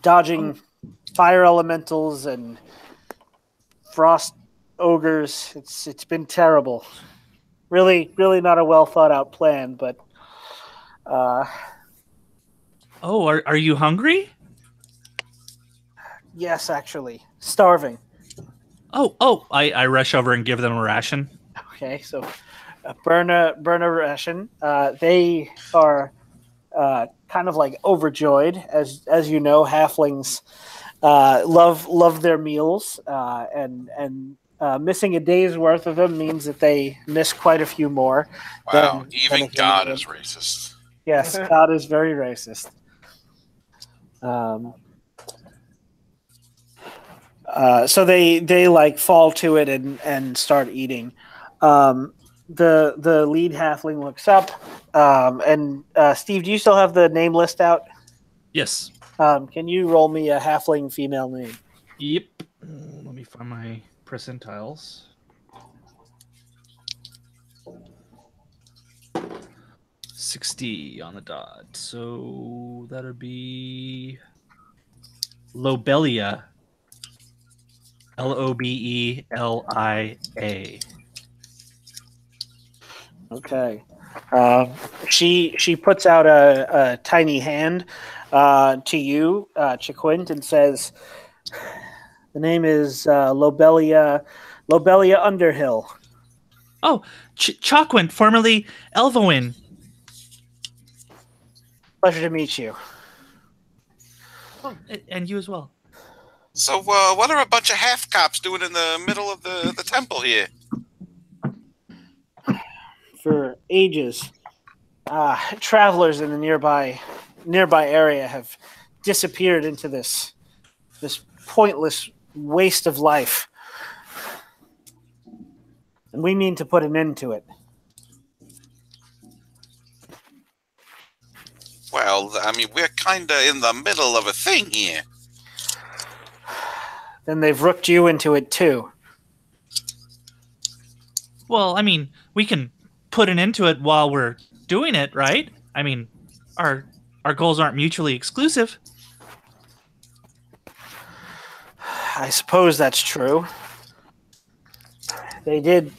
dodging fire elementals and frost ogres. It's been terrible. Really not a well thought out plan, but Oh, are you hungry? yes, actually. Starving. Oh, I rush over and give them a ration. Okay, so burn a ration. They are kind of like overjoyed, as you know, halflings love their meals, and missing a day's worth of them means that they miss quite a few more. Wow, than even a God human is racist. Yes, God is very racist. So they like fall to it and start eating. The lead halfling looks up, and Steve, do you still have the name list out? Yes. Can you roll me a halfling female name? Yep. Let me find my percentiles. $60 on the dot. So that'll be Lobelia. Lobelia. Okay. She puts out a tiny hand to you, Chiquint, and says, "The name is Lobelia Underhill." Oh, Chalkwin, formerly Elvowin. Pleasure to meet you. Oh, and you as well. So, what are a bunch of half cops doing in the middle of the temple here? For ages, travelers in the nearby area have disappeared into this pointless waste of life. And we mean to put an end to it. Well, I mean, we're kind of in the middle of a thing here. Then they've rooked you into it too. Well, I mean, we can put an end to it while we're doing it, right? I mean, our goals aren't mutually exclusive. I suppose that's true. They did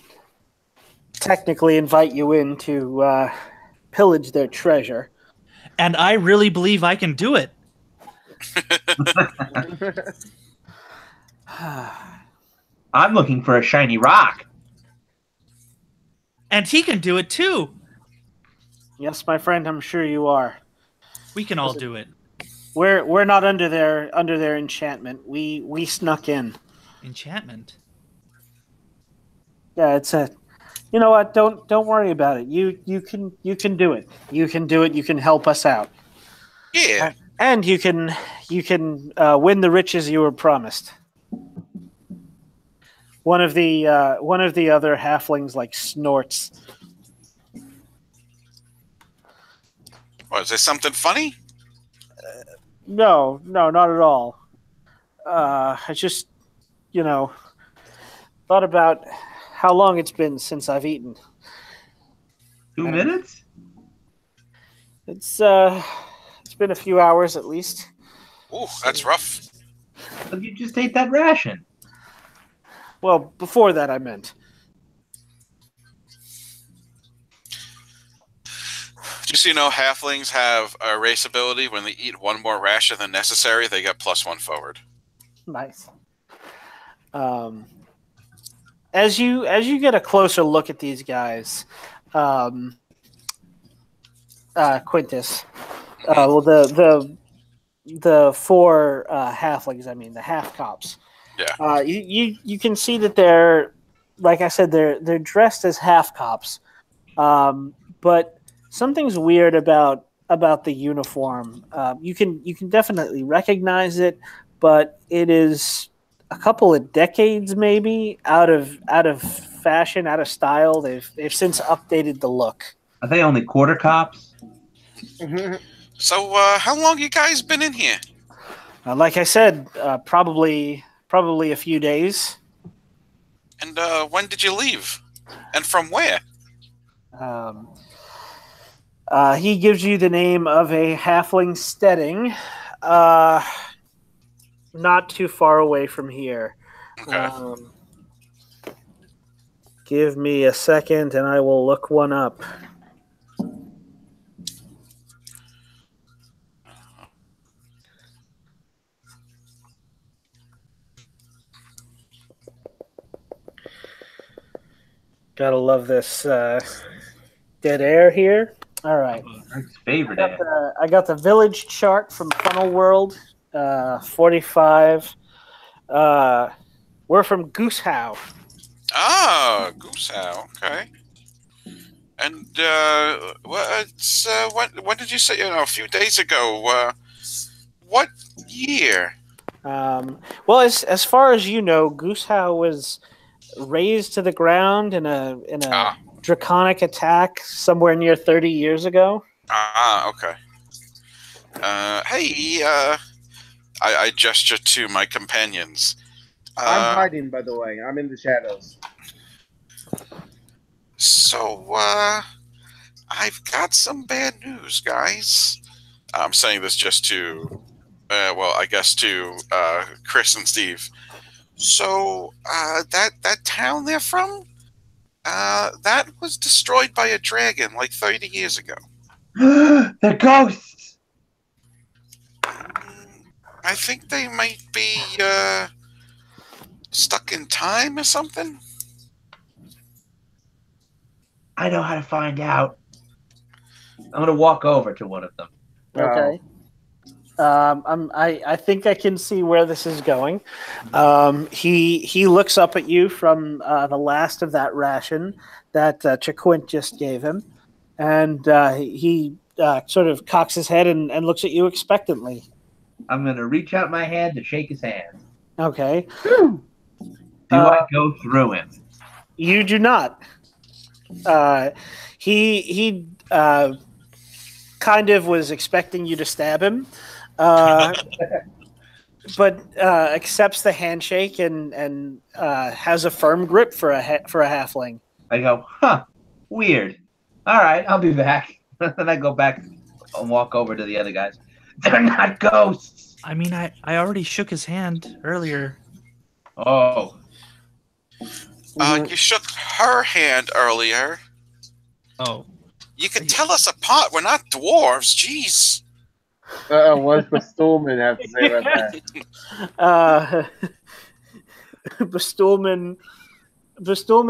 technically invite you in to pillage their treasure. And I really believe I can do it. I'm looking for a shiny rock. And he can do it too. Yes, my friend, I'm sure you are. We can all do it. We're not under their enchantment. We snuck in. Enchantment. Yeah, it's a. You know what? Don't worry about it. You can do it. You can do it. You can help us out. Yeah. And you can win the riches you were promised. One of the other halflings like snorts. Was there something funny? No, not at all. I just, thought about how long it's been since I've eaten. 2 minutes? It's been a few hours at least. Ooh, that's rough. But you just ate that ration. Well, before that I meant. Just so you know, halflings have a race ability. When they eat one more ration than necessary, they get +1 forward. Nice. As you get a closer look at these guys, Quintus, well, the four halflings, I mean the half cops. Yeah. You can see that they're, like I said, they're dressed as half cops, but something's weird about the uniform. You can definitely recognize it, but it is a couple of decades maybe out of fashion, out of style. They've since updated the look. Are they only quarter cops? So, how long you guys been in here? Like I said, probably a few days. And when did you leave? And from where? He gives you the name of a halfling steading, not too far away from here. Okay. Give me a second and I will look one up. Gotta love this dead air here. All right. That's his favorite. I got the village chart from Funnel World. 45. We're from Goosehow. Ah, Goosehow. Okay. And what did you say? A few days ago. What year? Well, as far as you know, Goosehow was razed to the ground in a draconic attack somewhere near 30 years ago. Ah, okay. Hey, I gesture to my companions. I'm hiding, by the way. I'm in the shadows. So, I've got some bad news, guys. I'm saying this just to, I guess to Chris and Steve. So, that town they're from, that was destroyed by a dragon like 30 years ago. They're ghosts! I think they might be, stuck in time or something? I know how to find out. I'm going to walk over to one of them. Okay. I think I can see where this is going. He looks up at you from the last of that ration that Chaquint just gave him, and he sort of cocks his head and looks at you expectantly. I'm going to reach out my hand to shake his hand. Okay. Do I go through him? You do not. He kind of was expecting you to stab him, but accepts the handshake and has a firm grip for a halfling. I go, huh, weird. All right, I'll be back. And I go back and walk over to the other guys. They're not ghosts. I mean, I already shook his hand earlier. Oh. You shook her hand earlier. Oh. You can tell us apart. We're not dwarves. Jeez. What does Stolman have to say about that? Bestulman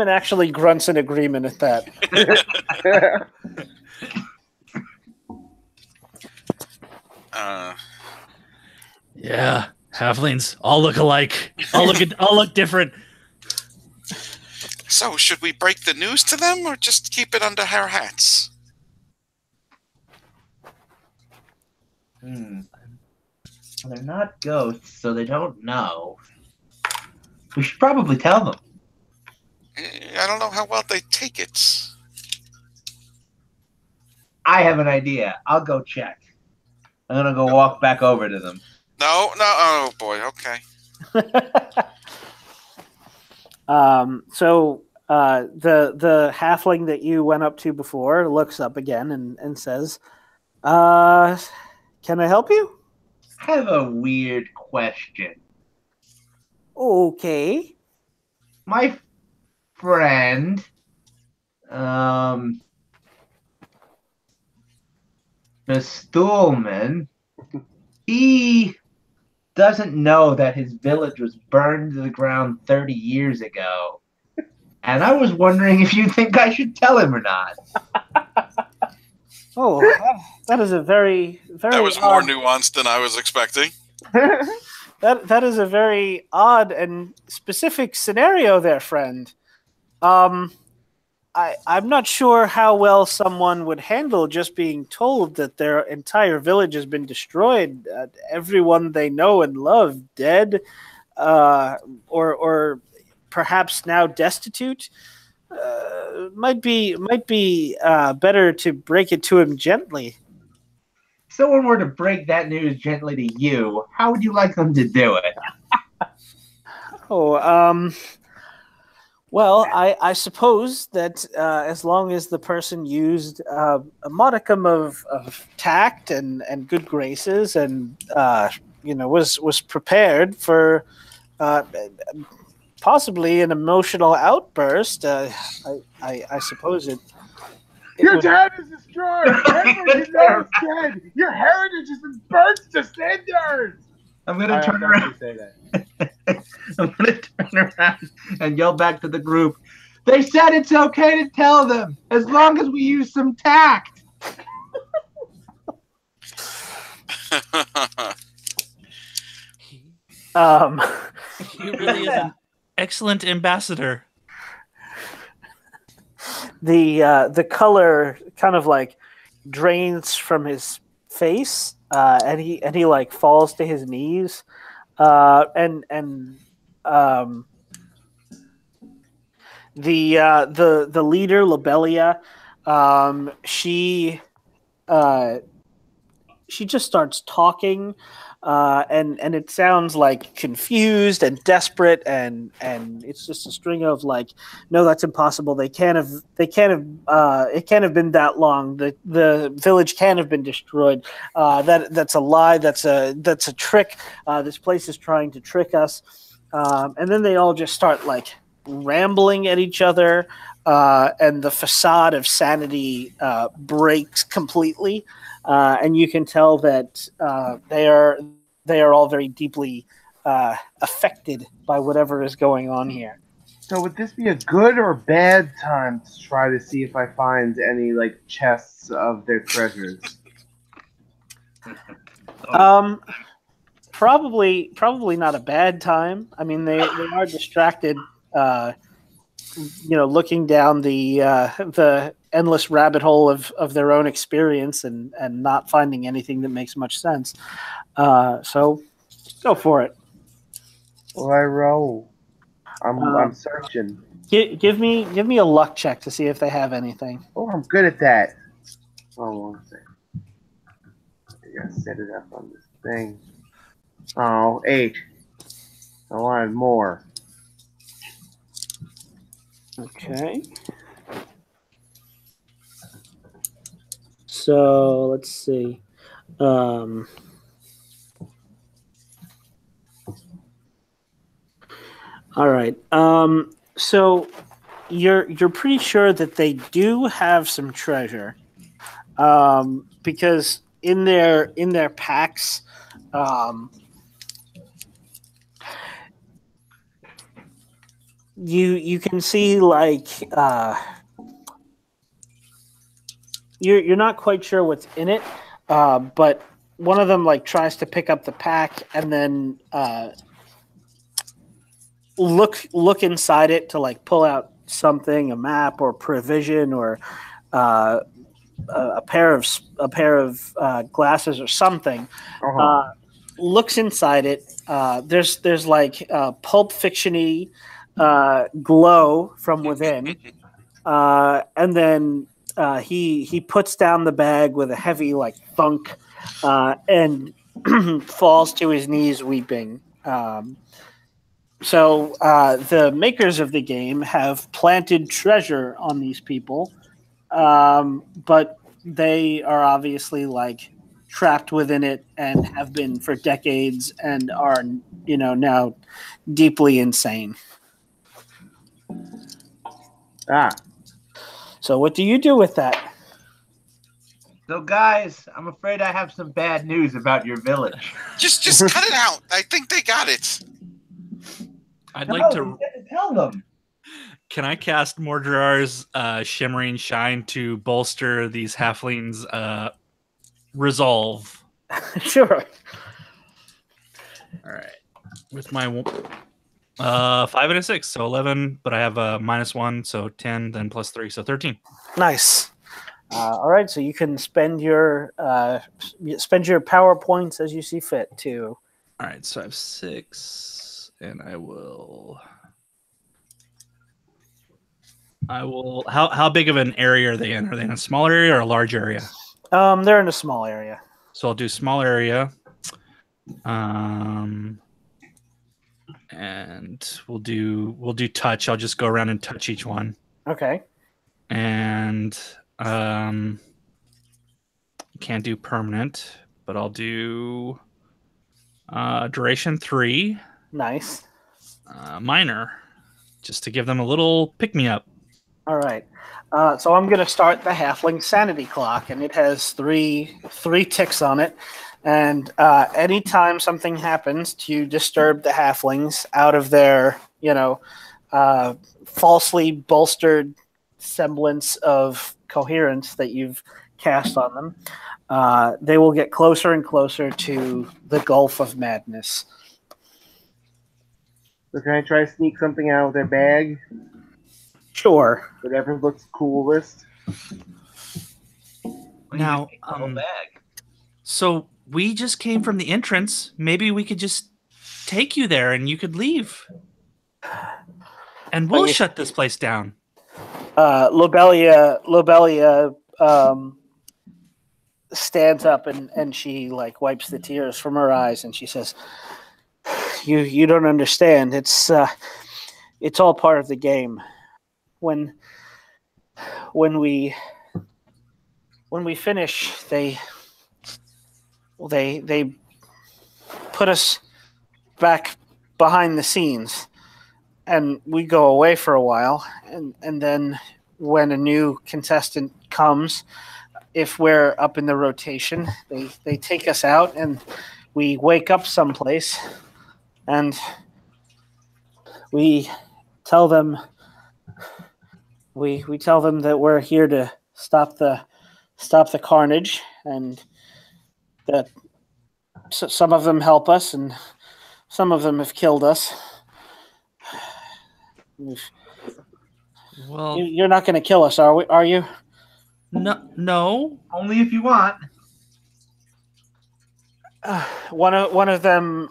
actually grunts in agreement at that. Yeah, halflings all look alike. All look different. So, should we break the news to them or just keep it under our hats? They're not ghosts, so they don't know. We should probably tell them. I don't know how well they take it. I have an idea. I'll go check. I'm gonna go walk back over to them. No. Oh boy. Okay. So the halfling that you went up to before looks up again and says, "Can I help you?" I have a weird question. Okay. My friend, Stulman, he doesn't know that his village was burned to the ground 30 years ago. And I was wondering if you think I should tell him or not. Oh, that is a very, very. That was more nuanced than I was expecting. That is a very odd and specific scenario there, friend. I'm not sure how well someone would handle just being told that their entire village has been destroyed, everyone they know and love dead, or perhaps now destitute. Might be better to break it to him gently. If someone were to break that news gently to you, how would you like them to do it? Well, I suppose that as long as the person used a modicum of tact and good graces and was prepared for possibly an emotional outburst, I suppose it. Your dad is destroyed. Everyone you know is dead. Your heritage has been burnt to cinders. I'm gonna turn around. Say that. I'm gonna turn around and yell back to the group. They said it's okay to tell them as long as we use some tact. He really is an excellent ambassador. The color kind of like drains from his face, and he like falls to his knees, and the leader Lobelia, she just starts talking. And it sounds like confused and desperate, and it's just a string of like, no, that's impossible. It can't have been that long. The village can't have been destroyed. That's a lie. That's a trick. This place is trying to trick us. And then they all just start like rambling at each other, and the facade of sanity breaks completely. And you can tell that they are all very deeply affected by whatever is going on here. So would this be a good or bad time to try to see if I find any like chests of their treasures? Probably not a bad time. I mean, they are distracted, looking down the endless rabbit hole of their own experience and not finding anything that makes much sense. So go for it. Well, I roll. I'm searching. Give me a luck check to see if they have anything. Oh, I'm good at that. Oh, one second. I gotta set it up on this thing. Oh, 8. I wanted more. Okay. So let's see. All right. So you're pretty sure that they do have some treasure, because in their packs, you can see like you're not quite sure what's in it, but one of them like tries to pick up the pack and then look inside it to like pull out something, a map or provision or a pair of glasses or something. Looks inside it. There's like Pulp Fiction-y glow from within, and then he puts down the bag with a heavy like thunk, and falls to his knees weeping. So the makers of the game have planted treasure on these people, but they are obviously like trapped within it and have been for decades and are, now deeply insane. So what do you do with that? So, guys, I'm afraid I have some bad news about your village. Just cut it out. I think they got it. I'd like to tell them. Can I cast Mordrar's Shimmering Shine to bolster these halflings' resolve? Sure. All right. With my 5 and a 6, so 11, but I have a -1, so 10, then +3, so 13. Nice. All right, so you can spend your power points as you see fit too. All right, so I have 6, and I will. How big of an area are they in? Are they in a small area or a large area? They're in a small area. So I'll do small area. And we'll do touch. I'll just go around and touch each one. Okay. And can't do permanent, but I'll do duration 3. Nice. Minor, just to give them a little pick-me-up. All right. So I'm going to start the halfling sanity clock, and it has three ticks on it. And anytime something happens to disturb the halflings out of their, falsely bolstered semblance of coherence that you've cast on them, they will get closer and closer to the gulf of madness. So can I try to sneak something out of their bag? Sure. Whatever looks coolest. Now, bag. So we just came from the entrance. Maybe we could just take you there and you could leave. And we'll shut this place down. Lobelia stands up and she like wipes the tears from her eyes and she says, You don't understand. It's all part of the game. When we finish, they put us back behind the scenes, and we go away for a while, and then when a new contestant comes, if we're up in the rotation, they take us out and we wake up someplace, and we tell them that we're here to stop the carnage, and that some of them help us and some of them have killed us. Well, you're not going to kill us, are you? No. Only if you want. One of them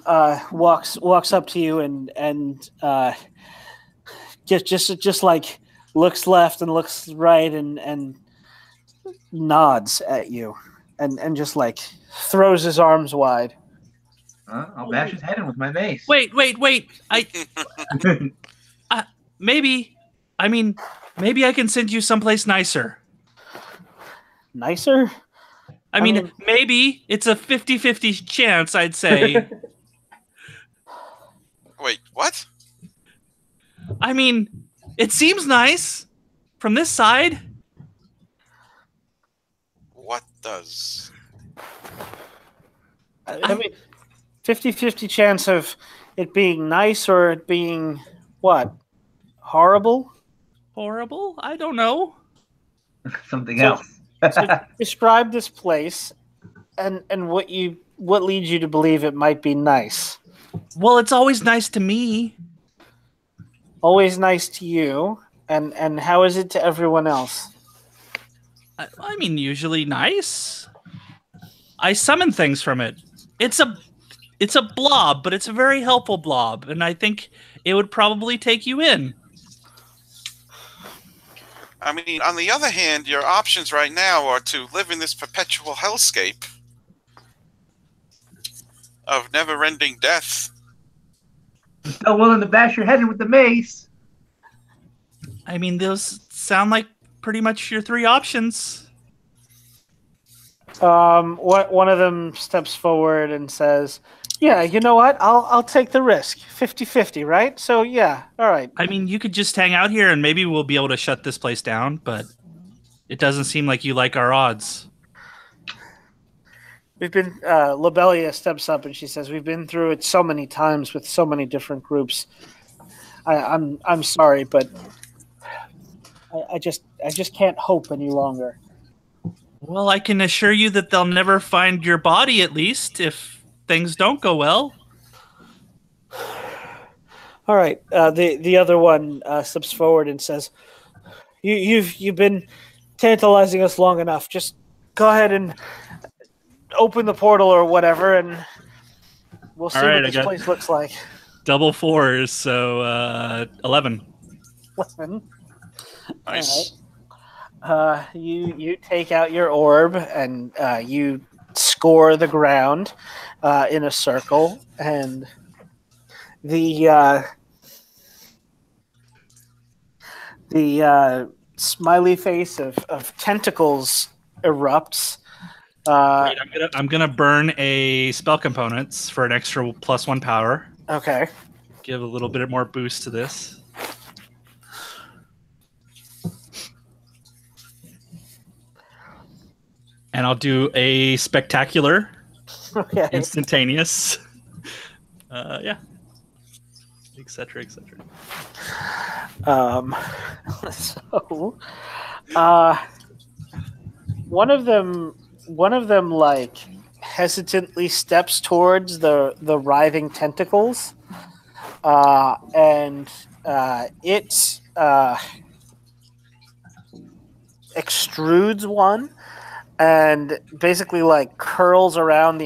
walks up to you and just like looks left and looks right and nods at you, and just like throws his arms wide. I'll bash his head in with my mace. Wait. Maybe I can send you someplace nicer. Nicer? I mean, maybe it's a 50-50 chance, I'd say. Wait, what? I mean, it seems nice from this side. What does? I mean, 50-50 chance of it being nice or it being what? Horrible? Horrible? I don't know. Something else. So describe this place and what leads you to believe it might be nice. Well, it's always nice to me. Always nice to you, and how is it to everyone else? I mean, usually nice. I summon things from it. It's a blob, but it's a very helpful blob, and I think it would probably take you in. I mean, on the other hand, your options right now are to live in this perpetual hellscape of never-ending death. Still willing to bash your head in with the mace. I mean, those sound like pretty much your three options. One of them steps forward and says, "Yeah, you know what? I'll take the risk. 50-50, right? So yeah, all right." I mean, you could just hang out here and maybe we'll be able to shut this place down, but it doesn't seem like you like our odds. Lobelia steps up and she says, "We've been through it so many times with so many different groups. I'm sorry, but I just can't hope any longer." Well, I can assure you that they'll never find your body, at least, if things don't go well. All right. The other one steps forward and says, "You've been tantalizing us long enough. Just go ahead and open the portal or whatever, and we'll see what this place looks like." Double fours, so 11. 11. Nice. All right. You take out your orb and you score the ground in a circle, and the smiley face of tentacles erupts. Wait, I'm gonna burn a spell components for an extra +1 power. Okay. Give a little bit more boost to this. And I'll do a spectacular, instantaneous, yeah, etc. So, one of them like hesitantly steps towards the writhing tentacles, and it extrudes one and basically like curls around the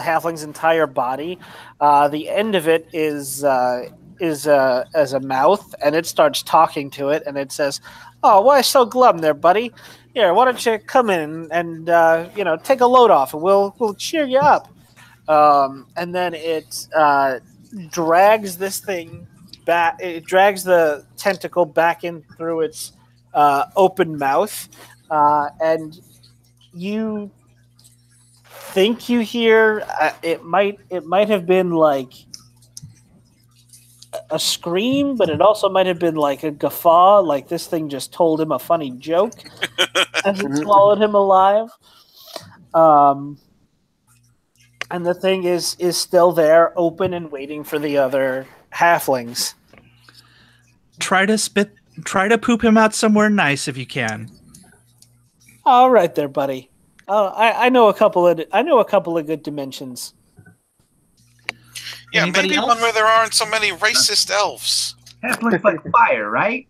halfling's entire body. The end of it is as a mouth, and it starts talking to it, and it says, "Oh, why so glum there, buddy? Here, why don't you come in and take a load off, and we'll cheer you up." And then it drags this thing back. It drags the tentacle back in through its open mouth, and you think you hear it might have been like a scream, but it also might have been like a guffaw, like this thing just told him a funny joke as it swallowed him alive. And the thing is still there, open and waiting for the other halflings. Try to poop him out somewhere nice if you can. All right, there, buddy. I know a couple of good dimensions. Yeah, Anybody maybe else? one where there aren't so many racist elves. That looks like fire, right?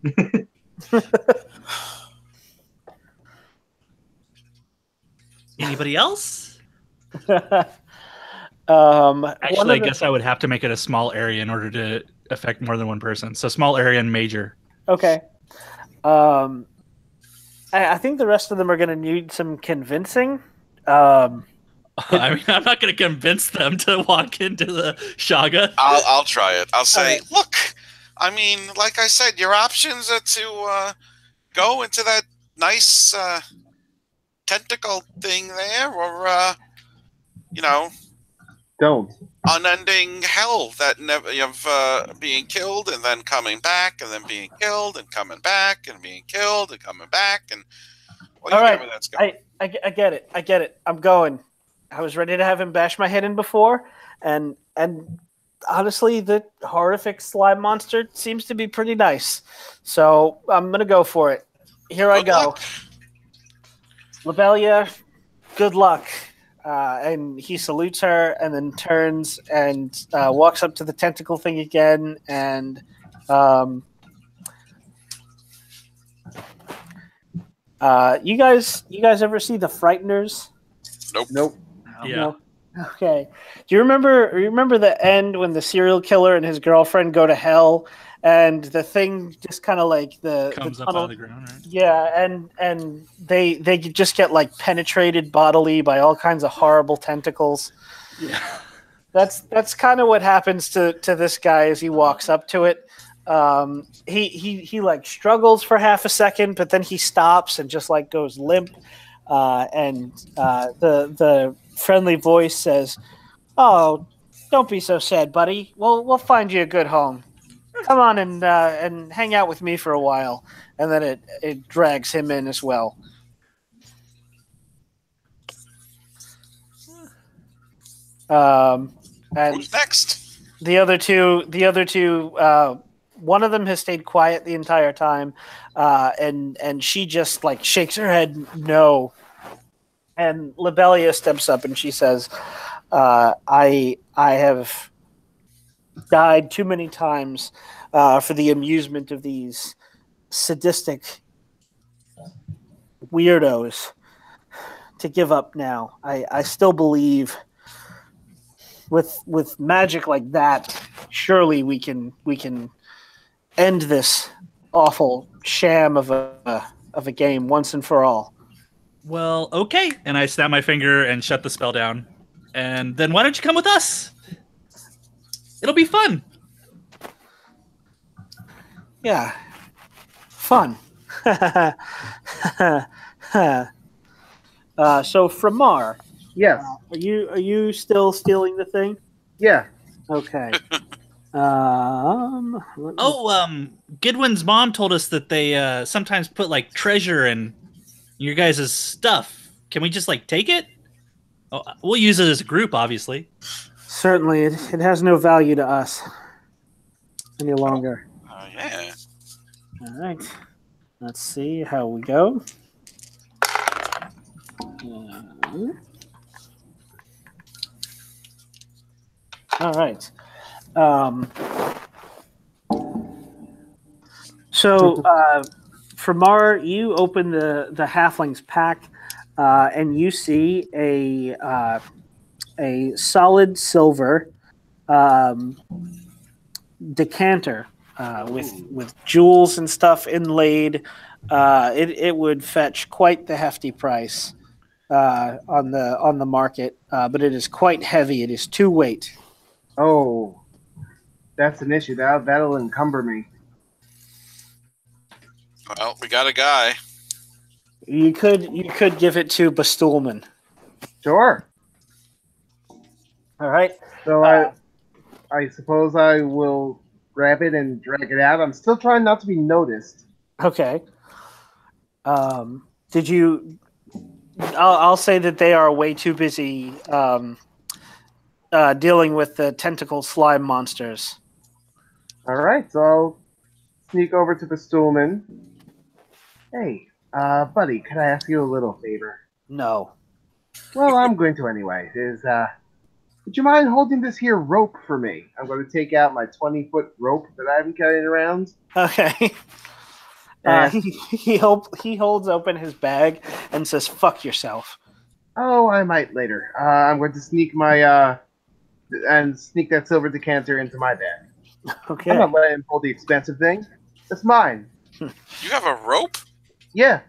Anybody else? Actually, I guess I would have to make it a small area in order to affect more than one person. So small area and major. Okay. I think the rest of them are going to need some convincing. I mean, I'm not going to convince them to walk into the Shaga. I'll try it. I'll say, right. look, I mean, like I said, your options are to go into that nice tentacle thing there, or Don't. unending hell that never of being killed and then coming back and then being killed and coming back and being killed and coming back and. Well, All you right, get where that's going. I get it. I get it. I'm going. I was ready to have him bash my head in before, and honestly, the horrific slime monster seems to be pretty nice. So I'm gonna go for it. Here I Good go. luck. Lobelia, good luck. And he salutes her and then turns and walks up to the tentacle thing again. And you guys ever see The Frighteners? Nope. Yeah. No? Okay. Do you remember the end when the serial killer and his girlfriend go to hell and the thing just kind of like Comes the up out tunnel, of the ground, right? yeah, and they just get like penetrated bodily by all kinds of horrible tentacles. Yeah. That's kind of what happens to this guy as he walks up to it. He like struggles for half a second, but then he stops and just like goes limp. And the friendly voice says, "Oh, don't be so sad, buddy. We'll find you a good home. Come on and hang out with me for a while." And then it drags him in as well. And Who's next? the other two, one of them has stayed quiet the entire time, and she just like shakes her head no. And Lobelia steps up and she says, "I have died too many times for the amusement of these sadistic weirdos to give up now. I still believe with magic like that, surely we can end this awful sham of a game once and for all." Well, okay. And I snap my finger and shut the spell down. And then why don't you come with us? It'll be fun. Yeah. Fun. So Framar, Yes. are you still stealing the thing? Yeah. Okay. Gidwin's mom told us that they sometimes put like treasure in your guys' stuff. Can we just like take it? Oh, we'll use it as a group, obviously. Certainly, it has no value to us any longer. Yeah. All right. Let's see how we go. All right. So, Framar, you open the halfling's pack, and you see a solid silver decanter with jewels and stuff inlaid. It would fetch quite the hefty price on the market, but it is quite heavy. It is 2 weight. Oh, that's an issue. That'll encumber me. Well, we got a guy. You could give it to Bestulman. Sure. All right. So I suppose I will grab it and drag it out. I'm still trying not to be noticed. Okay. Did you? I'll say that they are way too busy dealing with the tentacle slime monsters. All right, so I'll sneak over to the Stoolman. Hey, buddy, could I ask you a little favor? No. Well, I'm going to anyway. Would you mind holding this here rope for me? I'm going to take out my 20-foot rope that I've been carrying around. Okay. He holds open his bag and says, "Fuck yourself." Oh, I might later. I'm going to sneak sneak that silver decanter into my bag. Okay. I'm not letting him pull the expensive thing. It's mine. You have a rope? Yeah,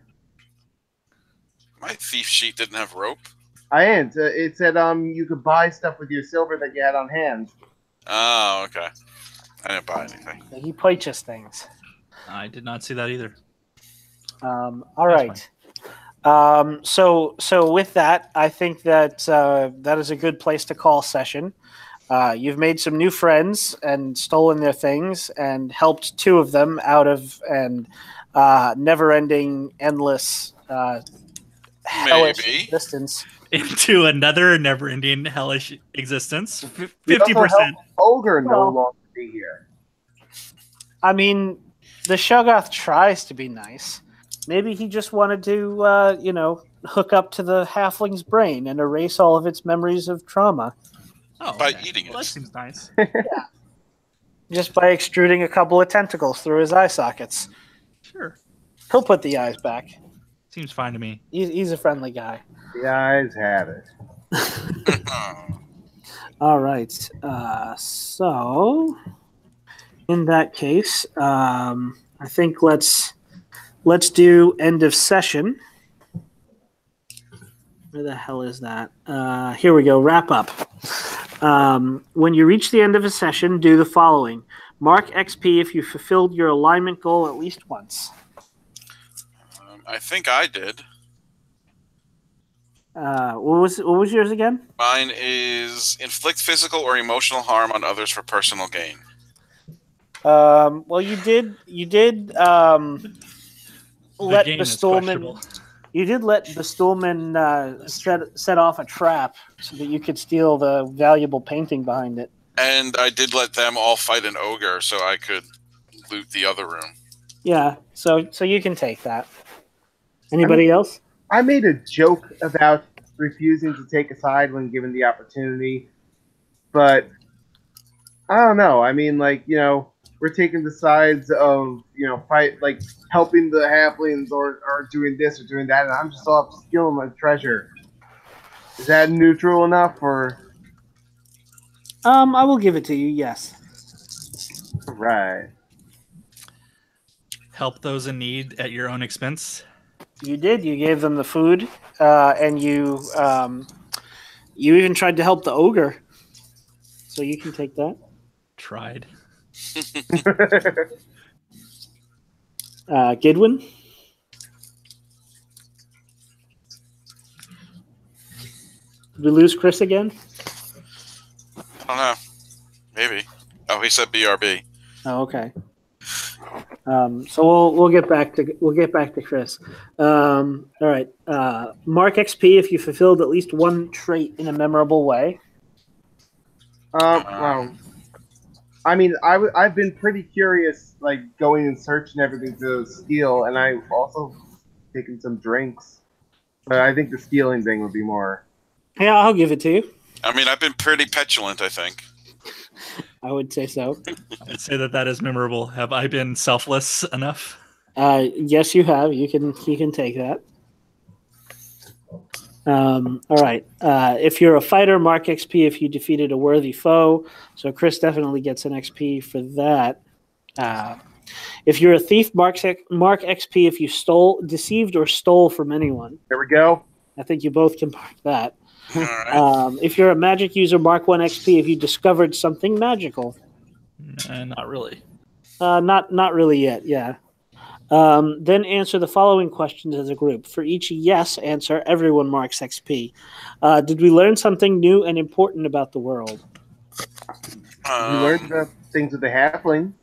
My thief sheet didn't have rope. I ain't. It said you could buy stuff with your silver that you had on hand. Oh, okay. I didn't buy anything. He purchased things. I did not see that either. All That's right. So with that, I think that that is a good place to call session. You've made some new friends and stolen their things and helped two of them out of an never-ending, endless, hellish Maybe. existence. Into another never-ending hellish existence. We also 50%. helped Ogre no Well- longer be here. I mean, the Shoggoth tries to be nice. Maybe he just wanted to, hook up to the halfling's brain and erase all of its memories of trauma. Oh, By okay. eating Well, it. that seems nice. Just by extruding a couple of tentacles through his eye sockets. Sure. He'll put the eyes back. Seems fine to me. He's a friendly guy. The eyes have it. All right. So, in that case, I think let's do end of session. Where the hell is that? Here we go. Wrap up. When you reach the end of a session, do the following: mark XP if you fulfilled your alignment goal at least once. I think I did. What was yours again? Mine is inflict physical or emotional harm on others for personal gain. Well, you did let game the is Stolman. questionable. You did let the Stolman set off a trap so that you could steal the valuable painting behind it. And I did let them all fight an ogre so I could loot the other room. Yeah, so you can take that. Anybody else? I made a joke about refusing to take a side when given the opportunity, but I don't know. I mean, we're taking the sides of, fight, helping the halflings or doing this or doing that, and I'm just off stealing my treasure. Is that neutral enough, or? I will give it to you. Yes. Right. Help those in need at your own expense. You did. You gave them the food, and you even tried to help the ogre. So you can take that. Tried. Gidwin? Did we lose Chris again? I don't know. Maybe. Oh, he said BRB. Oh, okay. So we'll get back to Chris. All right. Mark XP if you fulfilled at least one trait in a memorable way. Well, I mean, I've been pretty curious, going and searching everything to steal, and I've also taken some drinks. But I think the stealing thing would be more. Yeah, I'll give it to you. I mean, I've been pretty petulant, I think. I would say so. I'd say that is memorable. Have I been selfless enough? Yes, you have. You can take that. All right. If you're a fighter, mark XP if you defeated a worthy foe. So Chris definitely gets an XP for that. If you're a thief, mark XP if you deceived or stole from anyone. There we go. I think you both can mark that. All right. If you're a magic user, mark 1 XP if you discovered something magical. Not really. Not really yet. Yeah. Then answer the following questions as a group. For each yes answer, everyone marks XP. Did we learn something new and important about the world? We learned the things with the halflings.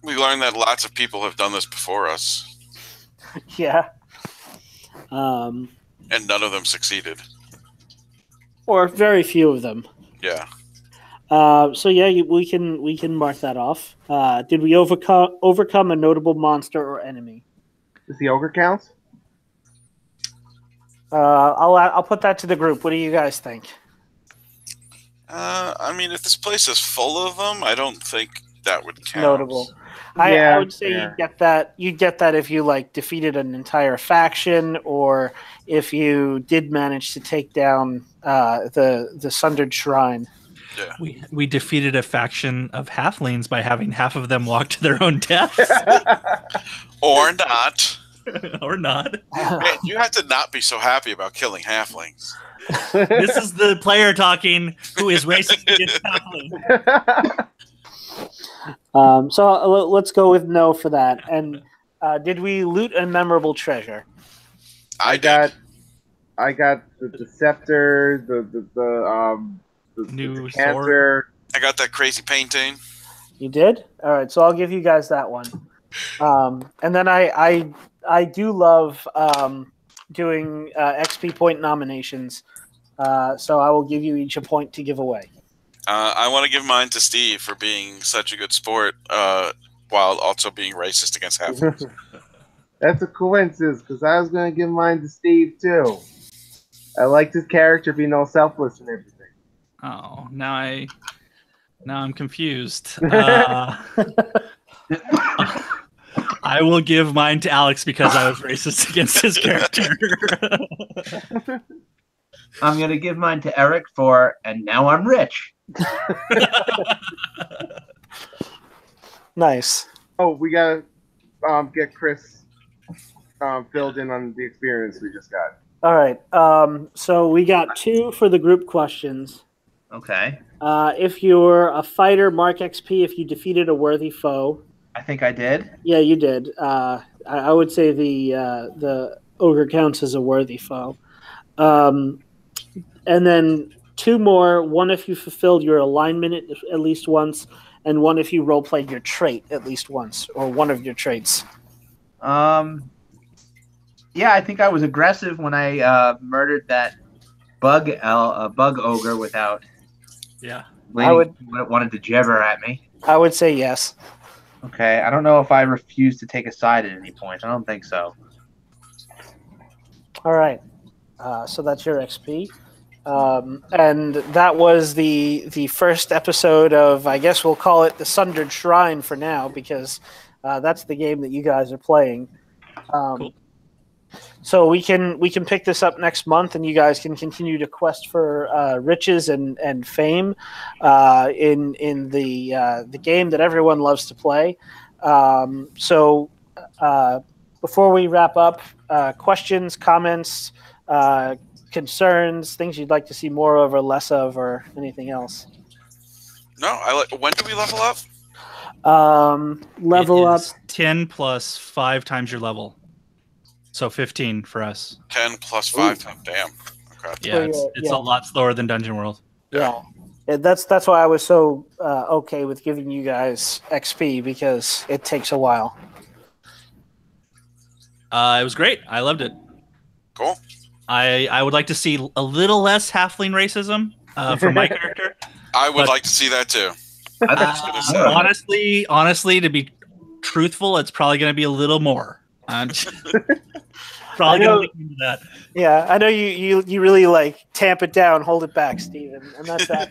We learned that lots of people have done this before us, Yeah. and none of them succeeded. Or very few of them. Yeah. So yeah, we can mark that off. Did we overcome a notable monster or enemy? Does the ogre count? I'll put that to the group. What do you guys think? I mean, if this place is full of them, I don't think that would count. Notable. I would say you get that. You get that if you like defeated an entire faction, or if you did manage to take down the Sundered Shrine. Yeah. We defeated a faction of halflings by having half of them walk to their own deaths. Or not. Or not. Man, you have to not be so happy about killing halflings. This is the player talking who is racist against halflings. So let's go with no for that. And did we loot a memorable treasure? I got the scepter, the New cancer. I got that crazy painting. You did? All right, so I'll give you guys that one. And then I do love doing XP point nominations. So I will give you each a point to give away. I want to give mine to Steve for being such a good sport while also being racist against halflings. That's a coincidence, because I was going to give mine to Steve, too. I liked his character being all selfless and everything. Oh, now I'm confused. I will give mine to Alex because I was racist against his character. I'm going to give mine to Eric for, and now I'm rich. Nice. Oh, we got to get Chris filled in on the experience we just got. All right. So we got 2 for the group questions. Okay. If you're a fighter, mark XP if you defeated a worthy foe. I think I did. Yeah, you did. I would say the ogre counts as a worthy foe. And then 2 more. 1 if you fulfilled your alignment at least once, and 1 if you roleplayed your trait at least once, or one of your traits. Yeah, I think I was aggressive when I murdered that bug ogre without. Yeah. Wanted to jabber at me. I would say yes. Okay, I don't know if I refused to take a side at any point. I don't think so. All right. So that's your XP. And that was the first episode of, I guess we'll call it the Sundered Shrine for now, because that's the game that you guys are playing. Cool. So we can pick this up next month, and you guys can continue to quest for riches and fame in the game that everyone loves to play. So before we wrap up, questions, comments, concerns, things you'd like to see more of or less of, or anything else? No, when do we level up? Level up 10 plus 5 times your level. So 15 for us. 10 plus 5 times. Damn. Okay. Yeah, it's a lot slower than Dungeon World. Yeah. That's why I was so okay with giving you guys XP, because it takes a while. It was great. I loved it. Cool. I would like to see a little less halfling racism from my character. I would like to see that too. Honestly, to be truthful, it's probably going to be a little more. Probably going to look into that. Yeah, I know you really like tamp it down, hold it back, Steven, and that's that.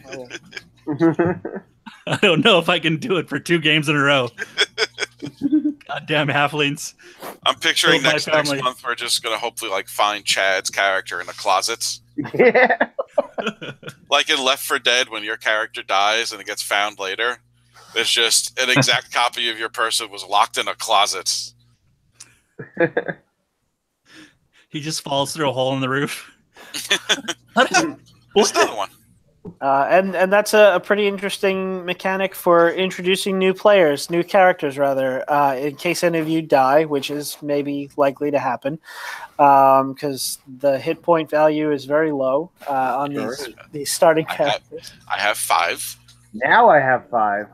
I don't know if I can do it for 2 games in a row. Goddamn halflings. I'm picturing next month we're just gonna hopefully find Chad's character in a closet. Yeah. Like in Left 4 Dead, when your character dies and it gets found later, there's just an exact copy of your person was locked in a closet. He just falls through a hole in the roof. What's another one? And that's a pretty interesting mechanic for introducing new characters rather, in case any of you die, which is maybe likely to happen, because the hit point value is very low on these starting characters. I have 5. Now I have 5.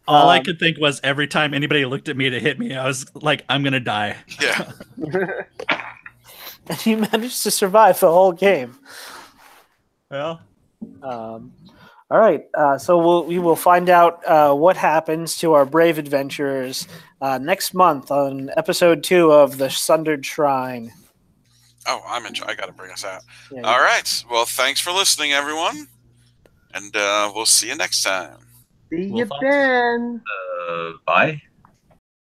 All I could think was every time anybody looked at me to hit me, I was like, I'm going to die. Yeah. And you managed to survive the whole game. Well. All right. So we will find out what happens to our brave adventurers next month on episode 2 of the Sundered Shrine. Oh, I got to bring us out. Yeah, all right. Well, thanks for listening, everyone. And we'll see you next time. See you then. Bye.